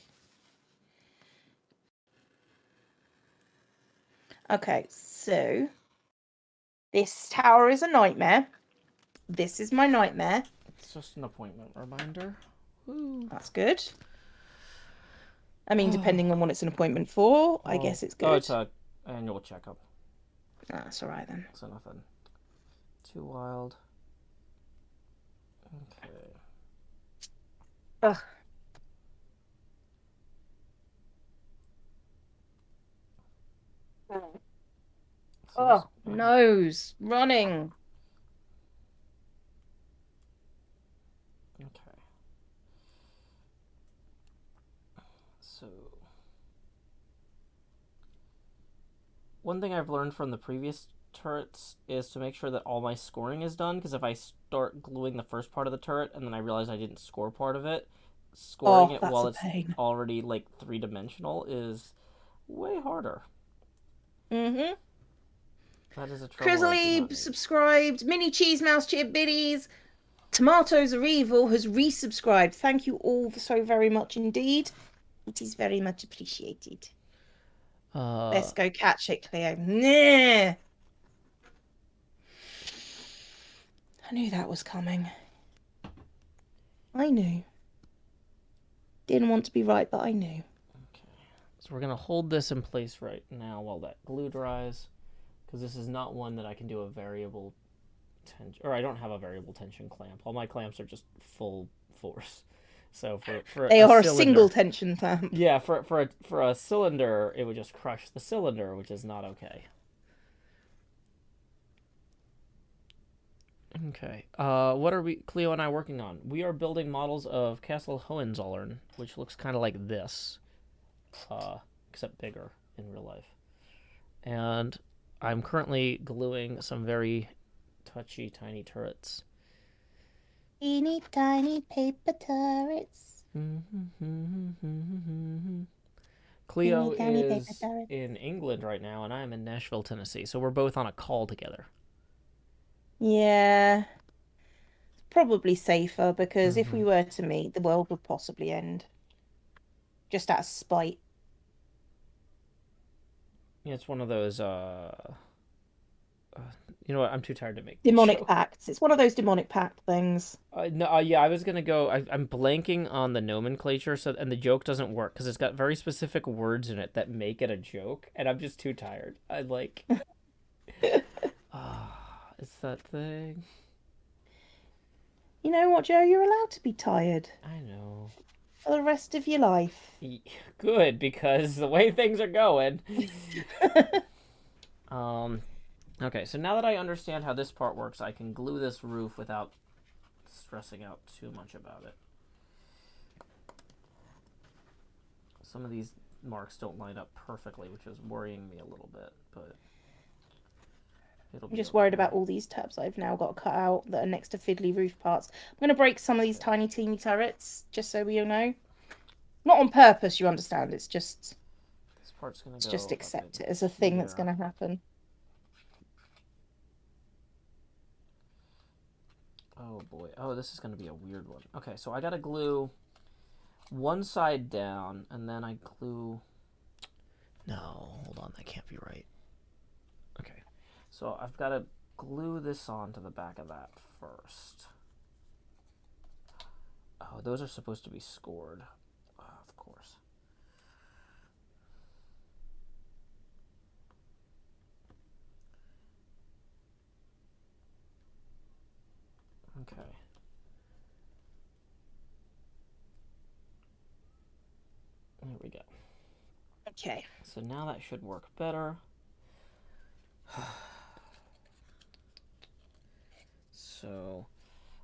Okay, so this tower is a nightmare. This is my nightmare. It's just an appointment reminder. Woo. That's good. I mean, depending on what it's an appointment for, I guess it's good. Oh, it's an annual checkup. That's all right then. So nothing too wild. Okay. Ugh. Oh, nose running. Okay. So, one thing I've learned from the previous turrets is to make sure that all my scoring is done, because if I start gluing the first part of the turret and then I realize I didn't score part of it, scoring it while it's already like 3-dimensional is way harder. Mm-hmm. That is a trouble. Crizzly subscribed. Mini Cheese Mouse Chip Biddies. Tomatoes Are Evil has resubscribed. Thank you all so very much indeed. It is very much appreciated. Let's go catch it, Cleo. Nah. I knew that was coming. I knew. Didn't want to be right, but I knew. Okay. So we're going to hold this in place right now while that glue dries, because this is not one that I can do a variable tension, or I don't have a variable tension clamp. All my clamps are just full force. So for they are a single tension clamp. Yeah, for a cylinder, it would just crush the cylinder, which is not okay. Okay. What are Cleo and I working on? We are building models of Castle Hohenzollern, which looks kind of like this, except bigger in real life. And I'm currently gluing some very touchy, tiny turrets. Teeny tiny paper turrets. Cleo is in England right now, and I'm in Nashville, Tennessee. So we're both on a call together. Yeah. It's probably safer, because if we were to meet, the world would possibly end. Just out of spite. Yeah, it's one of those, you know what? I'm too tired to make demonic pacts. It's one of those demonic pact things. No, yeah, I was gonna go. I'm blanking on the nomenclature, and the joke doesn't work because it's got very specific words in it that make it a joke, and I'm just too tired. I like, it's that thing. You know what, Joe? You're allowed to be tired. I know. For the rest of your life. Good, because the way things are going. Okay, so now that I understand how this part works, I can glue this roof without stressing out too much about it. Some of these marks don't line up perfectly, which is worrying me a little bit, but I'm just worried about all these tabs I've now got to cut out that are next to fiddly roof parts. I'm going to break some of these tiny, teeny turrets, just so we all know. Not on purpose, you understand. It's just... This part's going to go... just accept it as a thing that's going to happen. Oh boy. Oh, this is going to be a weird one. Okay, so I got to glue one side down, and then I glue... No, hold on. That can't be right. Okay. So I've got to glue this onto the back of that first. Oh, those are supposed to be scored. Of course. Okay. There we go. Okay. So now that should work better. So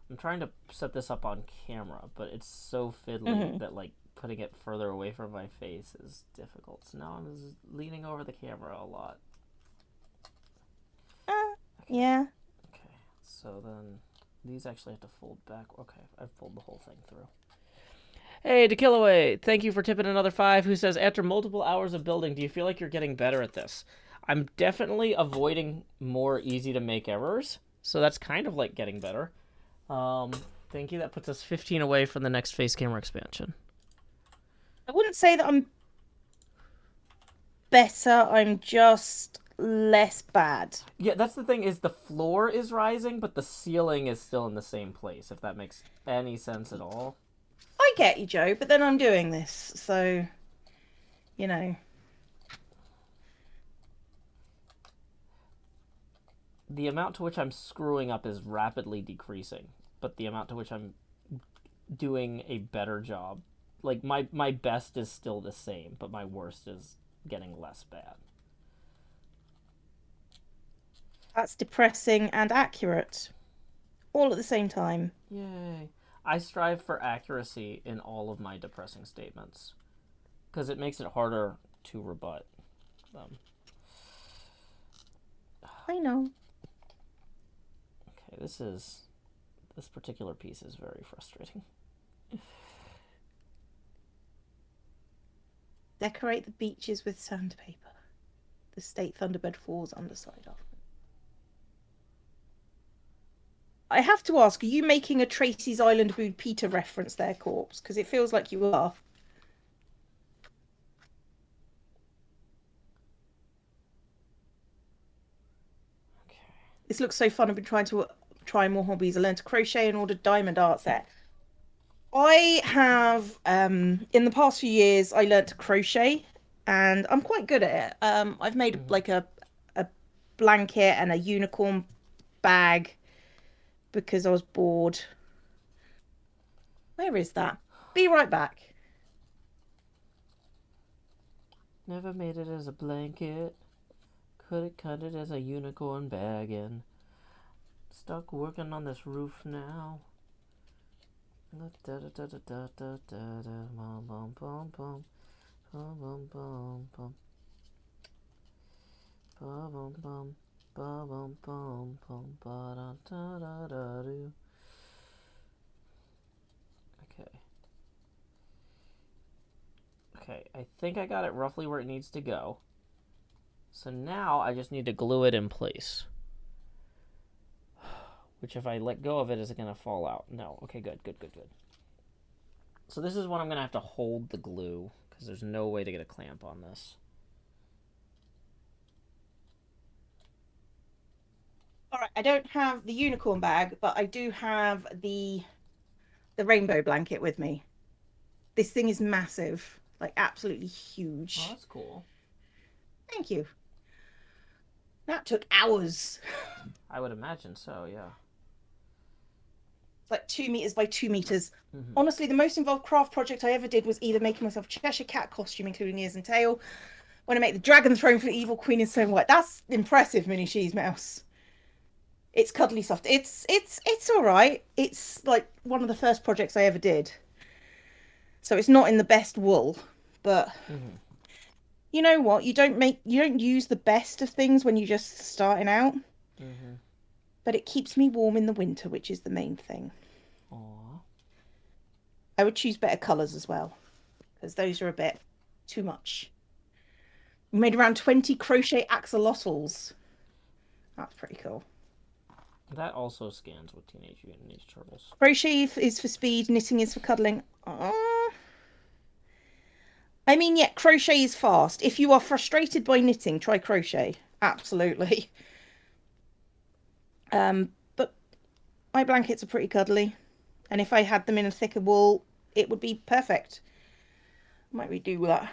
I'm trying to set this up on camera, but it's so fiddly that like putting it further away from my face is difficult. So now I'm just leaning over the camera a lot. Yeah. Okay, so then these actually have to fold back. Okay, I've pulled the whole thing through. Hey, DeKillaway, thank you for tipping another 5, who says, after multiple hours of building, do you feel like you're getting better at this? I'm definitely avoiding more easy-to-make errors, so that's kind of like getting better. Thank you. That puts us 15 away from the next face camera expansion. I wouldn't say that I'm better. I'm just less bad. Yeah, that's the thing, is the floor is rising, but the ceiling is still in the same place, if that makes any sense at all. I get you, Joe, but then I'm doing this, so, you know. The amount to which I'm screwing up is rapidly decreasing, but the amount to which I'm doing a better job, like my best is still the same, but my worst is getting less bad. That's depressing and accurate, all at the same time. Yay. I strive for accuracy in all of my depressing statements, because it makes it harder to rebut them. I know. Okay, this particular piece is very frustrating. Decorate the beaches with sandpaper. The state Thunderbird falls underside off. I have to ask, are you making a Tracy's Island Food Peter reference there, Corpse? Because it feels like you are. Okay. This looks so fun. I've been trying to try more hobbies. I learned to crochet and ordered diamond art set. I have, in the past few years, I learned to crochet, and I'm quite good at it. I've made like a blanket and a unicorn bag because I was bored. Where is that? Be right back. Never made it as a blanket. Could have cut it as a unicorn bag, and stuck working on this roof now. Da da da da da da da da bum bum bum bum bum bum bum bum bum bum bum bum ba da da da da do. Okay, I think I got it roughly where it needs to go. So now I just need to glue it in place. Which, if I let go of it, is it going to fall out? No. Okay, good. So this is when I'm going to have to hold the glue, because there's no way to get a clamp on this. All right, I don't have the unicorn bag, but I do have the rainbow blanket with me. This thing is massive, like absolutely huge. Oh, that's cool. Thank you. That took hours. I would imagine so, yeah. It's like 2 meters by 2 meters. Honestly, the most involved craft project I ever did was either making myself a Cheshire Cat costume, including ears and tail, when I make the dragon throne for the evil queen in stone white. That's impressive, Mini Cheese Mouse. It's cuddly soft. It's all right. It's like one of the first projects I ever did. So it's not in the best wool, but you know what? You don't use the best of things when you're just starting out. But it keeps me warm in the winter, which is the main thing. Aww. I would choose better colours as well, because those are a bit too much. We made around 20 crochet axolotls. That's pretty cool. That also scans with Teenage Mutant Ninja Turtles. Crochet is for speed, knitting is for cuddling. I mean, yeah, crochet is fast. If you are frustrated by knitting, try crochet. Absolutely. But my blankets are pretty cuddly. And if I had them in a thicker wool, it would be perfect. Might redo that.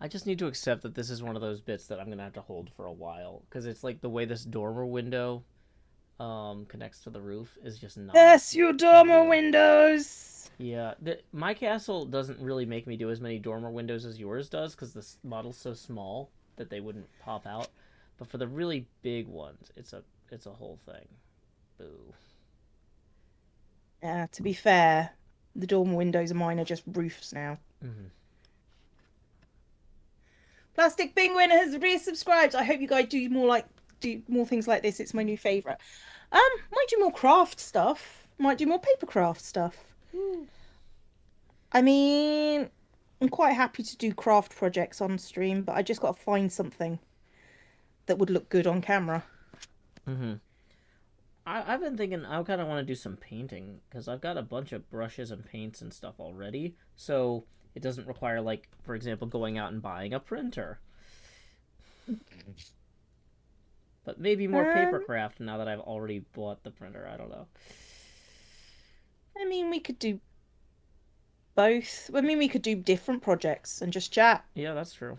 I just need to accept that this is one of those bits that I'm going to have to hold for a while. Because it's like the way this dormer window connects to the roof is just not... Yes, your dormer windows! Yeah, my castle doesn't really make me do as many dormer windows as yours does, because the model's so small that they wouldn't pop out. But for the really big ones, it's a it's a whole thing. Boo. Yeah, to be fair, the dormer windows of mine are just roofs now. Mm-hmm. Plastic Penguin has resubscribed. I hope you guys do more things like this. It's my new favourite. Might do more craft stuff. Might do more papercraft stuff. I mean, I'm quite happy to do craft projects on stream, but I just got to find something that would look good on camera. Mm-hmm. I've been thinking I kind of want to do some painting because I've got a bunch of brushes and paints and stuff already, so it doesn't require, like, for example, going out and buying a printer. But maybe more papercraft now that I've already bought the printer. I don't know. I mean, we could do both. I mean, we could do different projects and just chat. Yeah, that's true.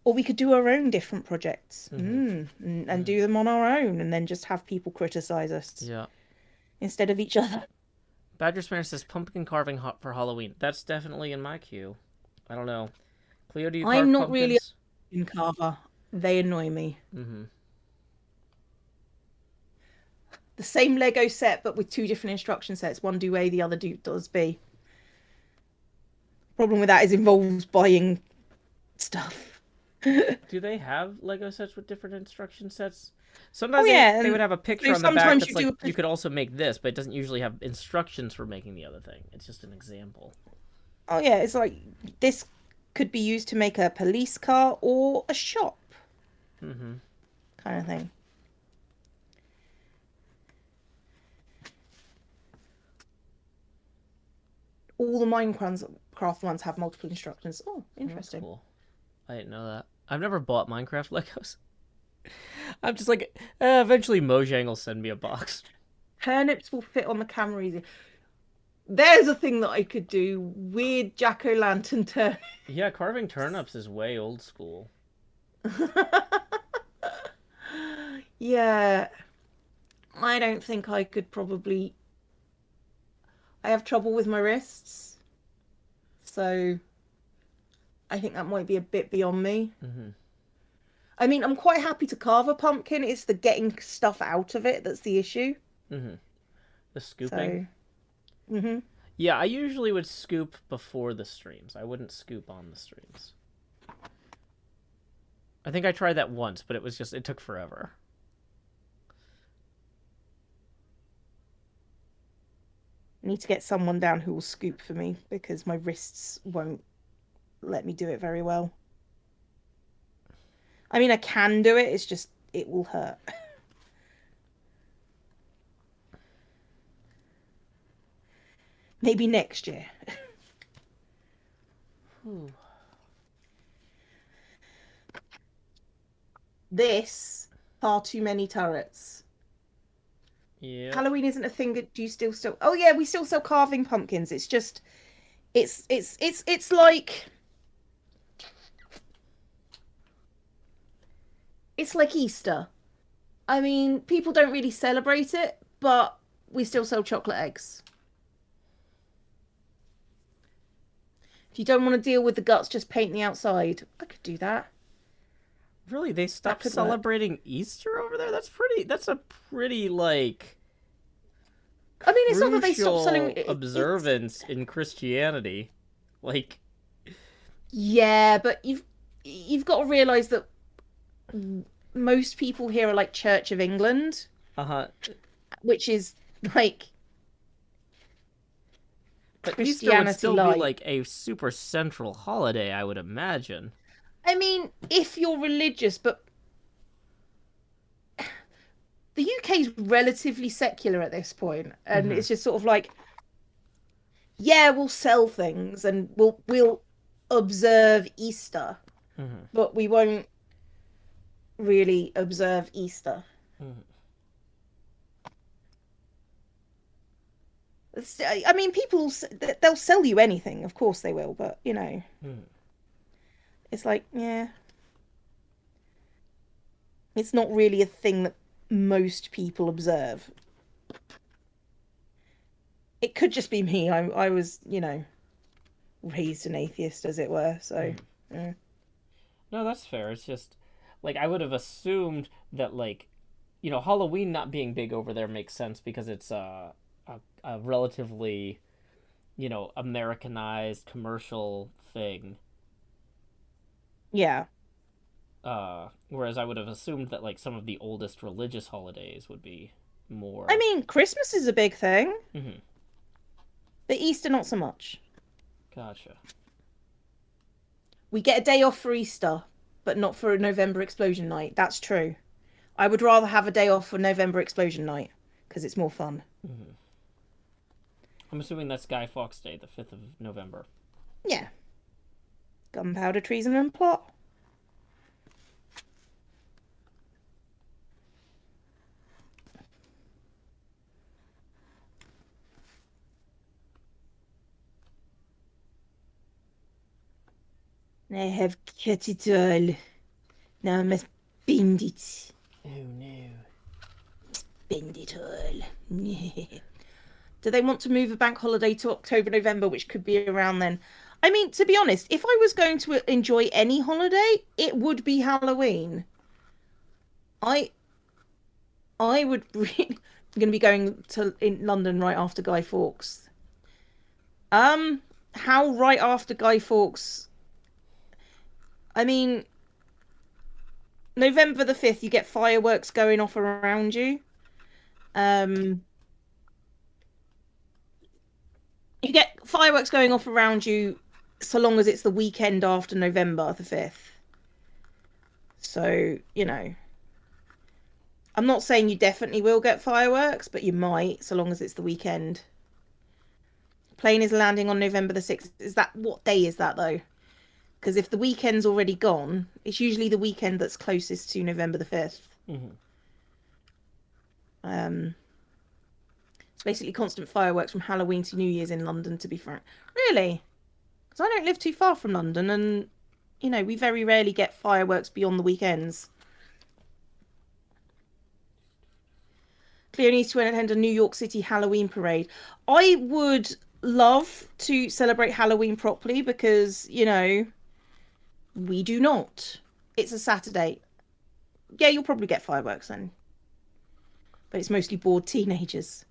Or we could do our own different projects and do them on our own and then just have people criticize us. Yeah. Instead of each other. Badger Spanner says pumpkin carving for Halloween. That's definitely in my queue. I don't know. Cleo, do you carve I'm not pumpkins? really a pumpkin carver. They annoy me. Mm-hmm. The same Lego set, but with 2 different instruction sets. One do A, the other does B. Problem with that is involves buying stuff. Do they have Lego sets with different instruction sets? Sometimes they would have a picture on the back that's like, you could also make this, but it doesn't usually have instructions for making the other thing. It's just an example. Oh yeah, it's like, this could be used to make a police car or a shop. Mm-hmm. Kind of thing. All the Minecraft ones have multiple instructions. Oh, interesting. Cool. I didn't know that. I've never bought Minecraft Legos. I'm just like, eventually Mojang will send me a box. Turnips will fit on the camera easy. There's a thing that I could do. Weird jack-o'-lantern turnips. Yeah, carving turnips is way old school. Yeah. I don't think I could probably... I have trouble with my wrists. So... I think that might be a bit beyond me. Mm-hmm. I mean, I'm quite happy to carve a pumpkin. It's the getting stuff out of it that's the issue. Mm-hmm. The scooping? So... Mm-hmm. Yeah, I usually would scoop before the streams. I wouldn't scoop on the streams. I think I tried that once, but it took forever. I need to get someone down who will scoop for me because my wrists won't let me do it very well. I mean, I can do it, it's just, it will hurt. Maybe next year. This, far too many turrets. Yeah. Halloween isn't a thing. Do you still? Oh yeah, we still sell carving pumpkins. It's just, it's like, it's like Easter. I mean, people don't really celebrate it, but we still sell chocolate eggs. If you don't want to deal with the guts, just paint the outside. I could do that. Really? They stopped celebrating Easter over there? That's a pretty, like... I mean, it's not that they stopped selling... observance in Christianity. Like... Yeah, but you've got to realise that most people here are like Church of England. Uh-huh. Which is, like... But Easter would still be, like, a super central holiday, I would imagine. I mean, if you're religious, but the UK's relatively secular at this point, and it's just sort of like, yeah, we'll sell things and we'll observe Easter, but we won't really observe Easter. I mean, people, they'll sell you anything, of course they will, but, you know... It's like, yeah. It's not really a thing that most people observe. It could just be me. I was, you know, raised an atheist, as it were, so... Yeah. No, that's fair. It's just, like, I would have assumed that, like, you know, Halloween not being big over there makes sense because it's a relatively, you know, Americanized commercial thing. Yeah. Whereas I would have assumed that like some of the oldest religious holidays would be more. I mean, Christmas is a big thing. Mm-hmm. But Easter, not so much. Gotcha. We get a day off for Easter, but not for a November Explosion Night. That's true. I would rather have a day off for November Explosion Night because it's more fun. Mm-hmm. I'm assuming that's Guy Fawkes Day, the 5th of November. Yeah. Gunpowder, treason, and plot. I have cut it all. Now I must bend it. Oh no. Bend it all. Do they want to move a bank holiday to October, November, which could be around then? I mean, to be honest, if I was going to enjoy any holiday, it would be Halloween. I would really... I'm going to be going to in London right after Guy Fawkes. How right after Guy Fawkes? I mean, November the 5th, you get fireworks going off around you. You get fireworks going off around you so long as it's the weekend after November the 5th. So, you know. I'm not saying you definitely will get fireworks, but you might, so long as it's the weekend. Plane is landing on November the 6th. Is that... What day is that, though? Because if the weekend's already gone, it's usually the weekend that's closest to November the 5th. Mm-hmm. It's basically constant fireworks from Halloween to New Year's in London, to be frank. Really? Because I don't live too far from London, and, you know, we very rarely get fireworks beyond the weekends. Cleo needs to attend a New York City Halloween parade. I would love to celebrate Halloween properly because, you know, we do not. It's a Saturday. Yeah, you'll probably get fireworks then. But it's mostly bored teenagers.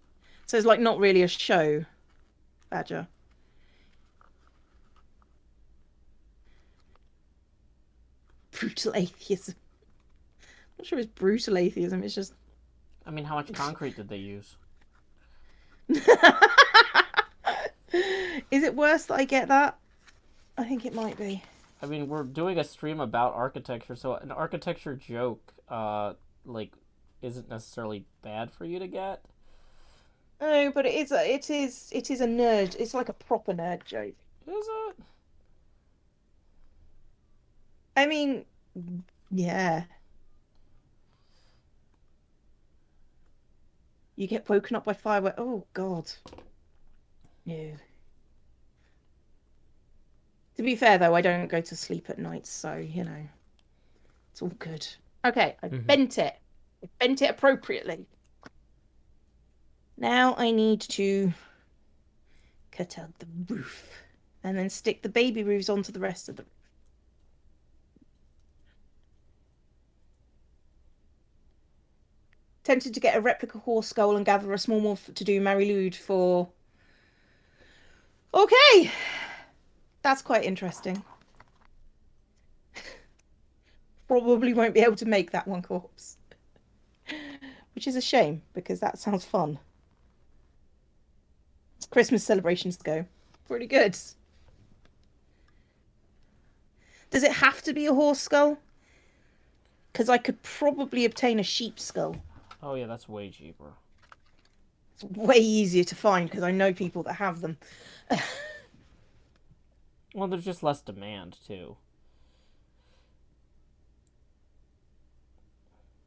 So it's like not really a show, Badger. Brutal atheism. I'm not sure it's brutal atheism, it's just... I mean, how much concrete did they use? Is it worse that I get that? I think it might be. I mean, we're doing a stream about architecture, so an architecture joke, like, isn't necessarily bad for you to get. No, but it is a nerd. It's like a proper nerd joke. Is it? I mean, yeah. You get woken up by fireworks. Oh, God. No. To be fair, though, I don't go to sleep at night, so, you know. It's all good. Okay, I bent it. I bent it appropriately. Now I need to cut out the roof and then stick the baby roofs onto the rest of the roof. Tempted to get a replica horse skull and gather a small morph to do Marilude for... Okay! That's quite interesting. Probably won't be able to make that one corpse. Which is a shame, because that sounds fun. As Christmas celebrations go. Pretty good. Does it have to be a horse skull? Because I could probably obtain a sheep skull. Oh yeah, that's way cheaper. It's way easier to find because I know people that have them. Well, there's just less demand, too.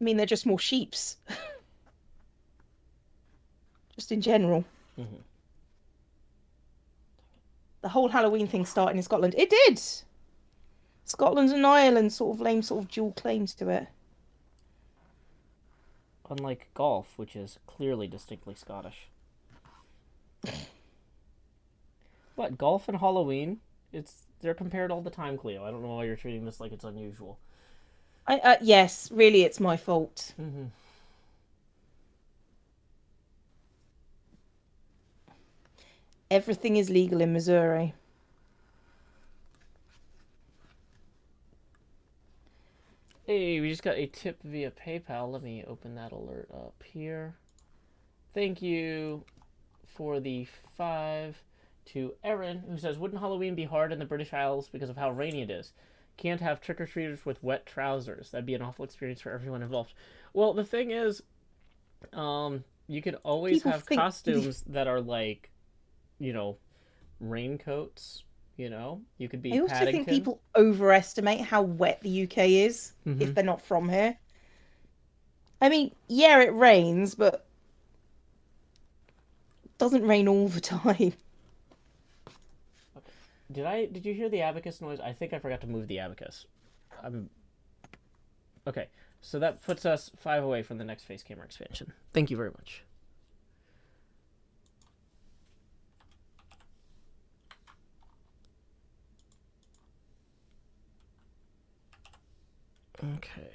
I mean, they're just more sheeps. Just in general. Mm-hmm. The whole Halloween thing started in Scotland. It did! Scotland and Ireland sort of lame sort of dual claims to it. Unlike golf, which is clearly distinctly Scottish. What, golf and Halloween? They're compared all the time, Cleo. I don't know why you're treating this like it's unusual. Yes, really, it's my fault. Mm-hmm. Everything is legal in Missouri. Hey, we just got a tip via PayPal. Let me open that alert up here. Thank you for the 5 to Erin, who says, wouldn't Halloween be hard in the British Isles because of how rainy it is? Can't have trick-or-treaters with wet trousers. That'd be an awful experience for everyone involved. Well, the thing is, you could always have costumes that are like, you know, raincoats. You know, you could be. I also Paddington. think people overestimate how wet the UK is if they're not from here. I mean, yeah, it rains, but it doesn't rain all the time. Okay. Did you hear the abacus noise? I think I forgot to move the abacus. Okay, so that puts us 5 away from the next face camera expansion. Thank you very much. Okay.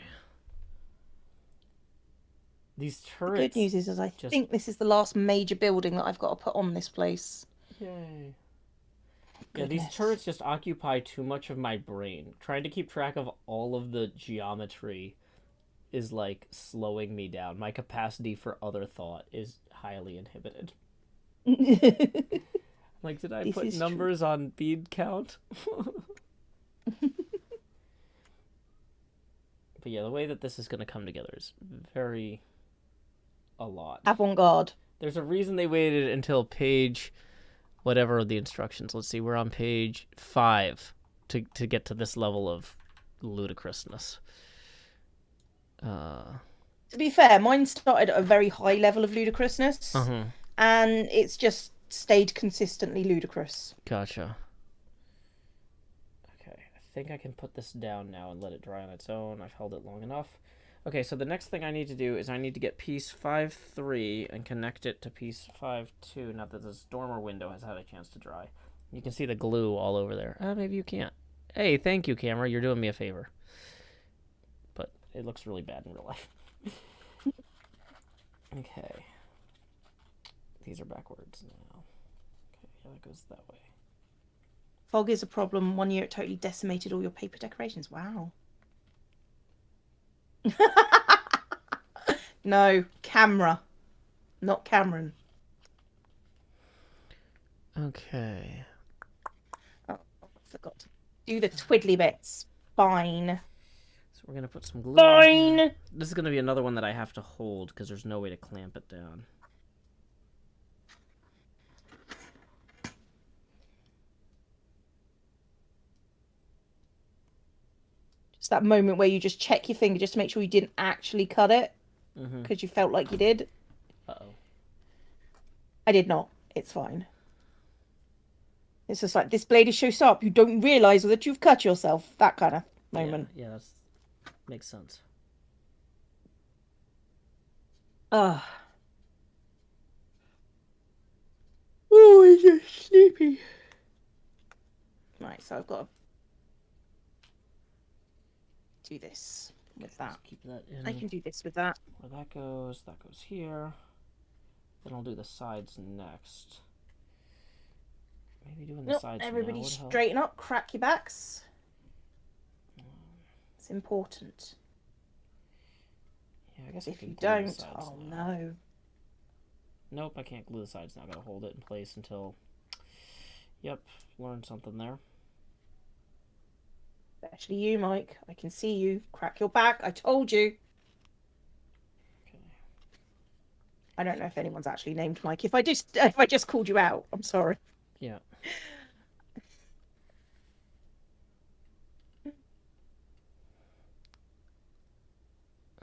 These turrets. The good news is I think this is the last major building that I've got to put on this place. Yay. Yeah, these turrets just occupy too much of my brain. Trying to keep track of all of the geometry is like slowing me down. My capacity for other thought is highly inhibited. Like, did I put numbers on bead count? But yeah, the way that this is going to come together is very a lot. Avant-garde. There's a reason they waited until page whatever the instructions. Let's see, we're on page 5 to get to this level of ludicrousness. To be fair, mine started at a very high level of ludicrousness, and it's just stayed consistently ludicrous. Gotcha. Okay, I think I can put this down now and let it dry on its own. I've held it long enough. Okay, so the next thing I need to do is I need to get piece 5.3 and connect it to piece 5.2 now that this dormer window has had a chance to dry. You can see the glue all over there. Maybe you can't. Hey, thank you, camera. You're doing me a favor. But it looks really bad in real life. Okay. These are backwards now. Okay, yeah, that goes that way. Fog is a problem. One year it totally decimated all your paper decorations. Wow. No, camera. Not Cameron. Okay. Oh, I forgot to do the twiddly bits. Fine. So we're going to put some glue Fine! on. This is going to be another one that I have to hold because there's no way to clamp it down. It's that moment where you just check your finger just to make sure you didn't actually cut it. Because you felt like you did. Uh-oh. I did not. It's fine. It's just like, this blade is so sharp, you don't realise that you've cut yourself. That kind of moment. Yeah, that makes sense. Oh, I'm just sleepy. Right, so I've got to do this with that. Keep that in. I can do this with that. Where that goes here. Then I'll do the sides next. Maybe doing the sides now. Everybody straighten up, crack your backs. It's important. Yeah, I guess if you don't, oh no. Nope, I can't glue the sides now. I gotta hold it in place until. Yep, learned something there. Especially you, Mike. I can see you. Crack your back. I told you. Okay. I don't know if anyone's actually named Mike. If I just called you out, I'm sorry. Yeah.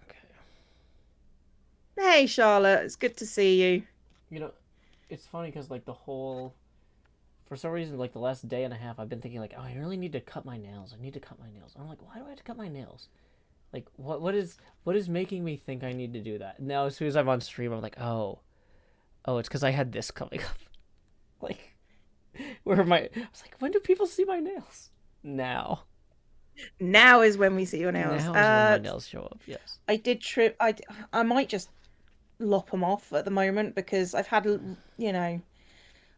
Okay. Hey, Charlotte. It's good to see you. You know, it's funny because like for some reason, like the last day and a half, I've been thinking like, oh, I really need to cut my nails. I need to cut my nails. I'm like, why do I have to cut my nails? Like, what is making me think I need to do that? Now, as soon as I'm on stream, I'm like, oh, it's because I had this coming up. Like, I was like, when do people see my nails? Now. Now is when we see your nails. Now is when my nails show up. Yes. I did trim. I might just lop them off at the moment because I've had,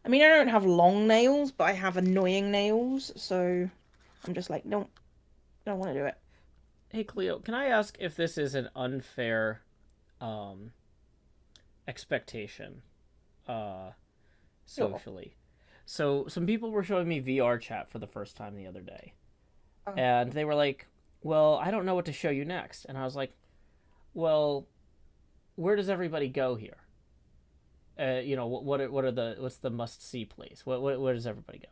I mean, I don't have long nails, but I have annoying nails, so I'm just like, no, I don't want to do it. Hey, Cleo, can I ask if this is an unfair expectation socially? Sure. So some people were showing me VR chat for the first time the other day. Oh. And they were like, well, I don't know what to show you next. And I was like, well, where does everybody go here? You know, what's the must see place? Where does everybody go?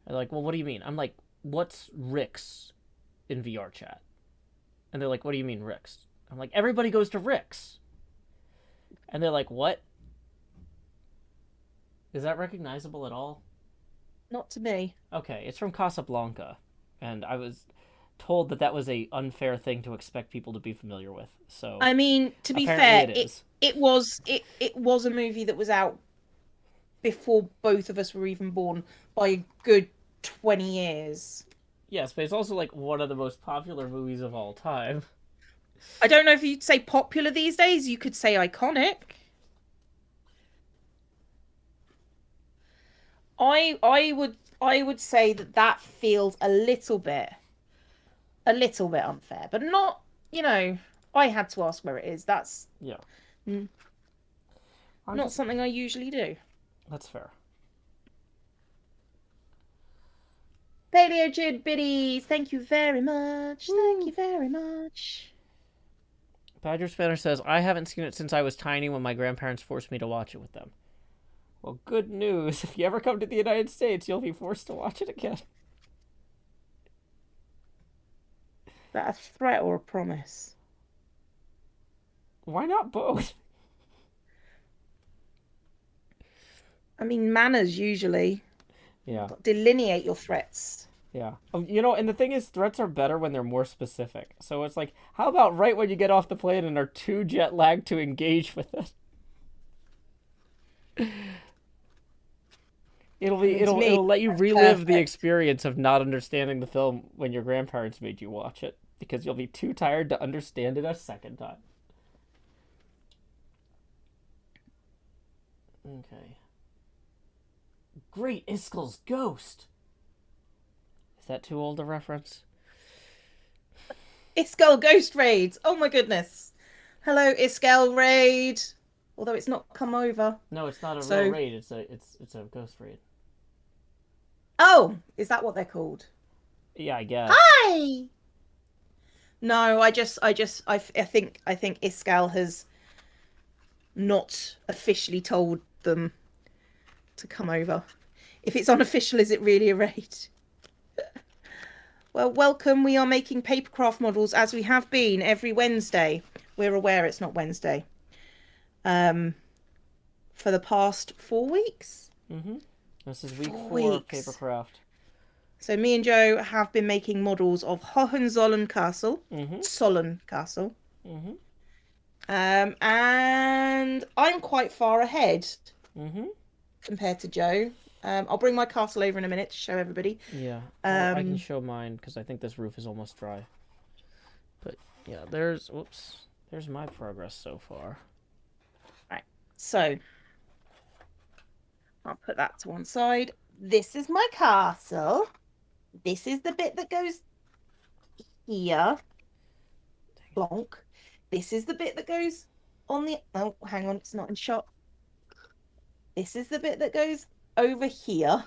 And they're like, well, what do you mean? I'm like, what's Rick's in VR chat? And they're like, what do you mean Rick's? I'm like, everybody goes to Rick's. And they're like, what? Is that recognizable at all? Not to me. Okay, it's from Casablanca. And I was told that was a unfair thing to expect people to be familiar with. So I mean, to be fair, it was a movie that was out before both of us were even born by a good 20 years. Yes, but it's also like one of the most popular movies of all time. I don't know if you'd say popular these days. You could say iconic. I would say that feels a little bit unfair, but not, you know, I had to ask where it is. That's not something I usually do. That's fair. Paleo Jid Biddies, thank you very much. Thank you very much. Badger Spanner says, I haven't seen it since I was tiny when my grandparents forced me to watch it with them. Well, good news. If you ever come to the United States, you'll be forced to watch it again. Is that a threat or a promise? Why not both? I mean, manners usually. Yeah. Delineate your threats. Yeah. You know, and the thing is, threats are better when they're more specific. So it's like, how about right when you get off the plane and are too jet lagged to engage with it? It'll let you relive the experience of not understanding the film when your grandparents made you watch it, because you'll be too tired to understand it a second time. Okay. Great Iskel's Ghost. Is that too old a reference? Iskel Ghost Raids. Oh my goodness. Hello, Iskel Raid. Although it's not come over. No, it's not a real raid. It's a ghost raid. Oh, is that what they're called? Yeah, I guess. Hi. No, I think Iskel has not officially told them to come over. If it's unofficial, is it really a raid? Well, welcome. We are making papercraft models as we have been every Wednesday. We're aware it's not Wednesday. For the past 4 weeks. Mm-hmm. This is week 4 of Papercraft. So me and Joe have been making models of Hohenzollern Castle, mm-hmm. Solon Castle. Mm-hmm. And I'm quite far ahead compared to Joe. I'll bring my castle over in a minute to show everybody. Yeah, I can show mine because I think this roof is almost dry. But yeah, there's my progress so far. Right, so I'll put that to one side. This is my castle. This is the bit that goes here. Plonk. This is the bit that goes on the... Oh, hang on, it's not in shot. This is the bit that goes over here.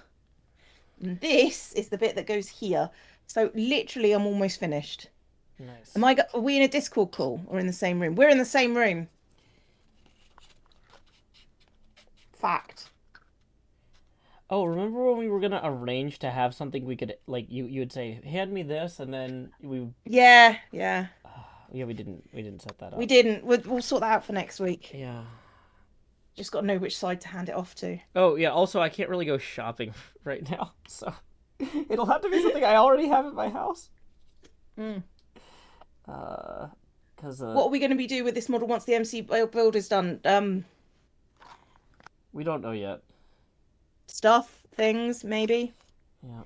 And this is the bit that goes here. So literally, I'm almost finished. Nice. Are we in a Discord call or in the same room? We're in the same room. Fact. Oh, remember when we were gonna arrange to have something we could, like, you would say, hand me this, and then we... Yeah. Yeah, we didn't set that up. We didn't. We'll sort that out for next week. Yeah. Just got to know which side to hand it off to. Oh, yeah, also, I can't really go shopping right now, so... It'll have to be something I already have at my house. Because... What are we going to be doing with this model once the MC build is done? We don't know yet. Stuff, things, maybe. Yeah.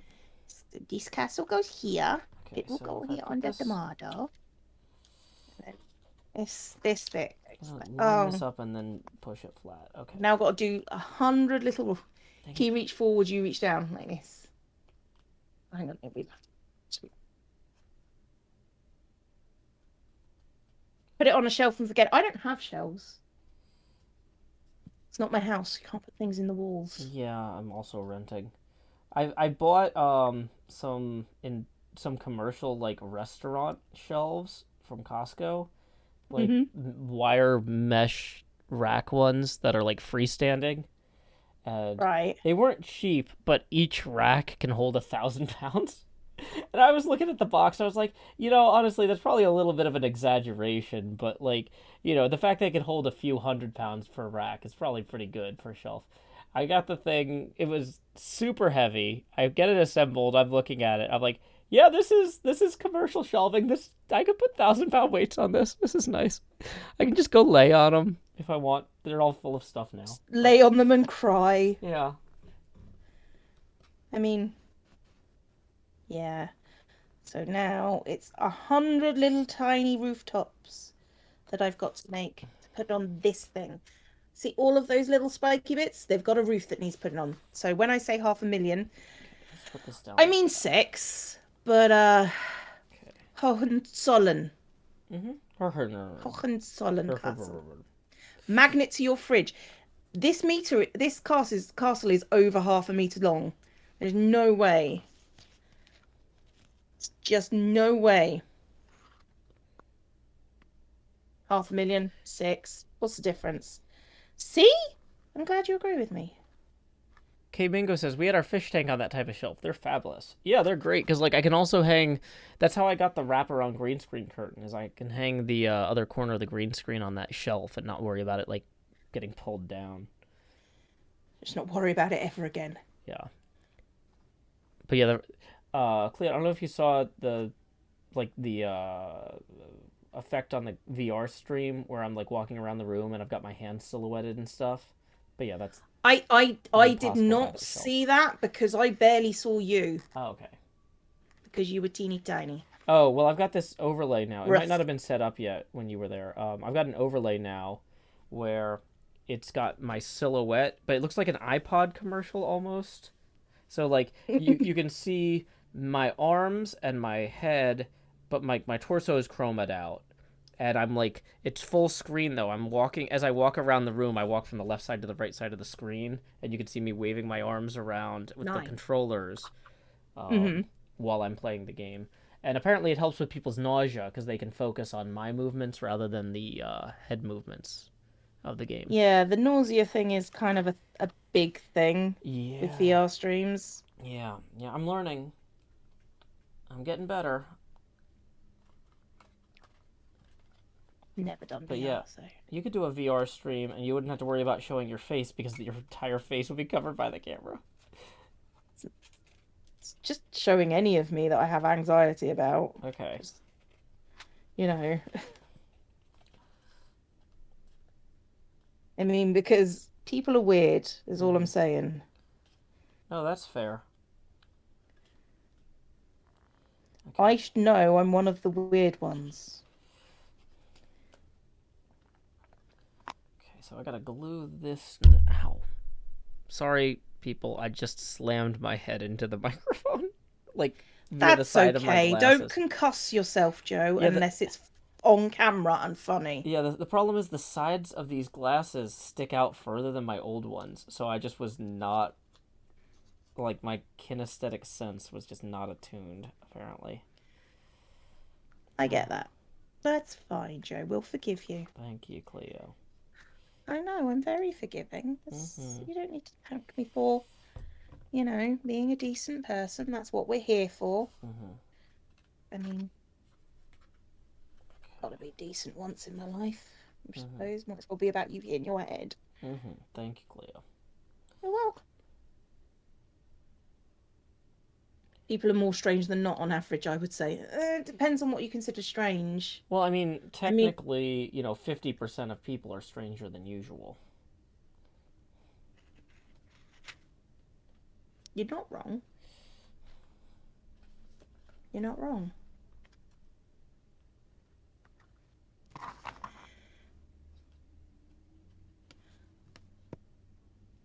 This castle goes here. Okay, it will go here under the model. This bit. Line this up and then push it flat. Okay. Now I've got to do 100 little He reach forward, you reach down like this. Hang on, put it on a shelf and forget. I don't have shelves. It's not my house. You can't put things in the walls. Yeah, I'm also renting. I bought some commercial like restaurant shelves from Costco, like wire mesh rack ones that are like freestanding. And right. They weren't cheap, but each rack can hold 1,000 pounds. And I was looking at the box, I was like, honestly, that's probably a little bit of an exaggeration, but like, the fact that it can hold a few 100 pounds per rack is probably pretty good for a shelf. I got the thing, it was super heavy. I get it assembled, I'm looking at it, I'm like, yeah, this is commercial shelving. I could put 1,000-pound weights on this. This is nice. I can just go lay on them if I want. They're all full of stuff now. Just lay on them and cry. Yeah. I mean, yeah. So now it's 100 little tiny rooftops that I've got to make to put on this thing. See all of those little spiky bits? They've got a roof that needs putting on. So when I say 500,000, let's put this down. I mean 6, but okay. Hohenzollern. Hohenzollern castle. Magnet to your fridge. This castle is over 0.5 meter long. There's no way. It's just no way. 500,000, 6. What's the difference? See? I'm glad you agree with me. K Bingo says, we had our fish tank on that type of shelf. They're fabulous. Yeah, they're great, because like I can also hang... That's how I got the wraparound green screen curtain, is I can hang the other corner of the green screen on that shelf and not worry about it, like, getting pulled down. Just not worry about it ever again. Yeah. But yeah, Cleo, I don't know if you saw the effect on the VR stream where I'm like walking around the room and I've got my hands silhouetted and stuff. But yeah, that's... I did not see that because I barely saw you. Oh, okay. Because you were teeny tiny. Oh, well, I've got this overlay now. It might not have been set up yet when you were there. I've got an overlay now where it's got my silhouette, but it looks like an iPod commercial almost. So, like, you can see my arms and my head, but my torso is chromed out. And I'm like, it's full screen though. As I walk around the room, I walk from the left side to the right side of the screen, and you can see me waving my arms around with the controllers while I'm playing the game. And apparently it helps with people's nausea because they can focus on my movements rather than the head movements of the game. Yeah, the nausea thing is kind of a big thing with VR streams. Yeah, I'm learning. I'm getting better. Never done VR, but yeah, so. You could do a VR stream and you wouldn't have to worry about showing your face because your entire face would be covered by the camera. It's just showing any of me that I have anxiety about. Okay. Just, I mean, because people are weird, is all I'm saying. No, that's fair. Okay. I should know I'm one of the weird ones. So I gotta glue this. Ow. Sorry, people. I just slammed my head into the microphone. Like, via the side of my glasses. Don't concuss yourself, Joe, unless it's on camera and funny. Yeah, the problem is the sides of these glasses stick out further than my old ones. So I just was not... Like, my kinesthetic sense was just not attuned, apparently. I get that. That's fine, Joe. We'll forgive you. Thank you, Cleo. I know, I'm very forgiving. You don't need to thank me for, being a decent person. That's what we're here for. I mean, gotta be decent once in my life, I suppose. Might as well be about you hitting your head. Thank you, Cleo. You're welcome. People are more strange than not on average, I would say. It depends on what you consider strange. Well, I mean, technically, 50% of people are stranger than usual. You're not wrong. You're not wrong.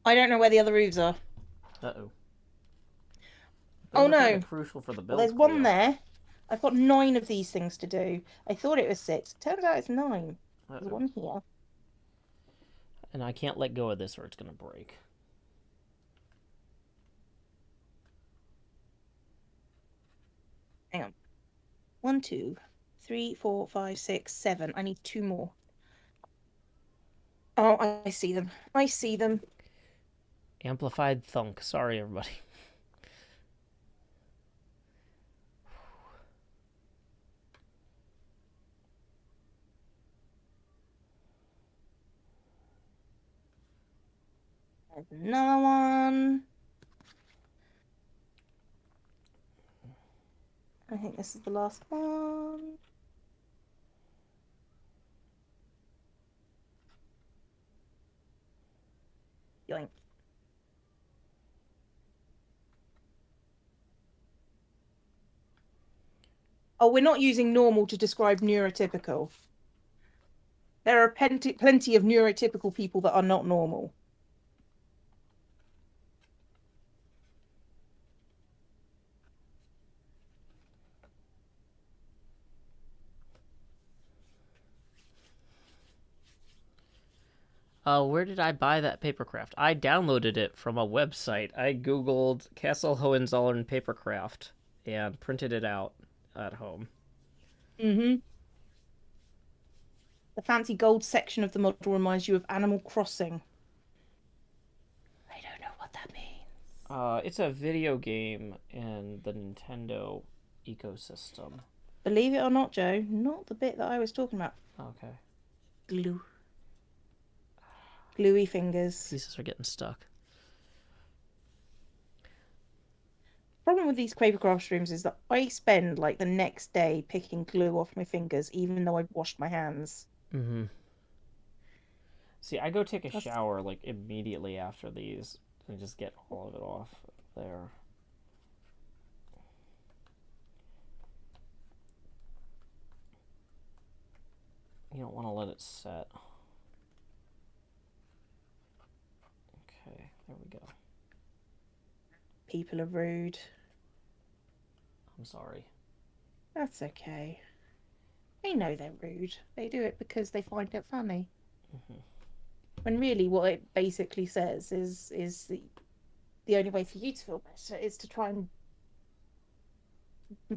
I don't know where the other roofs are. Uh-oh. Oh no. Crucial for the build. Well, there's one there. I've got 9 of these things to do. I thought it was 6. Turns out it's 9. There's one here. And I can't let go of this or it's going to break. Hang on. 1, 2, 3, 4, 5, 6, 7. I need 2 more. Oh, I see them. I see them. Amplified thunk. Sorry, everybody. There's another one. I think this is the last one. Yoink. Oh, we're not using normal to describe neurotypical. There are plenty of neurotypical people that are not normal. Where did I buy that papercraft? I downloaded it from a website. I googled Castle Hohenzollern papercraft and printed it out at home. Mm-hmm. The fancy gold section of the model reminds you of Animal Crossing. I don't know what that means. It's a video game in the Nintendo ecosystem. Believe it or not, Joe, not the bit that I was talking about. Okay. Glue. Gluey fingers. Pieces are getting stuck. Problem with these Papercraft streams is that I spend like the next day picking glue off my fingers, even though I've washed my hands. Mm-hmm. See, I go take a shower like immediately after these and just get all of it off there. You don't want to let it set. Okay, there we go. People are rude. I'm sorry. That's okay. They know they're rude. They do it because they find it funny. Mm-hmm. When really what it basically says is the only way for you to feel better is to try and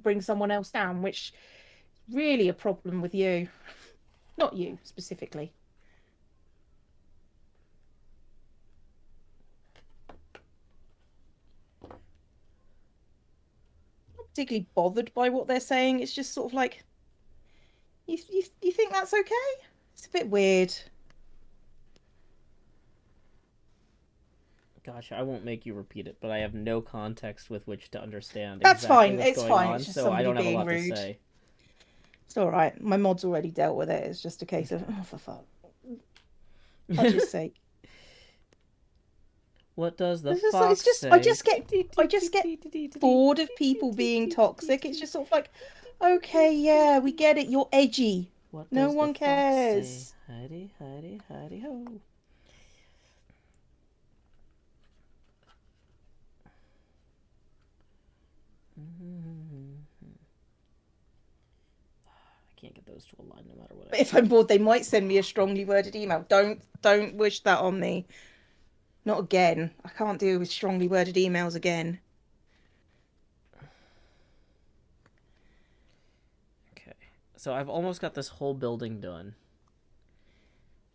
bring someone else down, which is really a problem with you. Not you specifically. Not particularly bothered by what they're saying. It's just sort of like, you think that's okay? It's a bit weird. Gosh, I won't make you repeat it, but I have no context with which to understand. That's exactly fine. What's It's going fine. on, It's just so I don't have a being lot rude. to say. It's all right. My mod's already dealt with it. It's just a case of, oh, for fuck. I'll just say. What does the It's fox just, say? I just get bored of people being toxic. It's just sort of like, okay, yeah, we get it. You're edgy. What No does one the fox cares. say? Hidey, hidey, hidey, ho. I can't get those to align no matter what. But if I'm bored, they might send me a strongly worded email. Don't wish that on me. Not again. I can't deal with strongly worded emails again. Okay, so I've almost got this whole building done.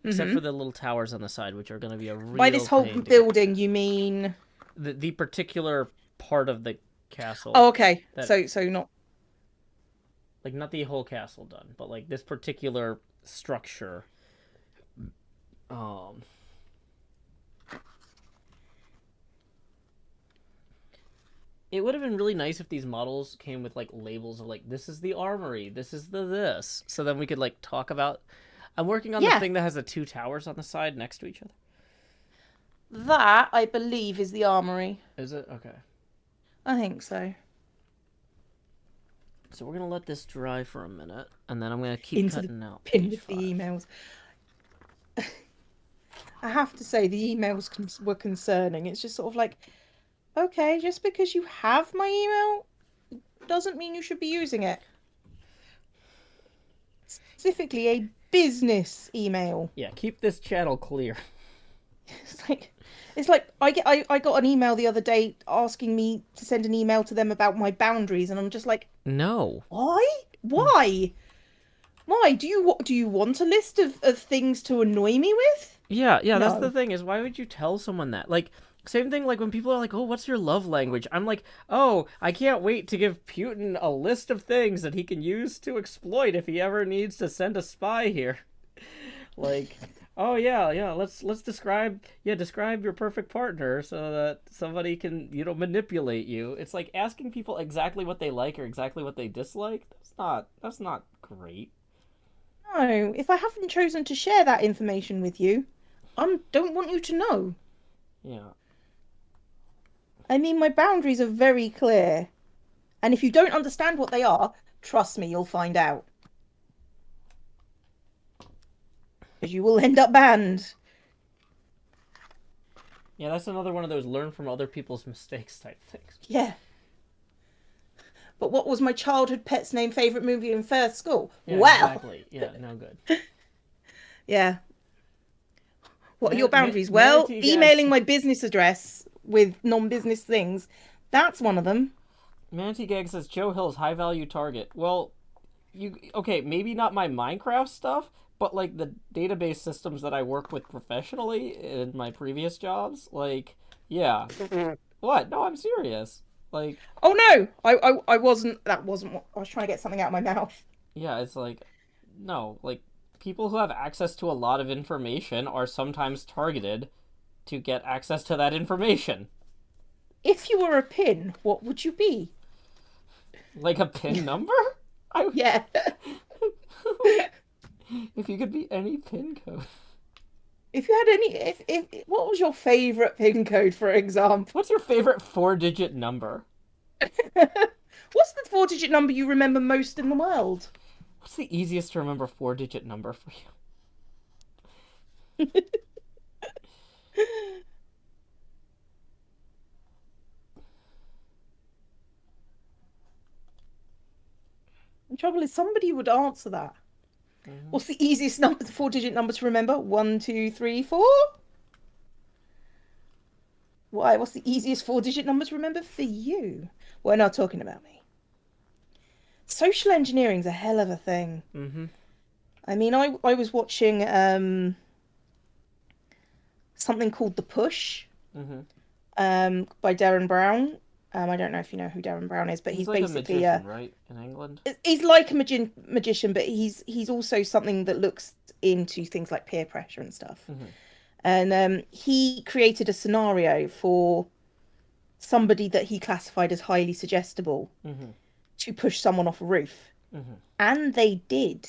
Except for the little towers on the side, which are going to be a real By this whole pain to building, you mean the particular part of the castle. Oh, okay. That, so not like not the whole castle done, but like this particular structure. It would have been really nice if these models came with like labels of like this is the armory, this is the this, so then we could like talk about. I'm working on the thing that has the 2 towers on the side next to each other. That, I believe, is the armory. Is it? Okay. I think so. So we're going to let this dry for a minute, and then I'm going to keep cutting out pin with the emails. I have to say, the emails were concerning. It's just sort of like, okay, just because you have my email doesn't mean you should be using it. Specifically a business email. Yeah, keep this channel clear. It's like I got an email the other day asking me to send an email to them about my boundaries, and I'm just like, no. why? Why? Why? Do you want a list of things to annoy me with? Yeah, No. that's the thing, is why would you tell someone that? Like, same thing like when people are like, oh, what's your love language? I'm like, oh, I can't wait to give Putin a list of things that he can use to exploit if he ever needs to send a spy here. Like, oh yeah, let's describe your perfect partner so that somebody can, manipulate you. It's like asking people exactly what they like or exactly what they dislike. That's not great. No, if I haven't chosen to share that information with you, I don't want you to know. Yeah. I mean, my boundaries are very clear. And if you don't understand what they are, trust me, you'll find out. Because you will end up banned. Yeah, that's another one of those learn from other people's mistakes type things. Yeah. But what was my childhood pet's name, favourite movie in first school? Yeah, well. Exactly. Yeah, no good. Yeah. What are your boundaries? Well, emailing my business address with non-business things. That's one of them. Manatee Gag says Joe Hill's high value target. Well, okay, maybe not my Minecraft stuff, but like the database systems that I work with professionally in my previous jobs, like, yeah. What? No, I'm serious. Like, oh no, I wasn't. That wasn't what I was trying to get something out of my mouth. Yeah, it's like, no, like people who have access to a lot of information are sometimes targeted to get access to that information. If you were a pin, what would you be? Like a pin number? Yeah. If you could be any pin code. If you had any, if what was your favorite pin code, for example? What's your favorite 4-digit number? What's the 4-digit number you remember most in the world? What's the easiest to remember 4-digit number for you? The trouble is, somebody would answer that. Mm-hmm. What's the easiest number, the 4-digit number to remember? 1, 2, 3, 4. Why? What's the easiest 4-digit number to remember for you? We're not talking about me. Social engineering's a hell of a thing. Mm-hmm. I mean, I was watching something called The Push, by Darren Brown. I don't know if you know who Darren Brown is, but he's like basically a magician, right, in England. He's like a magician, but he's also something that looks into things like peer pressure and stuff. Mm-hmm. And he created a scenario for somebody that he classified as highly suggestible to push someone off a roof, and they did.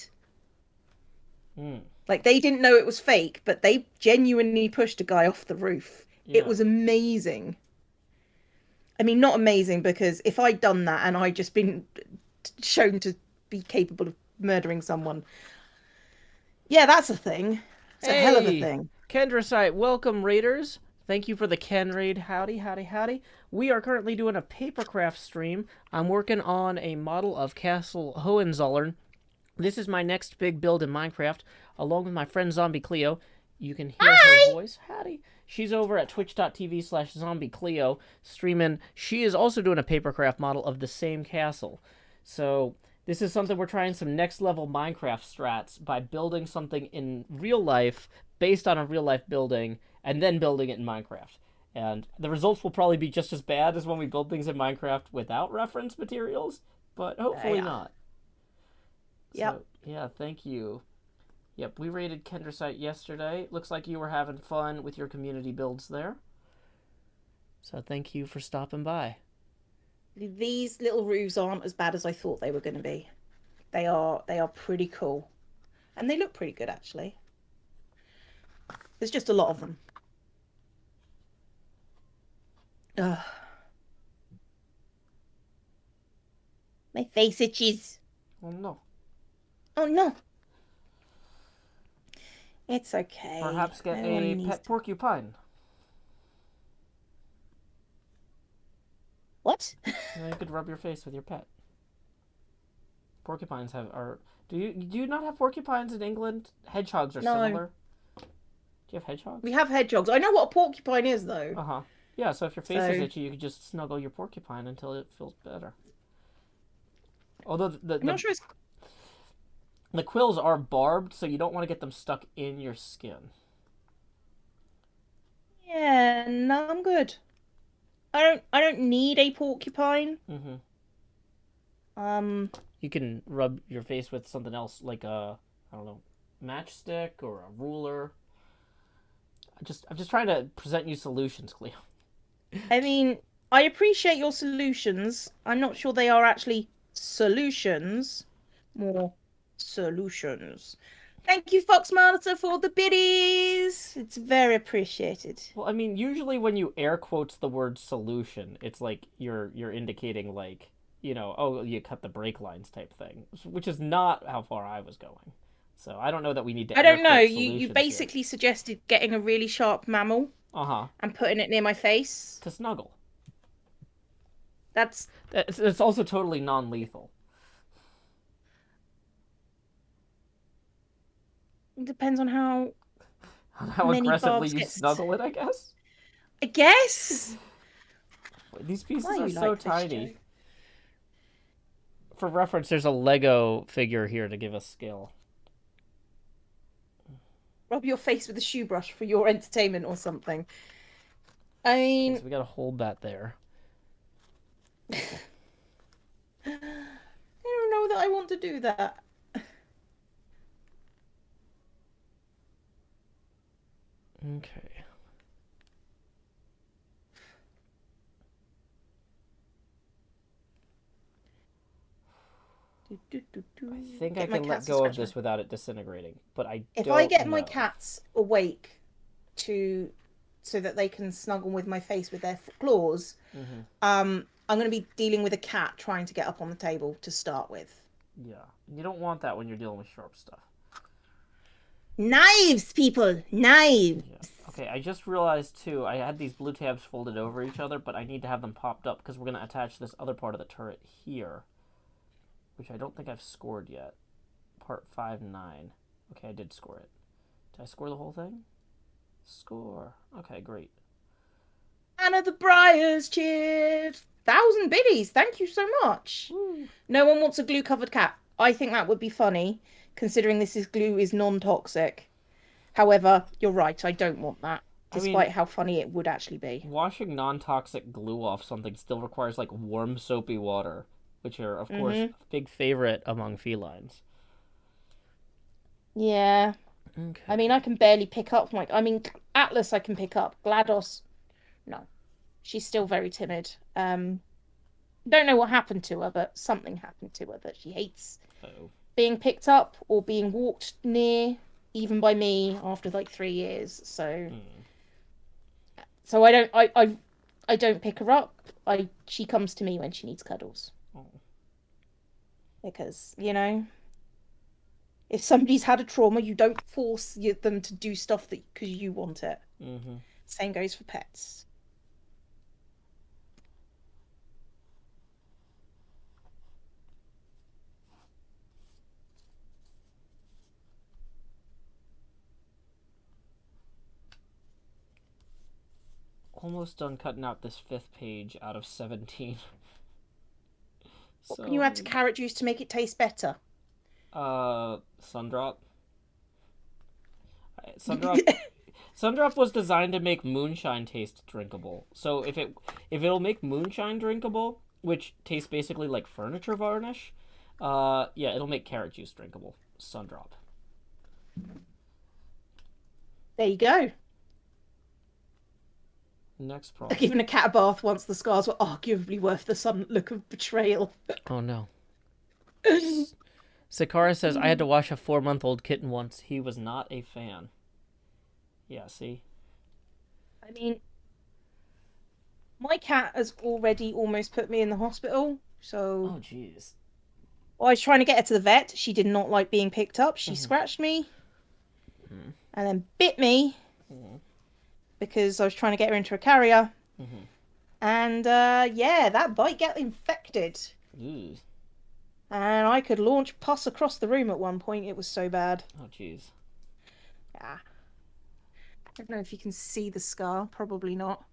Like, they didn't know it was fake, but they genuinely pushed a guy off the roof. Yeah. It was amazing. I mean, not amazing, because if I'd done that and I'd just been shown to be capable of murdering someone, yeah, that's a thing. It's a hell of a thing. Kendra site, welcome raiders. Thank you for the Ken raid. Howdy, howdy, howdy. We are currently doing a Papercraft stream. I'm working on a model of Castle Hohenzollern. This is my next big build in Minecraft, along with my friend ZombieCleo. You can hear her voice. Howdy. She's over at twitch.tv/ZombieCleo streaming. She is also doing a Papercraft model of the same castle. So this is something we're trying, some next level Minecraft strats by building something in real life based on a real life building and then building it in Minecraft. And the results will probably be just as bad as when we build things in Minecraft without reference materials, but hopefully not. Yep. So, yeah, thank you. Yep, we raided Kendra site yesterday. Looks like you were having fun with your community builds there. So thank you for stopping by. These little roofs aren't as bad as I thought they were going to be. They are pretty cool. And they look pretty good, actually. There's just a lot of them. Ugh. My face itches. Oh, no. Oh, no. It's okay. Perhaps get a pet porcupine. What? You could rub your face with your pet. Porcupines do you not have porcupines in England? Hedgehogs are similar. Do you have hedgehogs? We have hedgehogs. I know what a porcupine is, though. Uh-huh. Yeah, so if your face is itchy, you could just snuggle your porcupine until it feels better. Although I'm not sure the quills are barbed, so you don't want to get them stuck in your skin. Yeah, no, I'm good. I don't need a porcupine. Mm-hmm. Um, You can rub your face with something else, like I don't know, matchstick or a ruler. I'm just trying to present you solutions, Cleo. I mean, I appreciate your solutions. I'm not sure they are actually solutions. More solutions. Thank you, Fox Monitor, for the biddies. It's very appreciated. Well, I mean, usually when you air quotes the word solution, it's like you're indicating like, oh, you cut the brake lines type thing, which is not how far I was going. So I don't know that we need to. I don't know. You solutions basically suggested getting a really sharp mammal here. and putting it near my face. To snuggle. It's also totally non-lethal. It depends on how many aggressively barbs you snuggle it, I guess. I guess. These pieces are so tiny. For reference, there's a Lego figure here to give us scale. Rub your face with a shoe brush for your entertainment or something. I mean... So we gotta hold that there. I don't know that I want to do that. Okay. I think I can let go of this without it disintegrating, but if I get my cats awake so that they can snuggle with my face with their claws, I'm going to be dealing with a cat trying to get up on the table to start with. Yeah, you don't want that when you're dealing with sharp stuff. Knives, people! Knives! Yeah. Okay, I just realized, too, I had these blue tabs folded over each other, but I need to have them popped up because we're going to attach this other part of the turret here, which I don't think I've scored yet. Part 5-9. Okay, I did score it. Did I score the whole thing? Score. Okay, great. Anna the Briars cheered! 1,000 biddies! Thank you so much! Woo. No one wants a glue-covered cat. I think that would be funny, considering glue is non-toxic. However, you're right, I don't want that, despite how funny it would actually be. Washing non-toxic glue off something still requires, like, warm, soapy water, which are, of course, a big favorite among felines. Yeah. Okay. I mean, I can barely pick up Atlas I can pick up. GLaDOS, no. She's still very timid. Don't know what happened to her, but something happened to her that she hates. Being picked up or being walked near, even by me, after like 3 years. So I don't pick her up. She comes to me when she needs cuddles. Because, if somebody's had a trauma, you don't force them to do stuff because you want it. Same goes for pets. Almost done cutting out this 5th page out of 17. What can you add to carrot juice to make it taste better? Sundrop. Sundrop was designed to make moonshine taste drinkable. So if it'll make moonshine drinkable, which tastes basically like furniture varnish, yeah, it'll make carrot juice drinkable. Sundrop. There you go. Next problem. Giving a cat a bath once the scars were arguably worth the sudden look of betrayal. Oh no. Sakara says, I had to wash a 4-month-old kitten once. He was not a fan. Yeah, see? I mean, my cat has already almost put me in the hospital, so... Oh, jeez. Well, I was trying to get her to the vet. She did not like being picked up. She scratched me. And then bit me. Because I was trying to get her into a carrier. And yeah, that bite got infected. Ooh. And I could launch pus across the room at one point. It was so bad. Oh, jeez. Yeah. I don't know if you can see the scar. Probably not.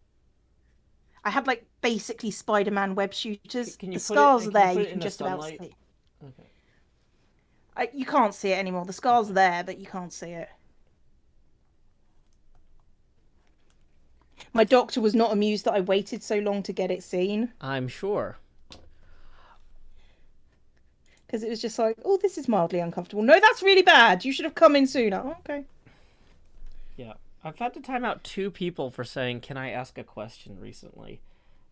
I had like basically Spider-Man web shooters. Can you the put it? scars are there. You You can just about sunlight? see. Okay. You can't see it anymore. The scar's there, but you can't see it. My doctor was not amused that I waited so long to get it seen. I'm sure. Because it was just like, oh, this is mildly uncomfortable. No, that's really bad. You should have come in sooner. Oh, okay. Yeah. I've had to time out 2 people for saying, can I ask a question recently?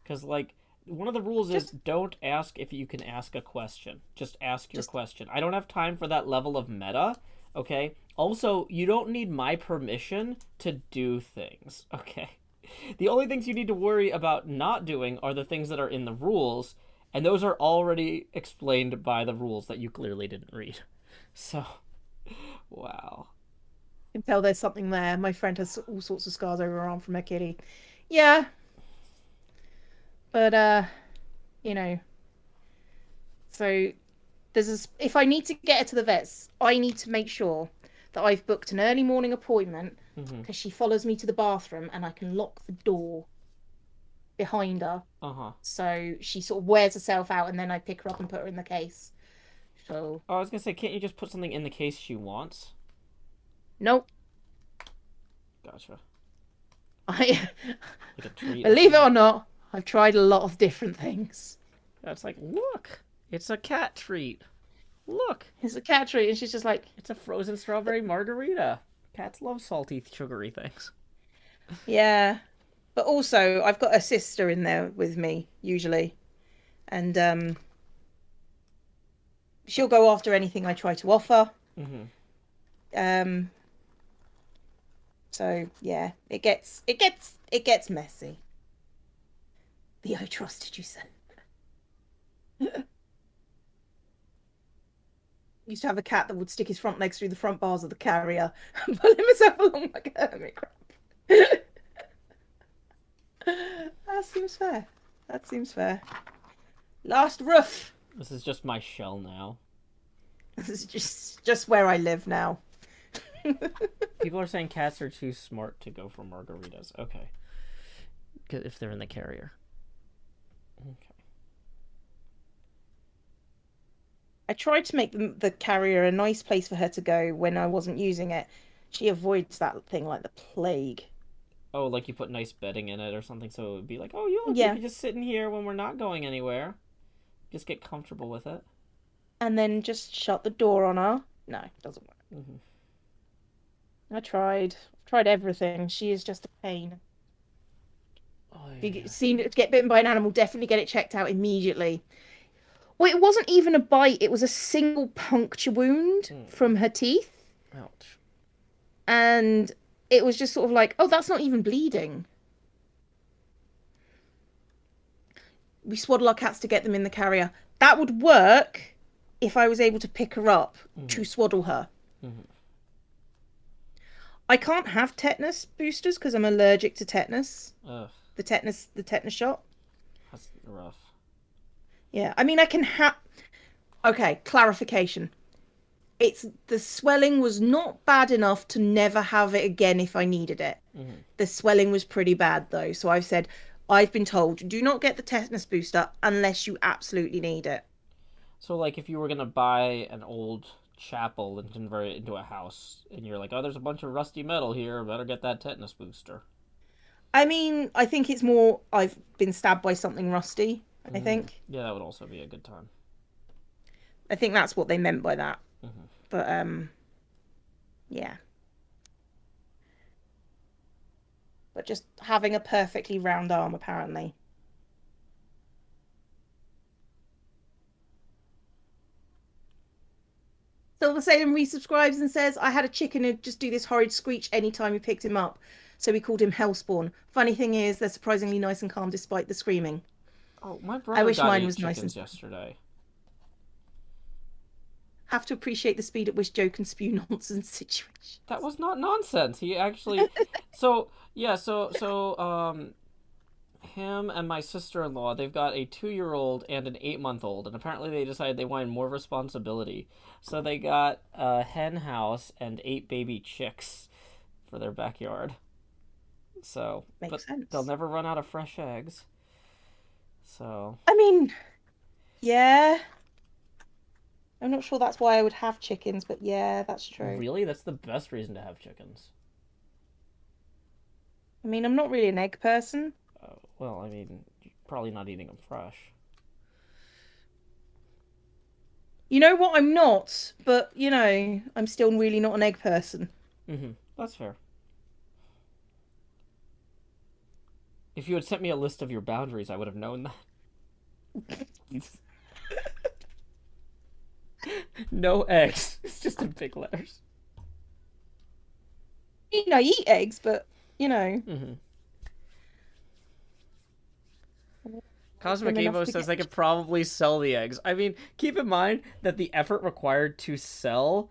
Because, like, one of the rules is don't ask if you can ask a question. Just ask your question. I don't have time for that level of meta, okay? Also, you don't need my permission to do things, okay? The only things you need to worry about not doing are the things that are in the rules, and those are already explained by the rules that you clearly didn't read. So, wow. You can tell there's something there. My friend has all sorts of scars over her arm from her kitty. Yeah. But, you know. So, if I need to get her to the vets, I need to make sure that I've booked an early morning appointment because she follows me to the bathroom and I can lock the door behind her. So she sort of wears herself out and then I pick her up and put her in the case. So. Oh, I was going to say, can't you just put something in the case she wants? Nope. Gotcha. Like a treat. Believe it or not, I've tried a lot of different things. That's like, look, it's a cat treat. Look. It's a cat treat, and she's just like... It's a frozen strawberry margarita. Cats love salty, sugary things. Yeah. But also, I've got a sister in there with me, usually. And, she'll go after anything I try to offer. So, yeah, it gets messy. The I trusted you, son. Used to have a cat that would stick his front legs through the front bars of the carrier and pull himself along like a hermit crab. That seems fair. That seems fair. Last roof. This is just my shell now. This is just where I live now. People are saying cats are too smart to go for margaritas. Okay. If they're in the carrier. Okay. I tried to make the carrier a nice place for her to go when I wasn't using it. She avoids that thing like the plague. Oh, like you put nice bedding in it or something, so it would be like, oh, you can just sit in here when we're not going anywhere. Just get comfortable with it. And then just shut the door on her. No, it doesn't work. I tried. I've tried everything. She is just a pain. Oh, yeah. If you see it get bitten by an animal, definitely get it checked out immediately. Well, it wasn't even a bite. It was a single puncture wound from her teeth. Ouch. And it was just sort of like, oh, that's not even bleeding. We swaddle our cats to get them in the carrier. That would work if I was able to pick her up to swaddle her. I can't have tetanus boosters because I'm allergic to tetanus. Ugh. The tetanus shot. That's rough. Yeah, I mean, I can have... Okay, clarification. The swelling was not bad enough to never have it again if I needed it. The swelling was pretty bad, though. So I've said, I've been told, do not get the tetanus booster unless you absolutely need it. So, like, if you were going to buy an old chapel and convert it into a house, and you're like, oh, there's a bunch of rusty metal here, better get that tetanus booster. I mean, I think it's more I've been stabbed by something rusty, I think. Yeah, that would also be a good time. I think that's what they meant by that. But, yeah. But just having a perfectly round arm, apparently. Silver Salem resubscribes and says, I had a chicken who'd just do this horrid screech anytime we picked him up. So we called him Hellspawn. Funny thing is, they're surprisingly nice and calm despite the screaming. Oh, my brother I wish got mine 8 was nice chickens and... yesterday. Have to appreciate the speed at which Joe can spew nonsense situations. That was not nonsense. He actually... So him and my sister-in-law, they've got a 2-year-old and an 8-month-old, and apparently they decided they wanted more responsibility. So they got a hen house and 8 baby chicks for their backyard. So, Makes sense. They'll never run out of fresh eggs. So, I mean, yeah. I'm not sure that's why I would have chickens, but yeah, that's true. Really? That's the best reason to have chickens. I mean, I'm not really an egg person. Well, I mean, you're probably not eating them fresh. You know what? I'm not, but, you know, I'm still really not an egg person. Mm-hmm. That's fair. If you had sent me a list of your boundaries, I would have known that. No eggs. It's just in big letters. You know, I eat eggs, but, you know. Mm-hmm. Cosmic Evo says they could probably sell the eggs. I mean, keep in mind that the effort required to sell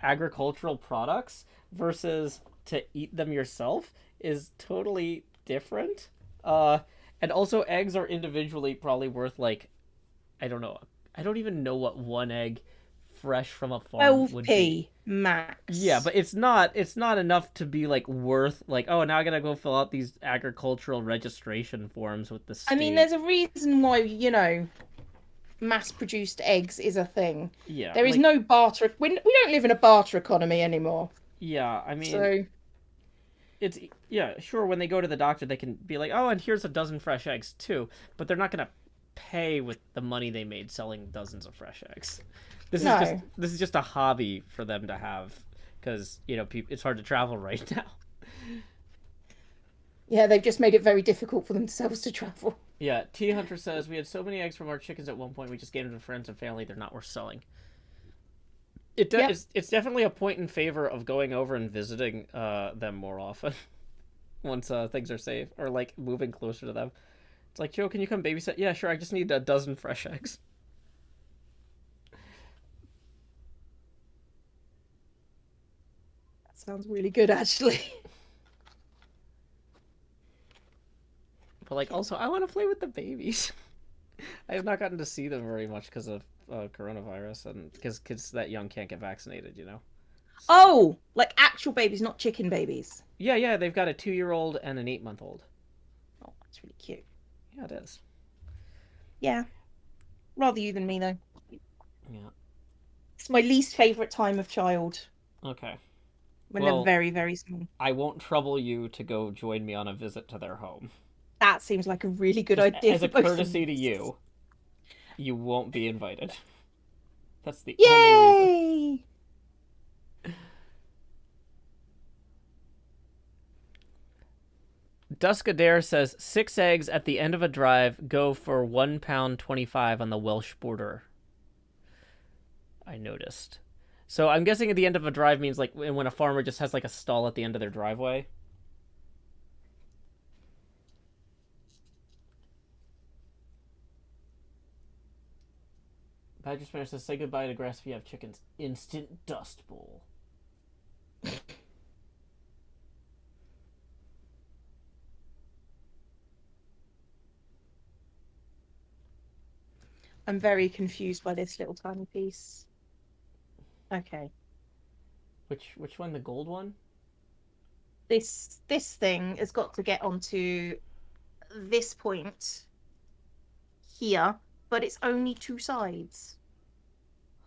agricultural products versus to eat them yourself is totally different. And also eggs are individually probably worth like, I don't know. I don't even know what one egg fresh from a farm would be. 12p max. Yeah, but it's not enough to be like worth like, oh, now I gotta go fill out these agricultural registration forms with the state. I mean, there's a reason why, you know, mass-produced eggs is a thing. Yeah. There is no barter. We don't live in a barter economy anymore. Yeah, I mean, so it's, yeah, sure, when they go to the doctor, they can be like, oh, and here's a dozen fresh eggs too, but they're not gonna pay with the money they made selling dozens of fresh eggs. This is just a hobby for them to have, because, you know, it's hard to travel right now. Yeah, they've just made it very difficult for themselves to travel. Yeah, T Hunter says we had so many eggs from our chickens at one point we just gave them to friends and family. They're not worth selling. It's definitely a point in favor of going over and visiting them more often once things are safe, or like moving closer to them. It's like, Joe, can you come babysit? Yeah, sure. I just need a dozen fresh eggs. Sounds really good, actually. But like, also, I want to play with the babies. I have not gotten to see them very much because of coronavirus, and because kids that young can't get vaccinated, you know. So... Oh, like actual babies, not chicken babies. Yeah, they've got a 2-year-old and an 8-month-old. Oh, that's really cute. Yeah, it is. Yeah, rather you than me, though. Yeah. It's my least favorite time of child. Okay. When they're very, very small. I won't trouble you to go join me on a visit to their home. That seems like a really good idea. As a courtesy to you, you won't be invited. That's the only reason. Duskadair says 6 eggs at the end of a drive go for £1.25 on the Welsh border. I noticed. So I'm guessing at the end of a drive means like when a farmer just has like a stall at the end of their driveway. Badger Spanish says, say goodbye to grass if you have chickens. Instant dust bowl. I'm very confused by this little tiny piece. Okay. Which one? The gold one? This thing has got to get onto this point here, but it's only 2 sides.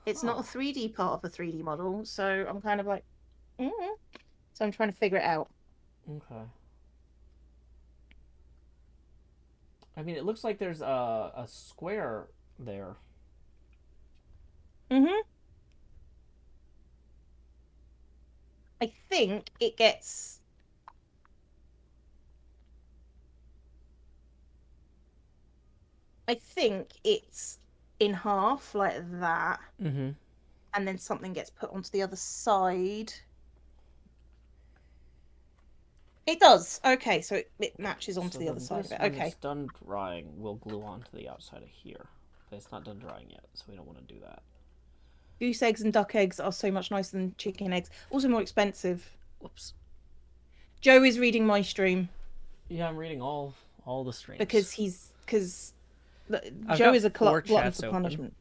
It's not a 3D part of a 3D model, so I'm kind of like, So I'm trying to figure it out. Okay. I mean, it looks like there's a square there. I think it gets... I think it's in half, like that. And then something gets put onto the other side. It does. Okay, so it matches onto the other side of it. Okay. It's done drying, we'll glue onto the outside of here. But it's not done drying yet, so we don't want to do that. Goose eggs and duck eggs are so much nicer than chicken eggs. Also more expensive. Whoops. Joe is reading my stream. Yeah, I'm reading all All the streams. Because Joe is a glutton for punishment.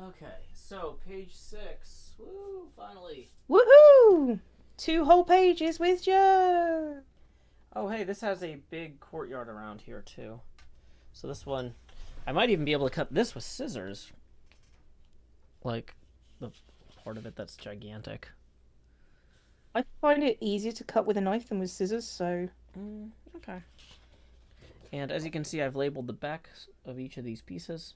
Okay, so page 6. Woo, finally. Woohoo! 2 whole pages with Joe. Oh, hey, this has a big courtyard around here, too. So this one, I might even be able to cut this with scissors. Like, the part of it that's gigantic. I find it easier to cut with a knife than with scissors, so... Okay. And as you can see, I've labeled the backs of each of these pieces.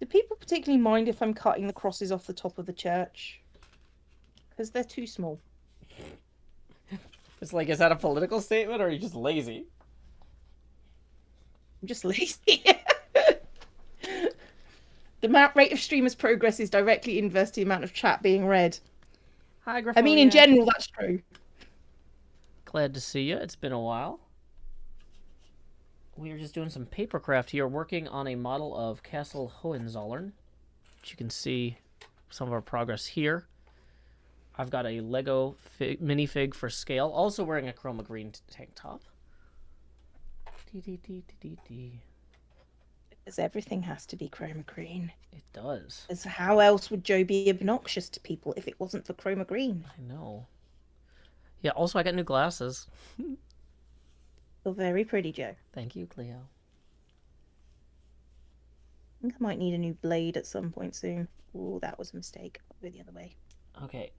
Do people particularly mind if I'm cutting the crosses off the top of the church? Because they're too small. It's like, is that a political statement, or are you just lazy? I'm just lazy. The rate of streamers' progress is directly inverse to the amount of chat being read. Hi, Graffonia. I mean, in general, that's true. Glad to see you. It's been a while. We are just doing some papercraft here, working on a model of Castle Hohenzollern, which you can see some of our progress here. I've got a Lego minifig for scale, also wearing a chroma green tank top. Because everything has to be chroma green. It does. As how else would Joe be obnoxious to people if it wasn't for chroma green? I know. Yeah, also I got new glasses. You're very pretty, Joe. Thank you, Cleo. I think I might need a new blade at some point soon. Oh, that was a mistake. I'll go the other way. Okay.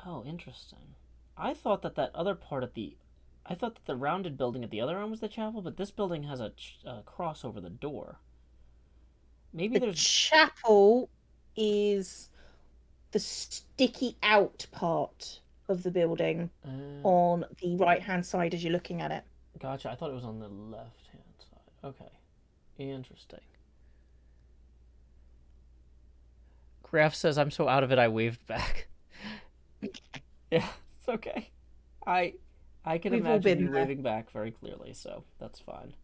Oh, interesting. I thought that other part at the... I thought that the rounded building at the other end was the chapel, but this building has a cross over the door. Maybe the chapel is the sticky out part of the building on the right-hand side as you're looking at it. Gotcha. I thought it was on the left-hand side. Okay. Interesting. Graf says, I'm so out of it, I waved back. Yeah, it's okay. I can imagine you waving back very clearly, so that's fine.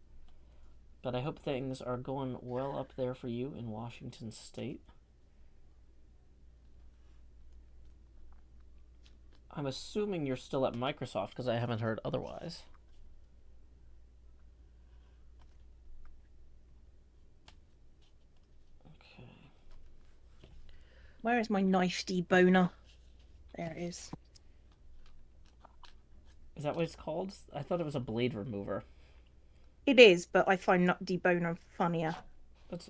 But I hope things are going well up there for you in Washington State. I'm assuming you're still at Microsoft because I haven't heard otherwise. Okay. Where is my knife deboner? There it is. Is that what it's called? I thought it was a blade remover. It is, but I find not deboner funnier.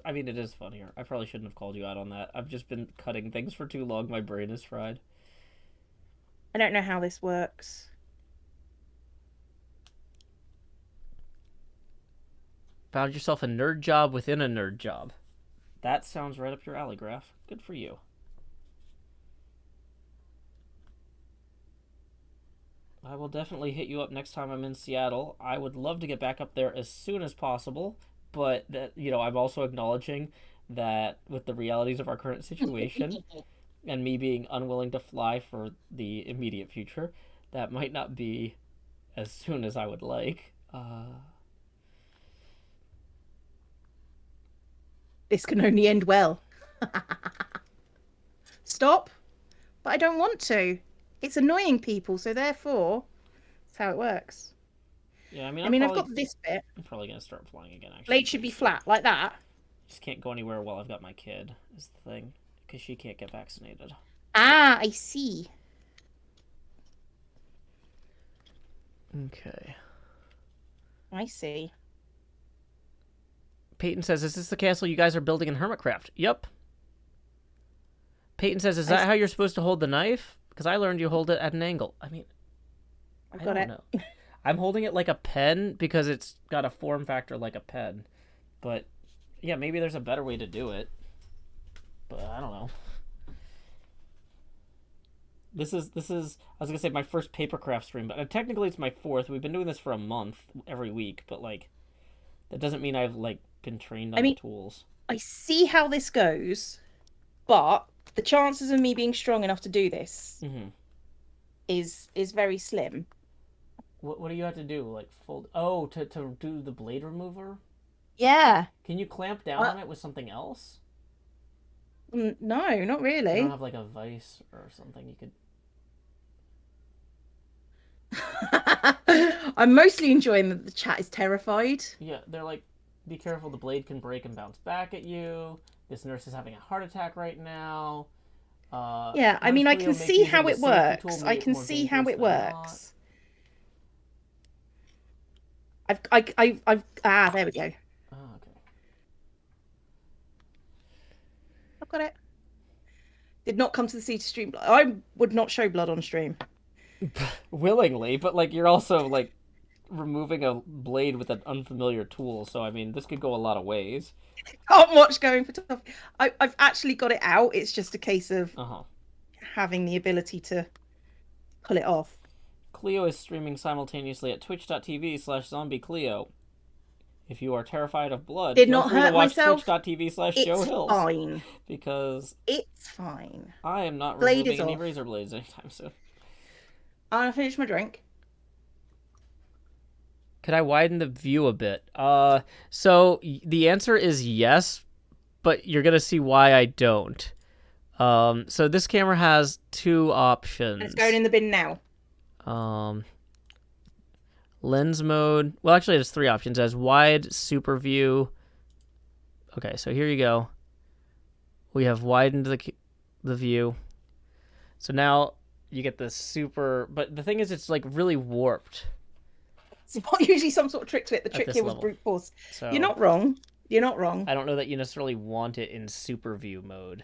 I mean, it is funnier. I probably shouldn't have called you out on that. I've just been cutting things for too long. My brain is fried. I don't know how this works. Found yourself a nerd job within a nerd job. That sounds right up your alley, Graf. Good for you. I will definitely hit you up next time I'm in Seattle. I would love to get back up there as soon as possible, but that, you know, I'm also acknowledging that with the realities of our current situation and me being unwilling to fly for the immediate future, that might not be as soon as I would like. This can only end well. Stop. But I don't want to. It's annoying people, so therefore, that's how it works. Yeah, I mean, I've got this bit. I'm probably going to start flying again, actually. Blade should be flat, like that. Just can't go anywhere while I've got my kid, is the thing. Because she can't get vaccinated. Ah, I see. Okay. I see. Peyton says, is this the castle you guys are building in Hermitcraft? Yep. Peyton says, is that how you're supposed to hold the knife? Because I learned you hold it at an angle. I mean, I don't know. I'm holding it like a pen because it's got a form factor like a pen. But, yeah, maybe there's a better way to do it. But I don't know. This is I was going to say my first Papercraft stream, but technically it's my fourth. We've been doing this for a month every week, but, like, that doesn't mean I've, like, been trained on the tools. I see how this goes, but the chances of me being strong enough to do this is very slim. What do you have to do? Like fold? Oh, to do the blade remover? Yeah. Can you clamp down on it with something else? No, not really. You don't have like a vice or something you could. I'm mostly enjoying that the chat is terrified. Yeah, they're like, be careful, the blade can break and bounce back at you. This nurse is having a heart attack right now. Yeah, I mean, I can see how it works. I can see how it works. There we go. Oh, okay. I've got it. Did not come to the sea to stream. I would not show blood on stream. Willingly, but like you're also like removing a blade with an unfamiliar tool, so I mean this could go a lot of ways. Can't watch going for tough. I've actually got it out. It's just a case of having the ability to pull it off. Cleo is streaming simultaneously at twitch.tv/ZombieCleo. If you are terrified of blood, did not hurt myself. Twitch.tv/JoeHills. Fine. Because it's fine. I am not removing any razor blades anytime soon. I'm gonna finish my drink. Could I widen the view a bit? So the answer is yes, but you're gonna see why I don't. So this camera has two options. It's going in the bin now. Lens mode. Well, actually, there's three options. It has wide, super view. Okay, so here you go. We have widened the view. So now you get the super. But the thing is, it's like really warped. It's not usually some sort of trick to it. The trick here was brute force. So you're not wrong. You're not wrong. I don't know that you necessarily want it in super view mode.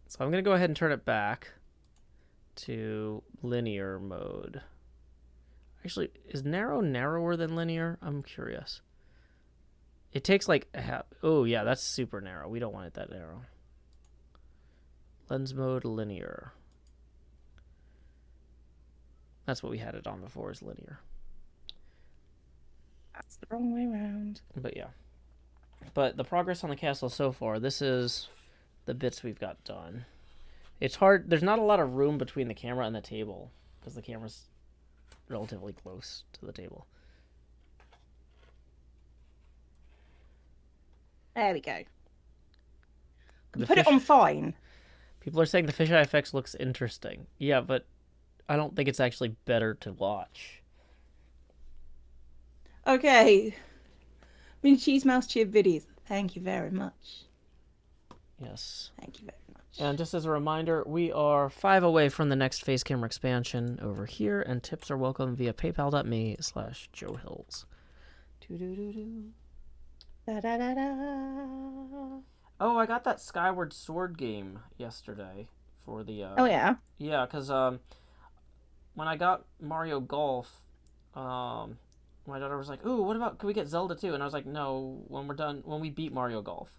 So I'm going to go ahead and turn it back to linear mode. Actually, is narrow narrower than linear? I'm curious. It takes like a half. Oh, yeah, that's super narrow. We don't want it that narrow. Lens mode linear. That's what we had it on before, is linear. That's the wrong way around. But yeah. But the progress on the castle so far, this is the bits we've got done. It's hard. There's not a lot of room between the camera and the table because the camera's relatively close to the table. There we go. Put it on fine. People are saying the fisheye effects looks interesting. Yeah, but I don't think it's actually better to watch. Okay. Mini Cheese Mouse Cheer Biddies. Thank you very much. Yes. Thank you very much. And just as a reminder, we are 5 away from the next face camera expansion over here, and tips are welcome via paypal.me/JoeHills. Oh, I got that Skyward Sword game yesterday for the... oh, yeah? Yeah, because when I got Mario Golf, my daughter was like, ooh, what about, can we get Zelda too? And I was like, no, when we beat Mario Golf.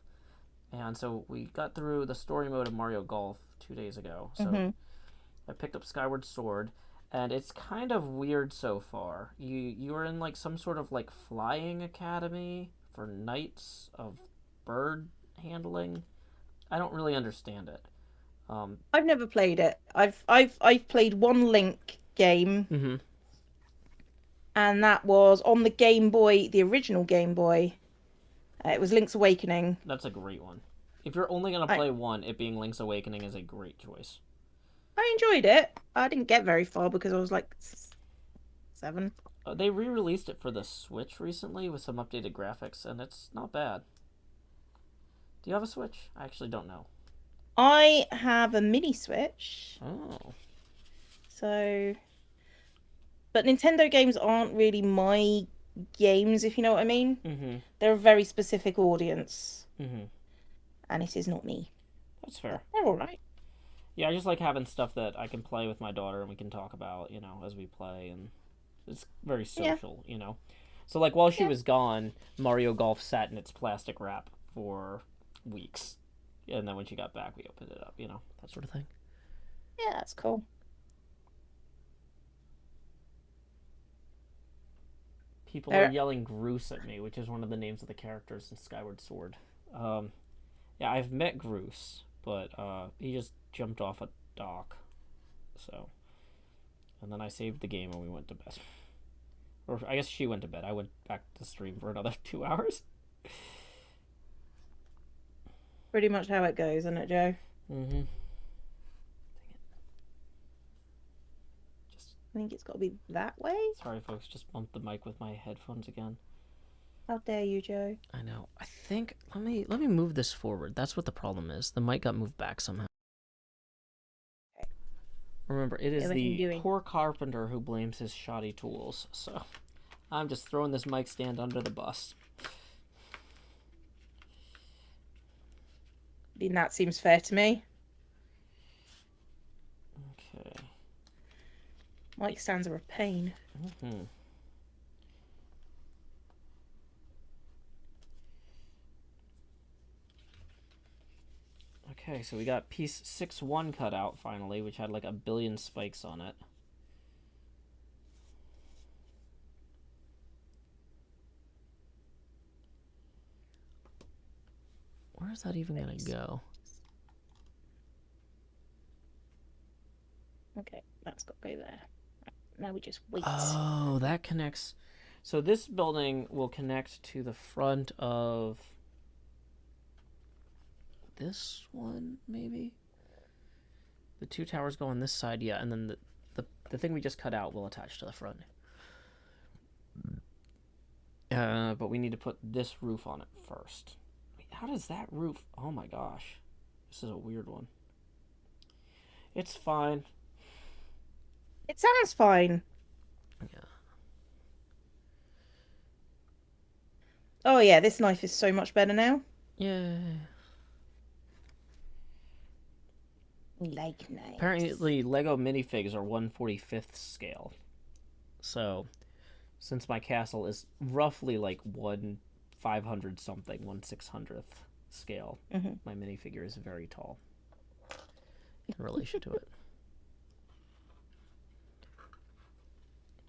And so we got through the story mode of Mario Golf 2 days ago. So I picked up Skyward Sword, and it's kind of weird so far. You are in like some sort of like flying academy for knights of bird handling. I don't really understand it. I've never played it. I've played one Link game, and that was on the Game Boy, the original Game Boy. It was Link's Awakening. That's a great one. If you're only going to play one, it being Link's Awakening is a great choice. I enjoyed it. I didn't get very far because I was like 7. They re-released it for the Switch recently with some updated graphics, and it's not bad. Do you have a Switch? I actually don't know. I have a mini Switch. Oh. So... But Nintendo games aren't really my games, if you know what I mean. They're a very specific audience. And it is not me. That's fair. They're alright. Yeah, I just like having stuff that I can play with my daughter and we can talk about, you know, as we play, and it's very social, you know. So like while she was gone, Mario Golf sat in its plastic wrap for weeks. And then when she got back, we opened it up, you know, that sort of thing. Yeah, that's cool. People are yelling Groose at me, which is one of the names of the characters in Skyward Sword. Yeah, I've met Groose, but he just jumped off a dock. So, and then I saved the game and we went to bed. Or I guess she went to bed. I went back to stream for another 2 hours. pretty much how it goes, isn't it, Joe? Mm-hmm. I think it's got to be that way. Sorry, folks. Just bumped the mic with my headphones again. How dare you, Joe? I know. I think let me move this forward. That's what the problem is. The mic got moved back somehow. Okay. Remember, it is the poor carpenter who blames his shoddy tools. So I'm just throwing this mic stand under the bus. I mean, that seems fair to me. Okay. Mic stands are a pain. Mm-hmm. Okay, so we got piece 6-1 cut out finally, which had like a billion spikes on it. Where is that even gonna go? Okay, that's got to go there. Now we just wait. Oh, that connects. So this building will connect to the front of this one, maybe? The two towers go on this side, yeah, and then the thing we just cut out will attach to the front. But we need to put this roof on it first. Wait, how does that roof... Oh my gosh. This is a weird one. It's fine. It sounds fine. Yeah. Oh yeah, this knife is so much better now. Yeah. Like knives. Apparently, Lego minifigs are 1/45th scale. So, since my castle is roughly like 1/500 something, 1/600th scale, my minifigure is very tall in relation to it.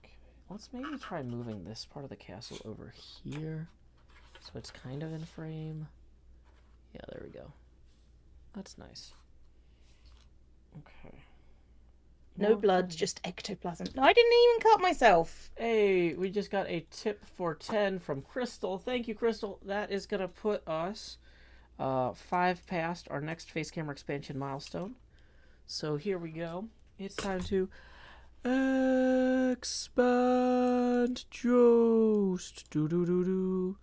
Okay, let's maybe try moving this part of the castle over here, so it's kind of in frame. Yeah, there we go. That's nice. Okay. No blood, just ectoplasm. No, I didn't even cut myself. Hey, we just got a tip for 10 from Crystal. Thank you, Crystal. That is going to put us 5 past our next face camera expansion milestone. So here we go. It's time to expand Jost. Do-do-do-do.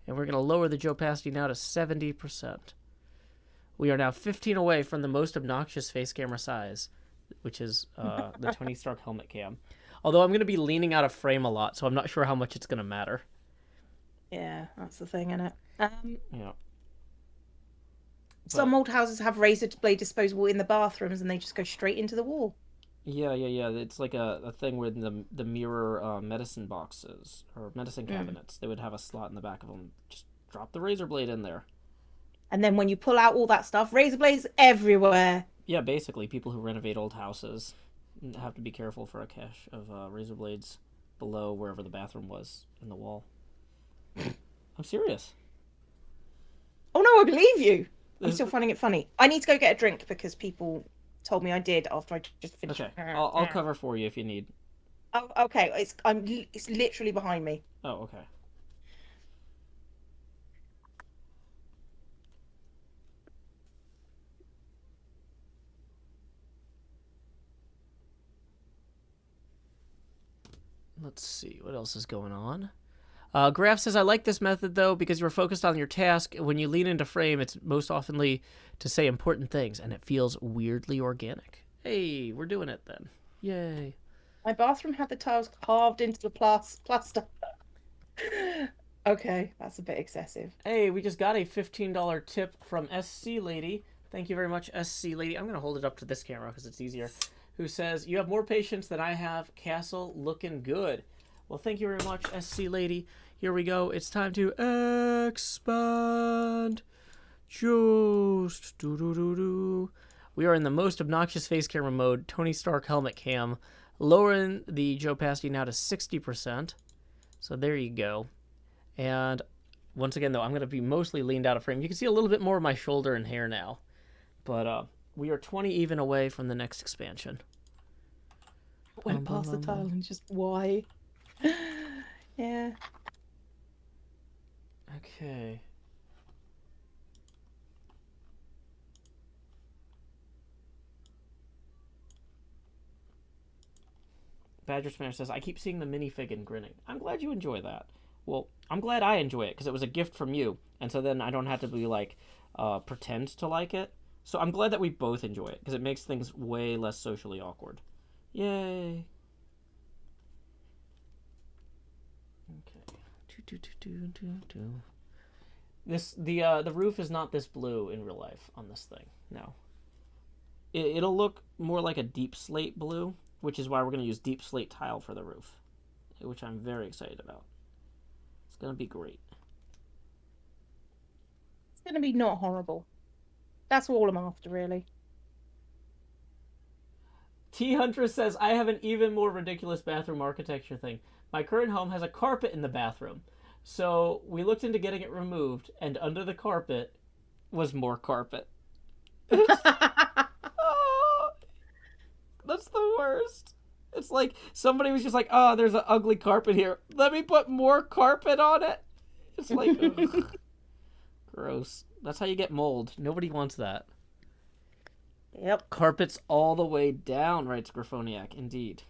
And we're going to lower the opacity now to 70%. We are now 15 away from the most obnoxious face camera size, which is the Tony Stark helmet cam. Although I'm going to be leaning out of frame a lot, so I'm not sure how much it's going to matter. Yeah, that's the thing, isn't it? Yeah. Some old houses have razor blade disposable in the bathrooms, and they just go straight into the wall. Yeah. It's like a thing with the mirror medicine boxes or medicine cabinets. They would have a slot in the back of them. Just drop the razor blade in there. And then when you pull out all that stuff, razor blades everywhere. Yeah, basically, people who renovate old houses have to be careful for a cache of razor blades below wherever the bathroom was in the wall. I'm serious. Oh no, I believe you. I'm still finding it funny. I need to go get a drink because people told me I did after I just finished. Okay, I'll cover for you if you need. Oh, okay. It's literally behind me. Oh, okay. Let's see, what else is going on? Graf says, I like this method, though, because you're focused on your task. When you lean into frame, it's most oftenly to say important things, and it feels weirdly organic. Hey, we're doing it, then. Yay. My bathroom had the tiles carved into the plaster. Okay, that's a bit excessive. Hey, we just got a $15 tip from SC Lady. Thank you very much, SC Lady. I'm going to hold it up to this camera because it's easier. Who says, you have more patience than I have. Castle looking good. Well, thank you very much, SC Lady. Here we go. It's time to expand Jost. Do-do-do-do. We are in the most obnoxious face camera mode, Tony Stark helmet cam. Lowering the opacity now to 60%. So there you go. And once again, though, I'm going to be mostly leaned out of frame. You can see a little bit more of my shoulder and hair now. But we are 20 even away from the next expansion. Went past the tile and just why? Yeah. Okay. Badger Smash says, I keep seeing the minifig and grinning. I'm glad you enjoy that. Well, I'm glad I enjoy it because it was a gift from you. And so then I don't have to be like, pretend to like it. So I'm glad that we both enjoy it because it makes things way less socially awkward. Yay. Okay. The roof is not this blue in real life on this thing. No. It'll look more like a deep slate blue, which is why we're going to use deep slate tile for the roof, which I'm very excited about. It's going to be great. It's going to be not horrible. That's all I'm after, really. T Huntress says, I have an even more ridiculous bathroom architecture thing. My current home has a carpet in the bathroom. So we looked into getting it removed, and under the carpet was more carpet. Oh, that's the worst. It's like somebody was just like, oh, there's an ugly carpet here. Let me put more carpet on it. It's like, ugh. Gross. That's how you get mold. Nobody wants that. Yep. Carpets all the way down, writes Grifoniak. Indeed.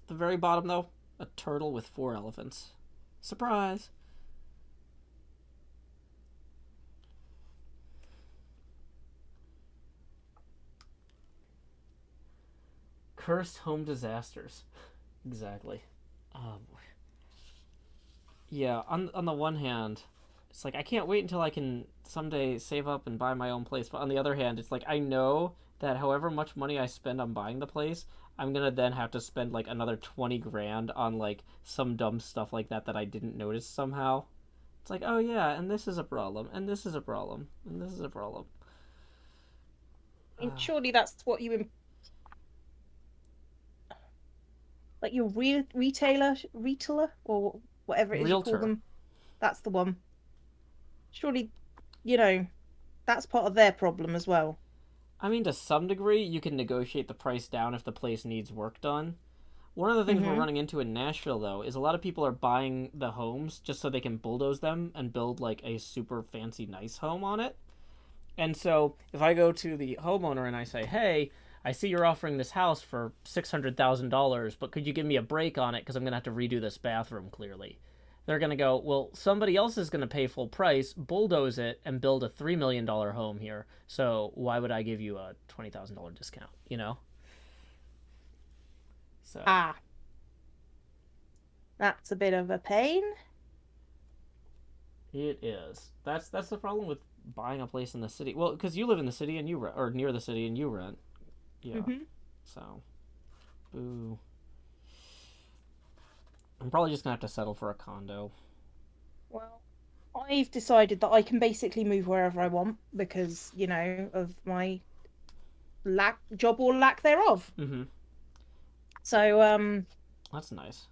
At the very bottom, though, a turtle with 4 elephants. Surprise! Cursed home disasters. Exactly. Oh, boy. Yeah, on the one hand, it's like I can't wait until I can someday save up and buy my own place. But on the other hand, it's like I know that however much money I spend on buying the place, I'm gonna then have to spend like another 20 grand on like some dumb stuff like that I didn't notice somehow. It's like, oh yeah, and this is a problem, and this is a problem, and this is a problem. I mean, surely that's what you like your retailer or whatever it is Realtor. you call them. That's the one. Surely, that's part of their problem as well. I mean, to some degree, you can negotiate the price down if the place needs work done. One of the things we're running into in Nashville, though, is a lot of people are buying the homes just so they can bulldoze them and build, like, a super fancy, nice home on it. And so, if I go to the homeowner and I say, hey, I see you're offering this house for $600,000, but could you give me a break on it because I'm going to have to redo this bathroom, clearly. They're going to go, well, somebody else is going to pay full price, bulldoze it, and build a $3 million home here. So why would I give you a $20,000 discount, you know? So. That's a bit of a pain. It is. That's the problem with buying a place in the city. Well, because you live in the city and you rent, or near the city and you rent. Yeah. So, boo. I'm probably just gonna have to settle for a condo. Well, I've decided that I can basically move wherever I want because, of my job or lack thereof. So, that's nice.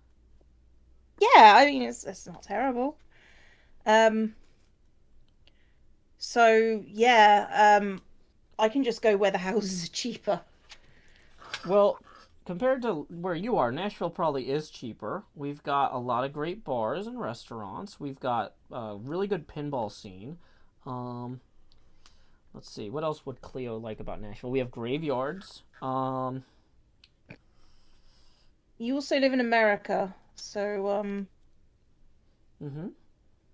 Yeah, I mean it's not terrible. So yeah, I can just go where the houses are cheaper. Well, compared to where you are, Nashville probably is cheaper. We've got a lot of great bars and restaurants. We've got a really good pinball scene. Let's see, what else would Cleo like about Nashville? We have graveyards. You also live in America, so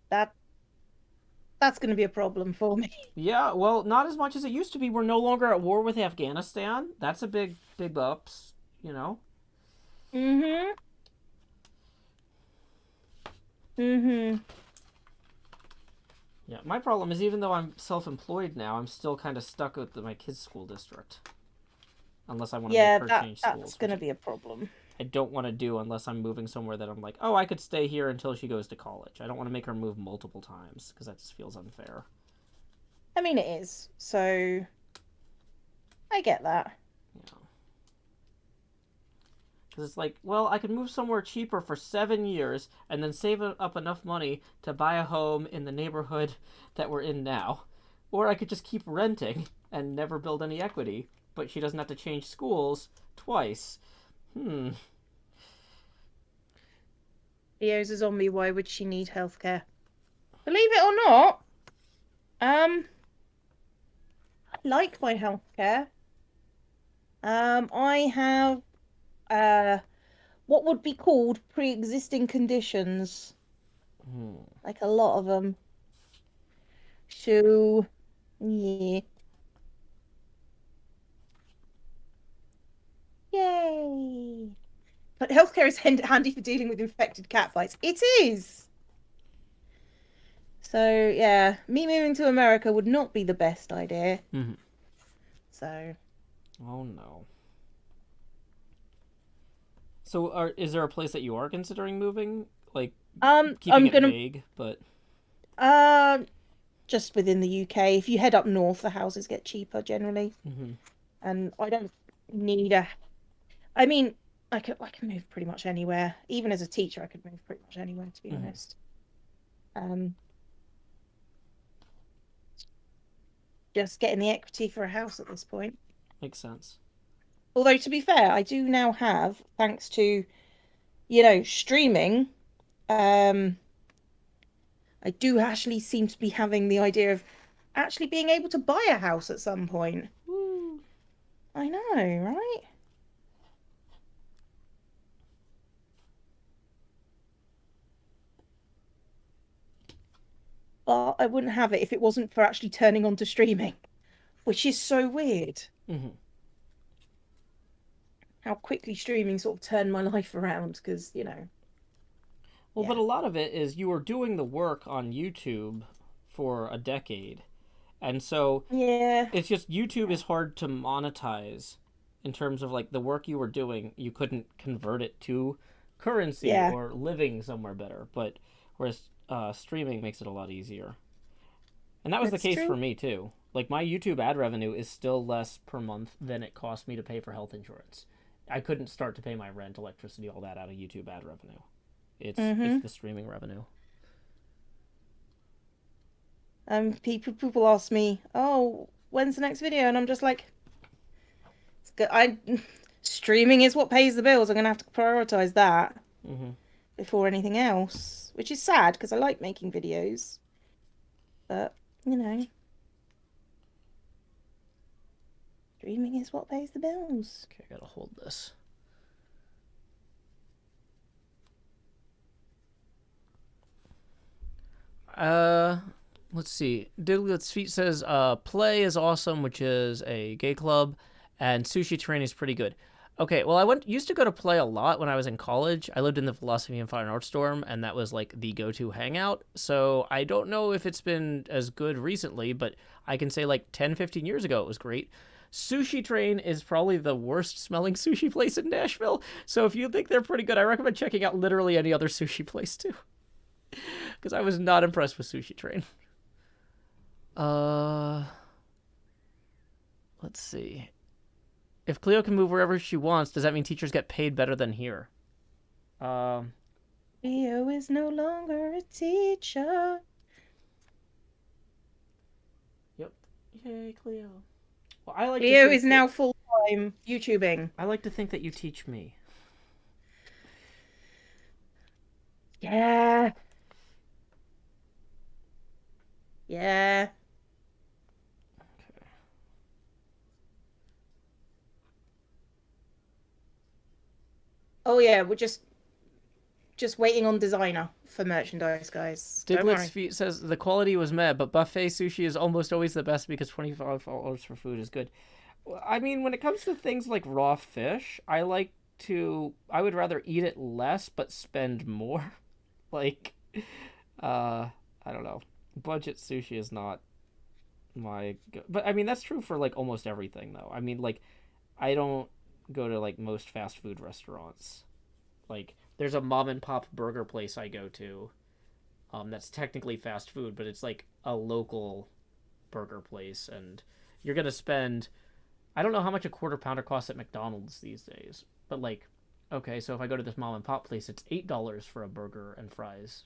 that's going to be a problem for me. Yeah, well, not as much as it used to be. We're no longer at war with Afghanistan. That's a big ups, Yeah, my problem is even though I'm self-employed now, I'm still kind of stuck with my kids' school district. Unless I want to make her change schools. That's going to be a problem. I don't want to do unless I'm moving somewhere that I'm like, oh, I could stay here until she goes to college. I don't want to make her move multiple times because that just feels unfair. I mean, it is. So, I get that. Yeah. Because it's like, well, I could move somewhere cheaper for 7 years and then save up enough money to buy a home in the neighborhood that we're in now. Or I could just keep renting and never build any equity, but she doesn't have to change schools twice. Leo's a zombie. Why would she need healthcare? Believe it or not, I like my healthcare. I have what would be called pre-existing conditions. Like a lot of them. So, yeah. Yay! But healthcare is handy for dealing with infected cat fights. It is! So, yeah, me moving to America would not be the best idea. So. Oh, no. So, is there a place that you are considering moving? Like, keeping it vague, but... Just within the UK. If you head up north, the houses get cheaper generally. And I don't need a... I mean, I can move pretty much anywhere. Even as a teacher, I could move pretty much anywhere, to be honest. Just getting the equity for a house at this point. Makes sense. Although, to be fair, I do now have, thanks to, streaming, I do actually seem to be having the idea of actually being able to buy a house at some point. Woo. I know, right? But I wouldn't have it if it wasn't for actually turning on to streaming, which is so weird. How quickly streaming sort of turned my life around, because, Well, but a lot of it is you were doing the work on YouTube for a decade. And so it's just YouTube is hard to monetize in terms of like the work you were doing. You couldn't convert it to currency or living somewhere better. But whereas streaming makes it a lot easier. And that was the case for me too. Like my YouTube ad revenue is still less per month than it cost me to pay for health insurance. I couldn't start to pay my rent, electricity, all that out of YouTube ad revenue. It's the streaming revenue. People ask me, "Oh, when's the next video?" And I'm just like, "It's good. Streaming is what pays the bills. I'm gonna have to prioritize that before anything else," which is sad because I like making videos, but streaming is what pays the bills. Okay, I gotta hold this. Let's see. Diglett's Feet says, Play is awesome, which is a gay club, and Sushi Train is pretty good. Okay, well, I used to go to Play a lot when I was in college. I lived in the Philosophy and Fine Arts dorm, and that was like the go-to hangout. So I don't know if it's been as good recently, but I can say like 10, 15 years ago it was great. Sushi Train is probably the worst smelling sushi place in Nashville. So if you think they're pretty good, I recommend checking out literally any other sushi place too. Because I was not impressed with Sushi Train. Let's see. If Cleo can move wherever she wants, does that mean teachers get paid better than here? Cleo is no longer a teacher. Yep. Yay, Cleo. Well, I like Cleo is now full-time YouTubing. I like to think that you teach me. Yeah. Yeah. Okay. Oh yeah, we're just waiting on designer for merchandise, guys. Diglett's Feet says the quality was meh, but buffet sushi is almost always the best because $25 for food is good. I mean, when it comes to things like raw fish, I would rather eat it less but spend more. Like, I don't know. Budget sushi is not but I mean that's true for like almost everything though. I mean, like, I don't go to like most fast food restaurants. Like, there's a mom and pop burger place I go to that's technically fast food, but it's like a local burger place, and you're gonna spend, I don't know how much a quarter pounder costs at McDonald's these days, but like, okay, so if I go to this mom and pop place, it's $8 for a burger and fries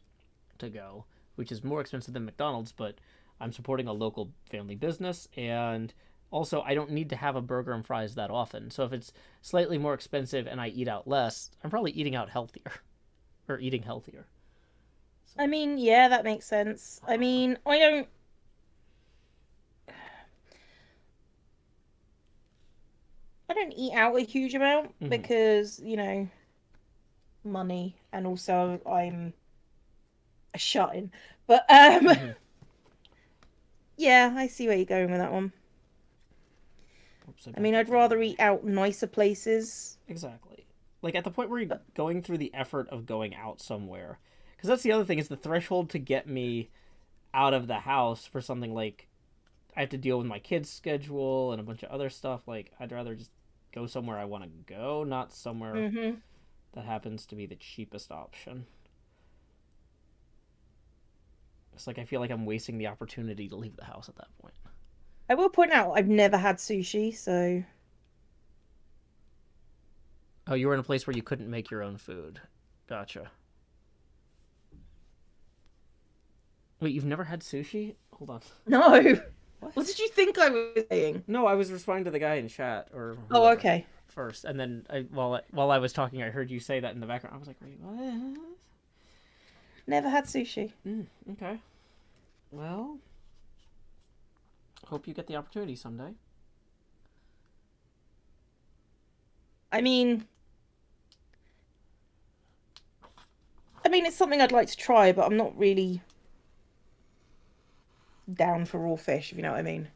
to go, which is more expensive than McDonald's, but I'm supporting a local family business, and also I don't need to have a burger and fries that often. So if it's slightly more expensive and I eat out less, I'm probably eating out healthier. Or eating healthier. So. I mean, yeah, that makes sense. I mean, I I don't eat out a huge amount because, you know, money, and also I'm a shut-in. But yeah, I see where you're going with that one. Oops, I mean, I'd rather eat out nicer places. Exactly. Like at the point where you're going through the effort of going out somewhere. Because that's the other thing, is the threshold to get me out of the house for something like I have to deal with my kids' schedule and a bunch of other stuff. Like, I'd rather just go somewhere I want to go, not somewhere that happens to be the cheapest option. It's like I feel like I'm wasting the opportunity to leave the house at that point. I will point out I've never had sushi, so... Oh, you were in a place where you couldn't make your own food. Gotcha. Wait, you've never had sushi? Hold on. No! What did you think I was saying? No, I was responding to the guy in chat, or whoever, oh, okay. First, and then while I was talking, I heard you say that in the background. I was like, wait, what? Never had sushi. Okay. Well, hope you get the opportunity someday. I mean, it's something I'd like to try, but I'm not really down for raw fish, if you know what I mean.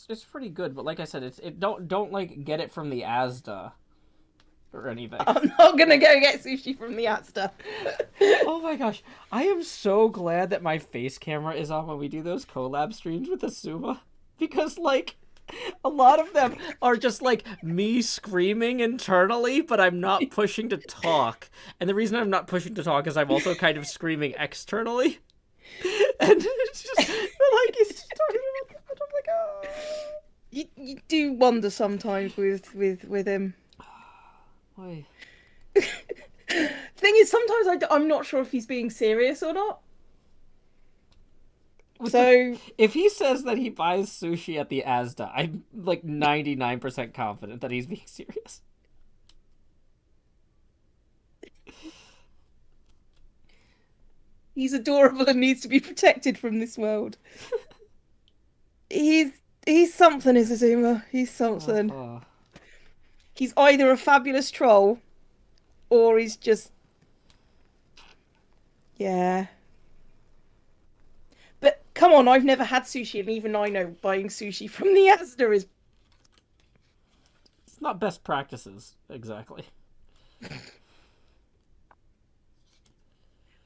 It's pretty good, but like I said, don't like get it from the Asda or anything. I'm not gonna go get sushi from the Asda. Oh my gosh, I am so glad that my face camera is on when we do those collab streams with Asuma, because like a lot of them are just like me screaming internally, but I'm not pushing to talk. And the reason I'm not pushing to talk is I'm also kind of screaming externally. And it's just like he's just talking about that. I'm like, oh. You do wonder sometimes with him. Why? Thing is, sometimes I'm not sure if he's being serious or not. So if he says that he buys sushi at the Asda, I'm like 99% confident that he's being serious. He's adorable and needs to be protected from this world. He's something, Izazuma. He's something. He's either a fabulous troll, or he's just... yeah. But come on, I've never had sushi, and even I know buying sushi from the Asda is... it's not best practices, exactly.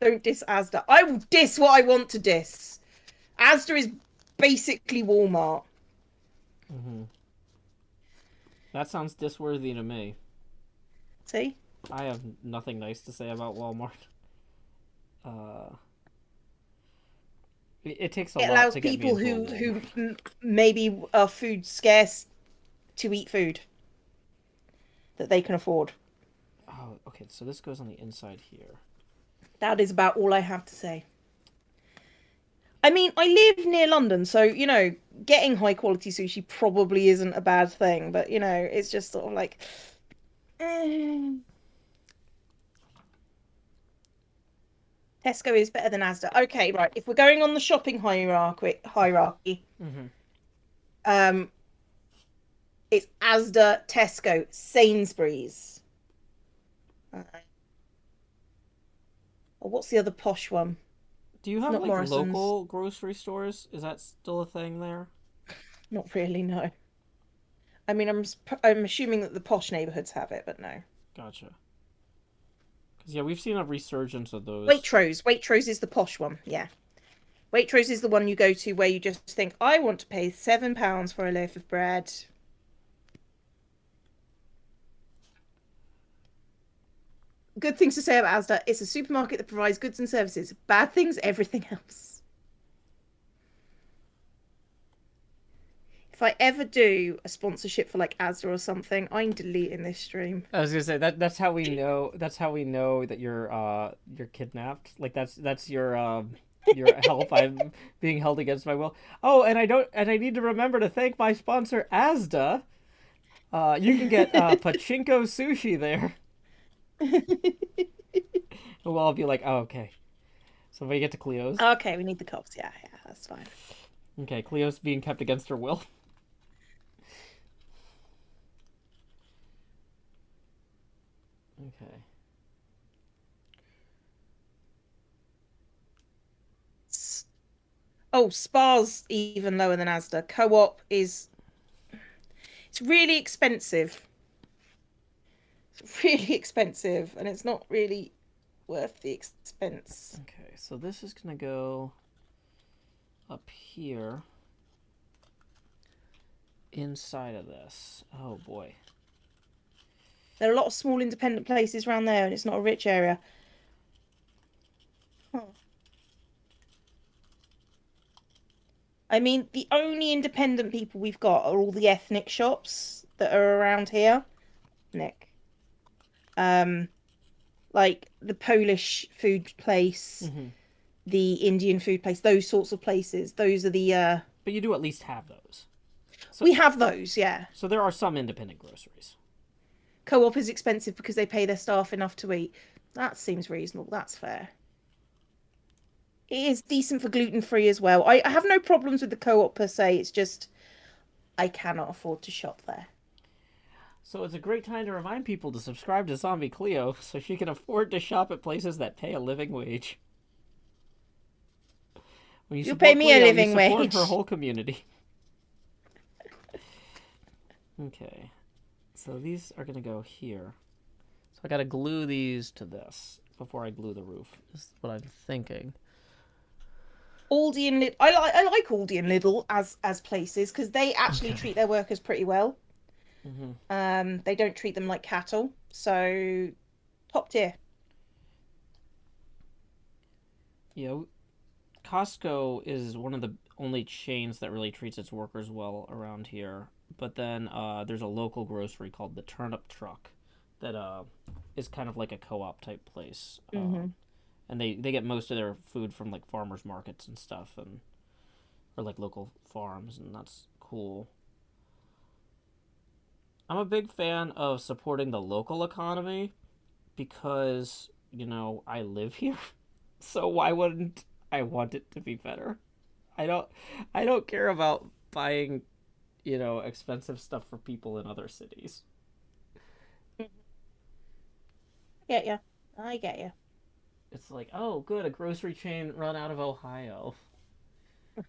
Don't diss Asda. I will diss what I want to diss. Asda is basically Walmart. That sounds disworthy to me. See? I have nothing nice to say about Walmart. It takes a lot to get me into a It allows people who maybe are food scarce to eat food that they can afford. Oh, okay. So this goes on the inside here. That is about all I have to say. I mean, I live near London, so, you know, getting high quality sushi probably isn't a bad thing, but, you know, it's just sort of like... Tesco is better than Asda. Okay, right. If we're going on the shopping hierarchy, it's Asda, Tesco, Sainsbury's. Or what's the other posh one? Do you have like local grocery stores? Is that still a thing there? Not really, no. I mean, I'm assuming that the posh neighborhoods have it, but no. Gotcha. Because yeah, we've seen a resurgence of those. Waitrose is the posh one. Yeah, Waitrose is the one you go to where you just think, I want to pay £7 for a loaf of bread. Good things to say about Asda. It's a supermarket that provides goods and services. Bad things, everything else. If I ever do a sponsorship for like Asda or something, I'm deleting this stream. I was gonna say that's how we know that you're kidnapped. Like that's your help. I'm being held against my will. Oh, and I need to remember to thank my sponsor Asda. You can get pachinko sushi there. We'll all be like, oh, okay. So we get to Cleo's. Okay, we need the cops. Yeah, that's fine. Okay, Cleo's being kept against her will. Oh, Spar's even lower than Asda. Co-op is... It's really expensive. It's really expensive, and it's not really worth the expense. Okay, so this is going to go up here inside of this. Oh, boy. There are a lot of small independent places around there, and it's not a rich area. Huh. I mean, the only independent people we've got are all the ethnic shops that are around here. Nick. Like the Polish food place, the Indian food place, those sorts of places. Those are the But you do at least have those. So, we have those, yeah. So there are some independent groceries. Co-op is expensive because they pay their staff enough to eat. That seems reasonable. That's fair. It is decent for gluten-free as well. I have no problems with the co-op per se. It's just I cannot afford to shop there. So it's a great time to remind people to subscribe to ZombieCleo so she can afford to shop at places that pay a living wage. When you pay me Cleo, a living you support wage. her whole community. Okay. So these are going to go here. So I got to glue these to this before I glue the roof. Is what I'm thinking. Aldi and Lidl. I like Aldi and Lidl as places because they actually treat their workers pretty well. They don't treat them like cattle, so top tier. Yeah, Costco is one of the only chains that really treats its workers well around here. But then there's a local grocery called the Turnip Truck that is kind of like a co-op type place. And they get most of their food from like farmers markets and stuff, or like local farms, and that's cool. I'm a big fan of supporting the local economy because, you know, I live here. So why wouldn't I want it to be better? I don't care about buying, you know, expensive stuff for people in other cities. Get ya. I get ya. It's like, oh, good, a grocery chain run out of Ohio.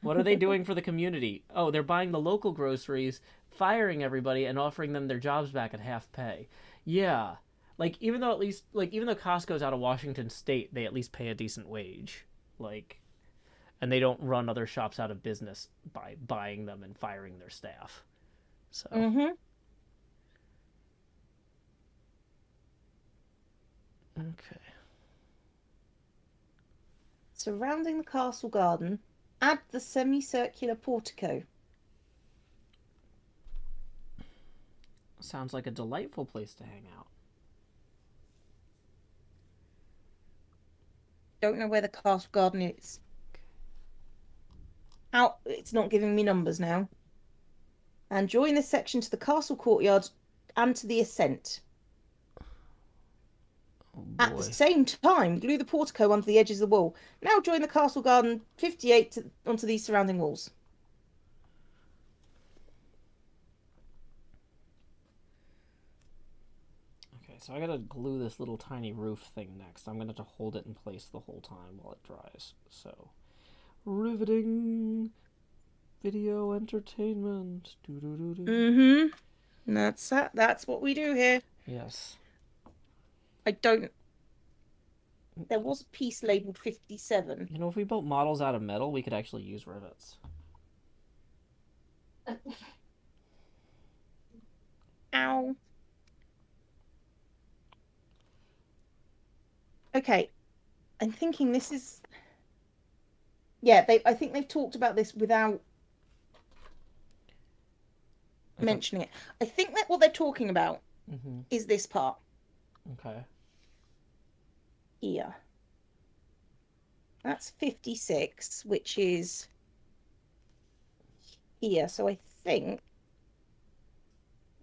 What are they doing for the community? Oh, they're buying the local groceries, firing everybody, and offering them their jobs back at half pay. Yeah. Like, even though Costco's out of Washington State, they at least pay a decent wage. Like, and they don't run other shops out of business by buying them and firing their staff. So. Okay. Surrounding the castle garden, add the semicircular portico. Sounds like a delightful place to hang out. Don't know where the castle garden is. How it's not giving me numbers now. And join this section to the castle courtyard and to the ascent. Oh, at the same time, glue the portico onto the edges of the wall. Now join the castle garden 58 onto these surrounding walls. Okay, so I gotta glue this little tiny roof thing next. I'm gonna have to hold it in place the whole time while it dries. So, riveting video entertainment. That's what we do here. Yes. There was a piece labeled 57. You know, if we built models out of metal, we could actually use rivets. Ow. Okay. I'm thinking this is... Yeah, I think they've talked about this without mentioning it. I think that what they're talking about is this part. Okay. Here. That's 56, which is here. So I think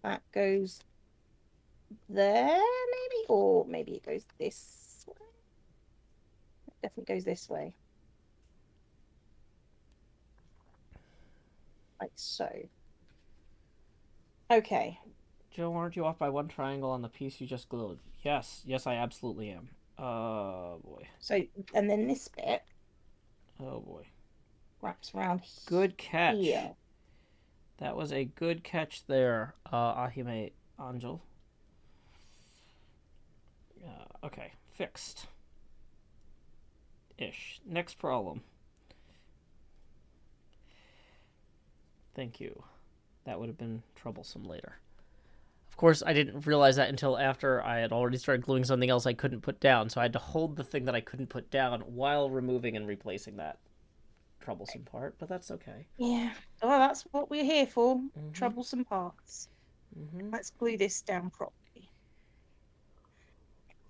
that goes there, maybe? Or maybe it goes this way. It definitely goes this way. Like so. Okay. Joe, aren't you off by one triangle on the piece you just glued? Yes, I absolutely am. Oh boy. So, and then this bit. Oh boy. wraps around. Good catch. Here. That was a good catch there, Ahime Angel. Okay, fixed. Ish. Next problem. Thank you. That would have been troublesome later. Of course, I didn't realize that until after I had already started gluing something else I couldn't put down, so I had to hold the thing that I couldn't put down while removing and replacing that troublesome part, but that's okay. Yeah. Well, that's what we're here for. Troublesome parts. Let's glue this down properly.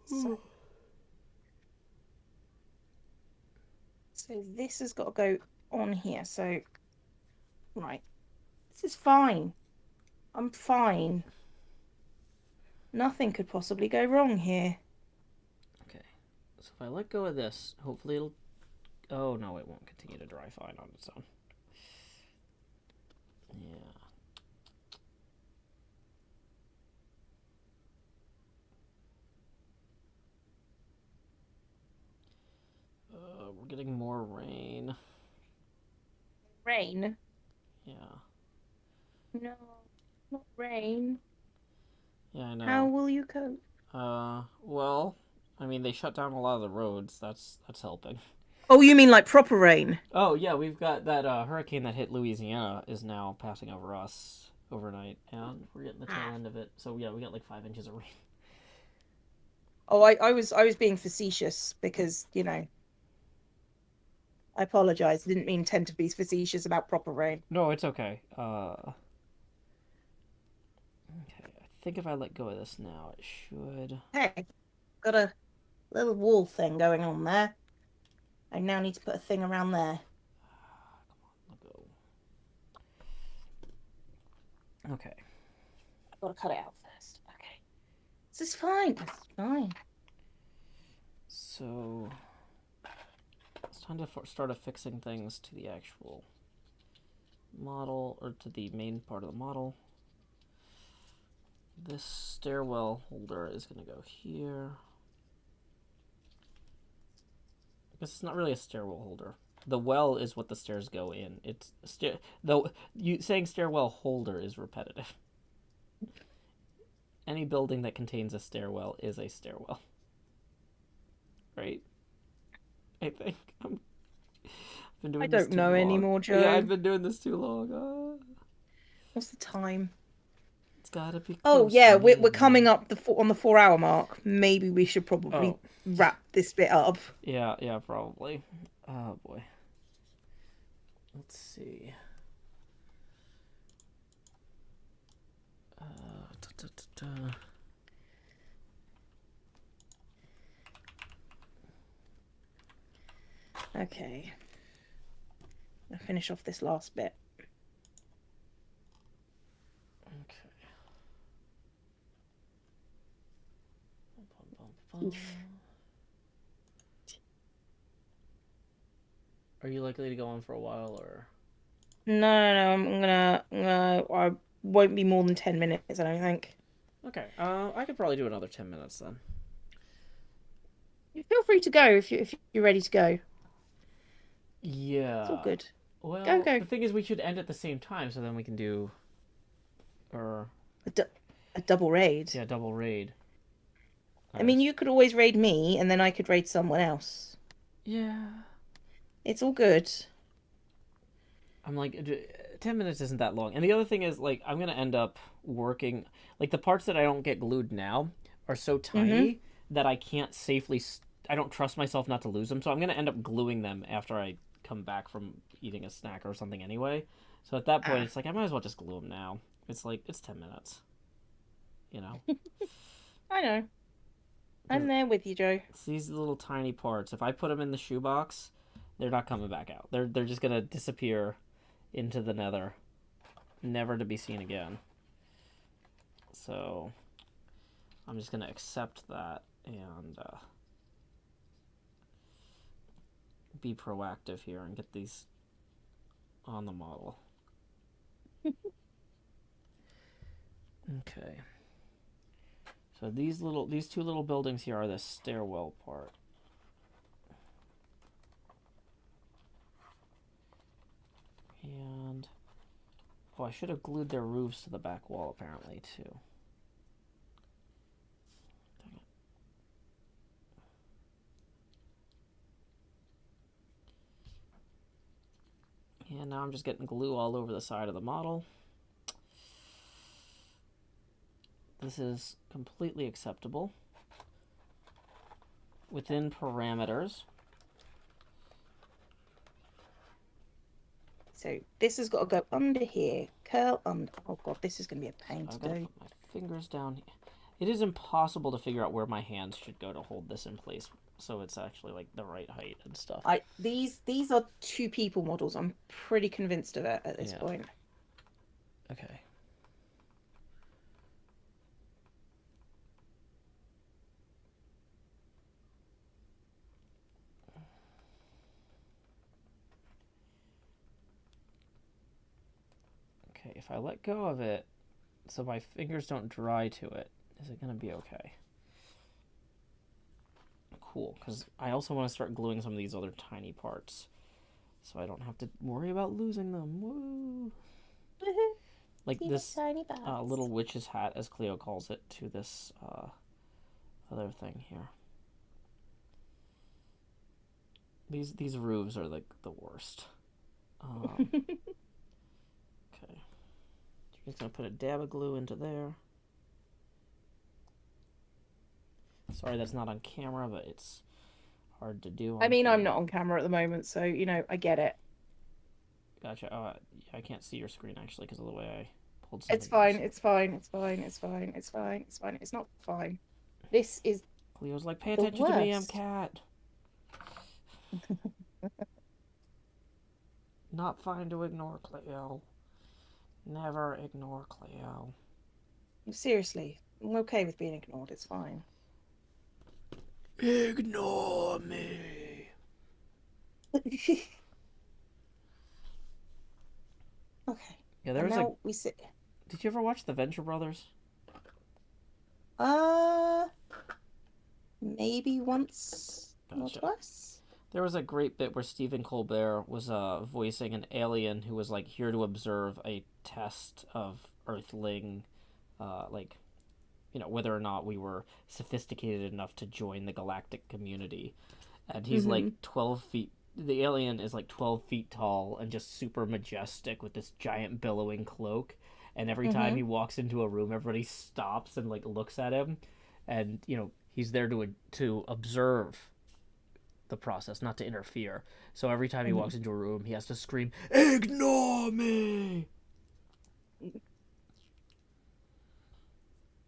So this has got to go on here. So, right. This is fine. I'm fine. Nothing could possibly go wrong here. Okay. So if I let go of this, hopefully it'll... Oh, no, it won't continue to dry fine on its own. Yeah. We're getting more rain. Rain? Yeah. No, not rain. Yeah, I know. How will you cope? Well, I mean, they shut down a lot of the roads. That's helping. Oh, you mean like proper rain? Oh, yeah, we've got that hurricane that hit Louisiana is now passing over us overnight, and we're getting the tail end of it. So, yeah, we got like 5 inches of rain. Oh, I was being facetious because, you know, I apologize. I didn't mean tend to be facetious about proper rain. No, it's okay. Okay, I think if I let go of this now, it should... Hey, got a little wall thing going on there. I now need to put a thing around there. Come on, let go. Okay. I've got to cut it out first. Okay. This is fine. This is fine. So... it's time to start affixing things to the actual model, or to the main part of the model. This stairwell holder is going to go here. I guess it's not really a stairwell holder. The well is what the stairs go in. It's though you saying stairwell holder is repetitive. Any building that contains a stairwell is a stairwell. Right? I think I've been doing I this don't too know long. anymore, Joe. Yeah, I've been doing this too long. What's the time? It's gotta be. Oh yeah, we're coming up on the 4-hour mark. Maybe we should probably wrap this bit up. Yeah, probably. Oh boy. Let's see. Okay. I'll finish off this last bit. Okay. Are you likely to go on for a while, or? No, I won't be more than 10 minutes, I don't think. Okay. I could probably do another 10 minutes then. Feel free to go if you're ready to go. Yeah. It's all good. Well, go. The thing is, we should end at the same time, so then we can do, a double raid. Yeah, double raid. I mean, you could always raid me, and then I could raid someone else. Yeah. It's all good. I'm like, 10 minutes isn't that long. And the other thing is, like, I'm going to end up working... Like, the parts that I don't get glued now are so tiny that I can't safely... I don't trust myself not to lose them, so I'm going to end up gluing them after I come back from eating a snack or something anyway. So at that point, it's like, I might as well just glue them now. It's like, it's 10 minutes. You know? I know. I'm there with you, Joe. It's these little tiny parts. If I put them in the shoebox, they're not coming back out. They're just going to disappear into the nether, never to be seen again. So I'm just going to accept that and be proactive here and get these on the model. Okay. So these two little buildings here are the stairwell part. Oh, I should have glued their roofs to the back wall, apparently, too. And now I'm just getting glue all over the side of the model. This is completely acceptable within parameters. So this has got to go under here, curl under. Oh god, this is going to be a pain to do. Put my fingers down here. It is impossible to figure out where my hands should go to hold this in place, so it's actually like the right height and stuff. These are 2 people models. I'm pretty convinced of it at this point. Okay. Okay, if I let go of it, so my fingers don't dry to it, is it going to be okay? Cool, because I also want to start gluing some of these other tiny parts, so I don't have to worry about losing them. Woo! Like this little witch's hat, as Cleo calls it, to this other thing here. These roofs are like the worst. Okay. Just gonna put a dab of glue into there. Sorry that's not on camera, but it's hard to do. I mean, I'm not on camera at the moment, so, you know, I get it. Gotcha. I can't see your screen, actually, because of the way I pulled something. It's fine, it's fine, it's fine, it's fine, it's fine, it's fine. It's not fine. This is Cleo's like, pay attention to me, I'm cat. Not fine to ignore Cleo. Never ignore Cleo. Seriously, I'm okay with being ignored, it's fine. Ignore me. Okay. Yeah, there was like... we sit... Did you ever watch The Venture Brothers? Maybe once or twice. There was a great bit where Stephen Colbert was voicing an alien who was like here to observe a test of Earthling, like, you know, whether or not we were sophisticated enough to join the galactic community. And he's like 12 feet. The alien is like 12 feet tall and just super majestic with this giant billowing cloak. And every time he walks into a room, everybody stops and like looks at him. And, you know, he's there to observe the process, not to interfere. So every time he walks into a room, he has to scream, "Ignore me!"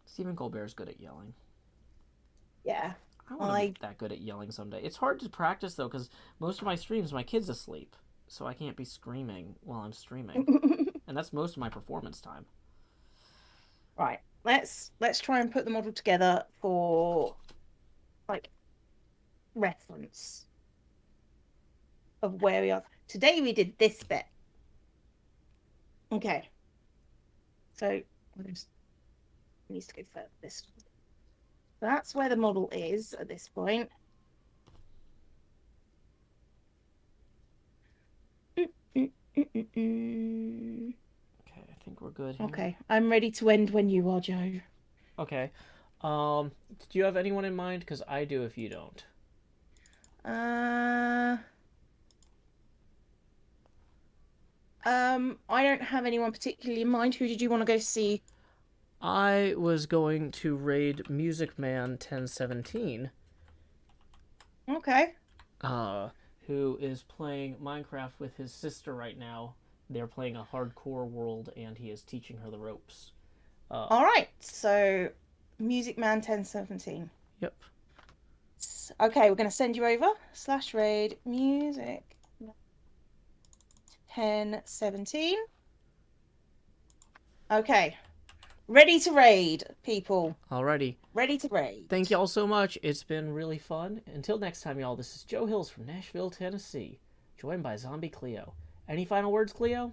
Stephen Colbert's good at yelling. Yeah. I want to be that good at yelling someday. It's hard to practice, though, because most of my streams, my kid's asleep. So I can't be screaming while I'm streaming. And that's most of my performance time. Right. Let's try and put the model together for, like, reference of where we are. Today we did this bit. Okay. So, it needs to go further this way. That's where the model is at this point. Okay, I think we're good here. Okay, I'm ready to end when you are, Joe. Okay. Do you have anyone in mind? Because I do if you don't. I don't have anyone particularly in mind. Who did you want to go see? I was going to raid Music Man 1017. Okay. Who is playing Minecraft with his sister right now. They're playing a hardcore world, and he is teaching her the ropes. All right. So, Music Man 1017. Yep. Okay, we're going to send you over. /raid music 1017. Okay. Ready to raid, people. Alrighty. Ready to raid. Thank y'all so much. It's been really fun. Until next time, y'all, this is Joe Hills from Nashville, Tennessee, joined by ZombieCleo. Any final words, Cleo?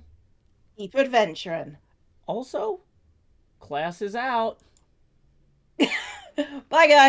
Keep adventuring. Also, class is out. Bye, guys.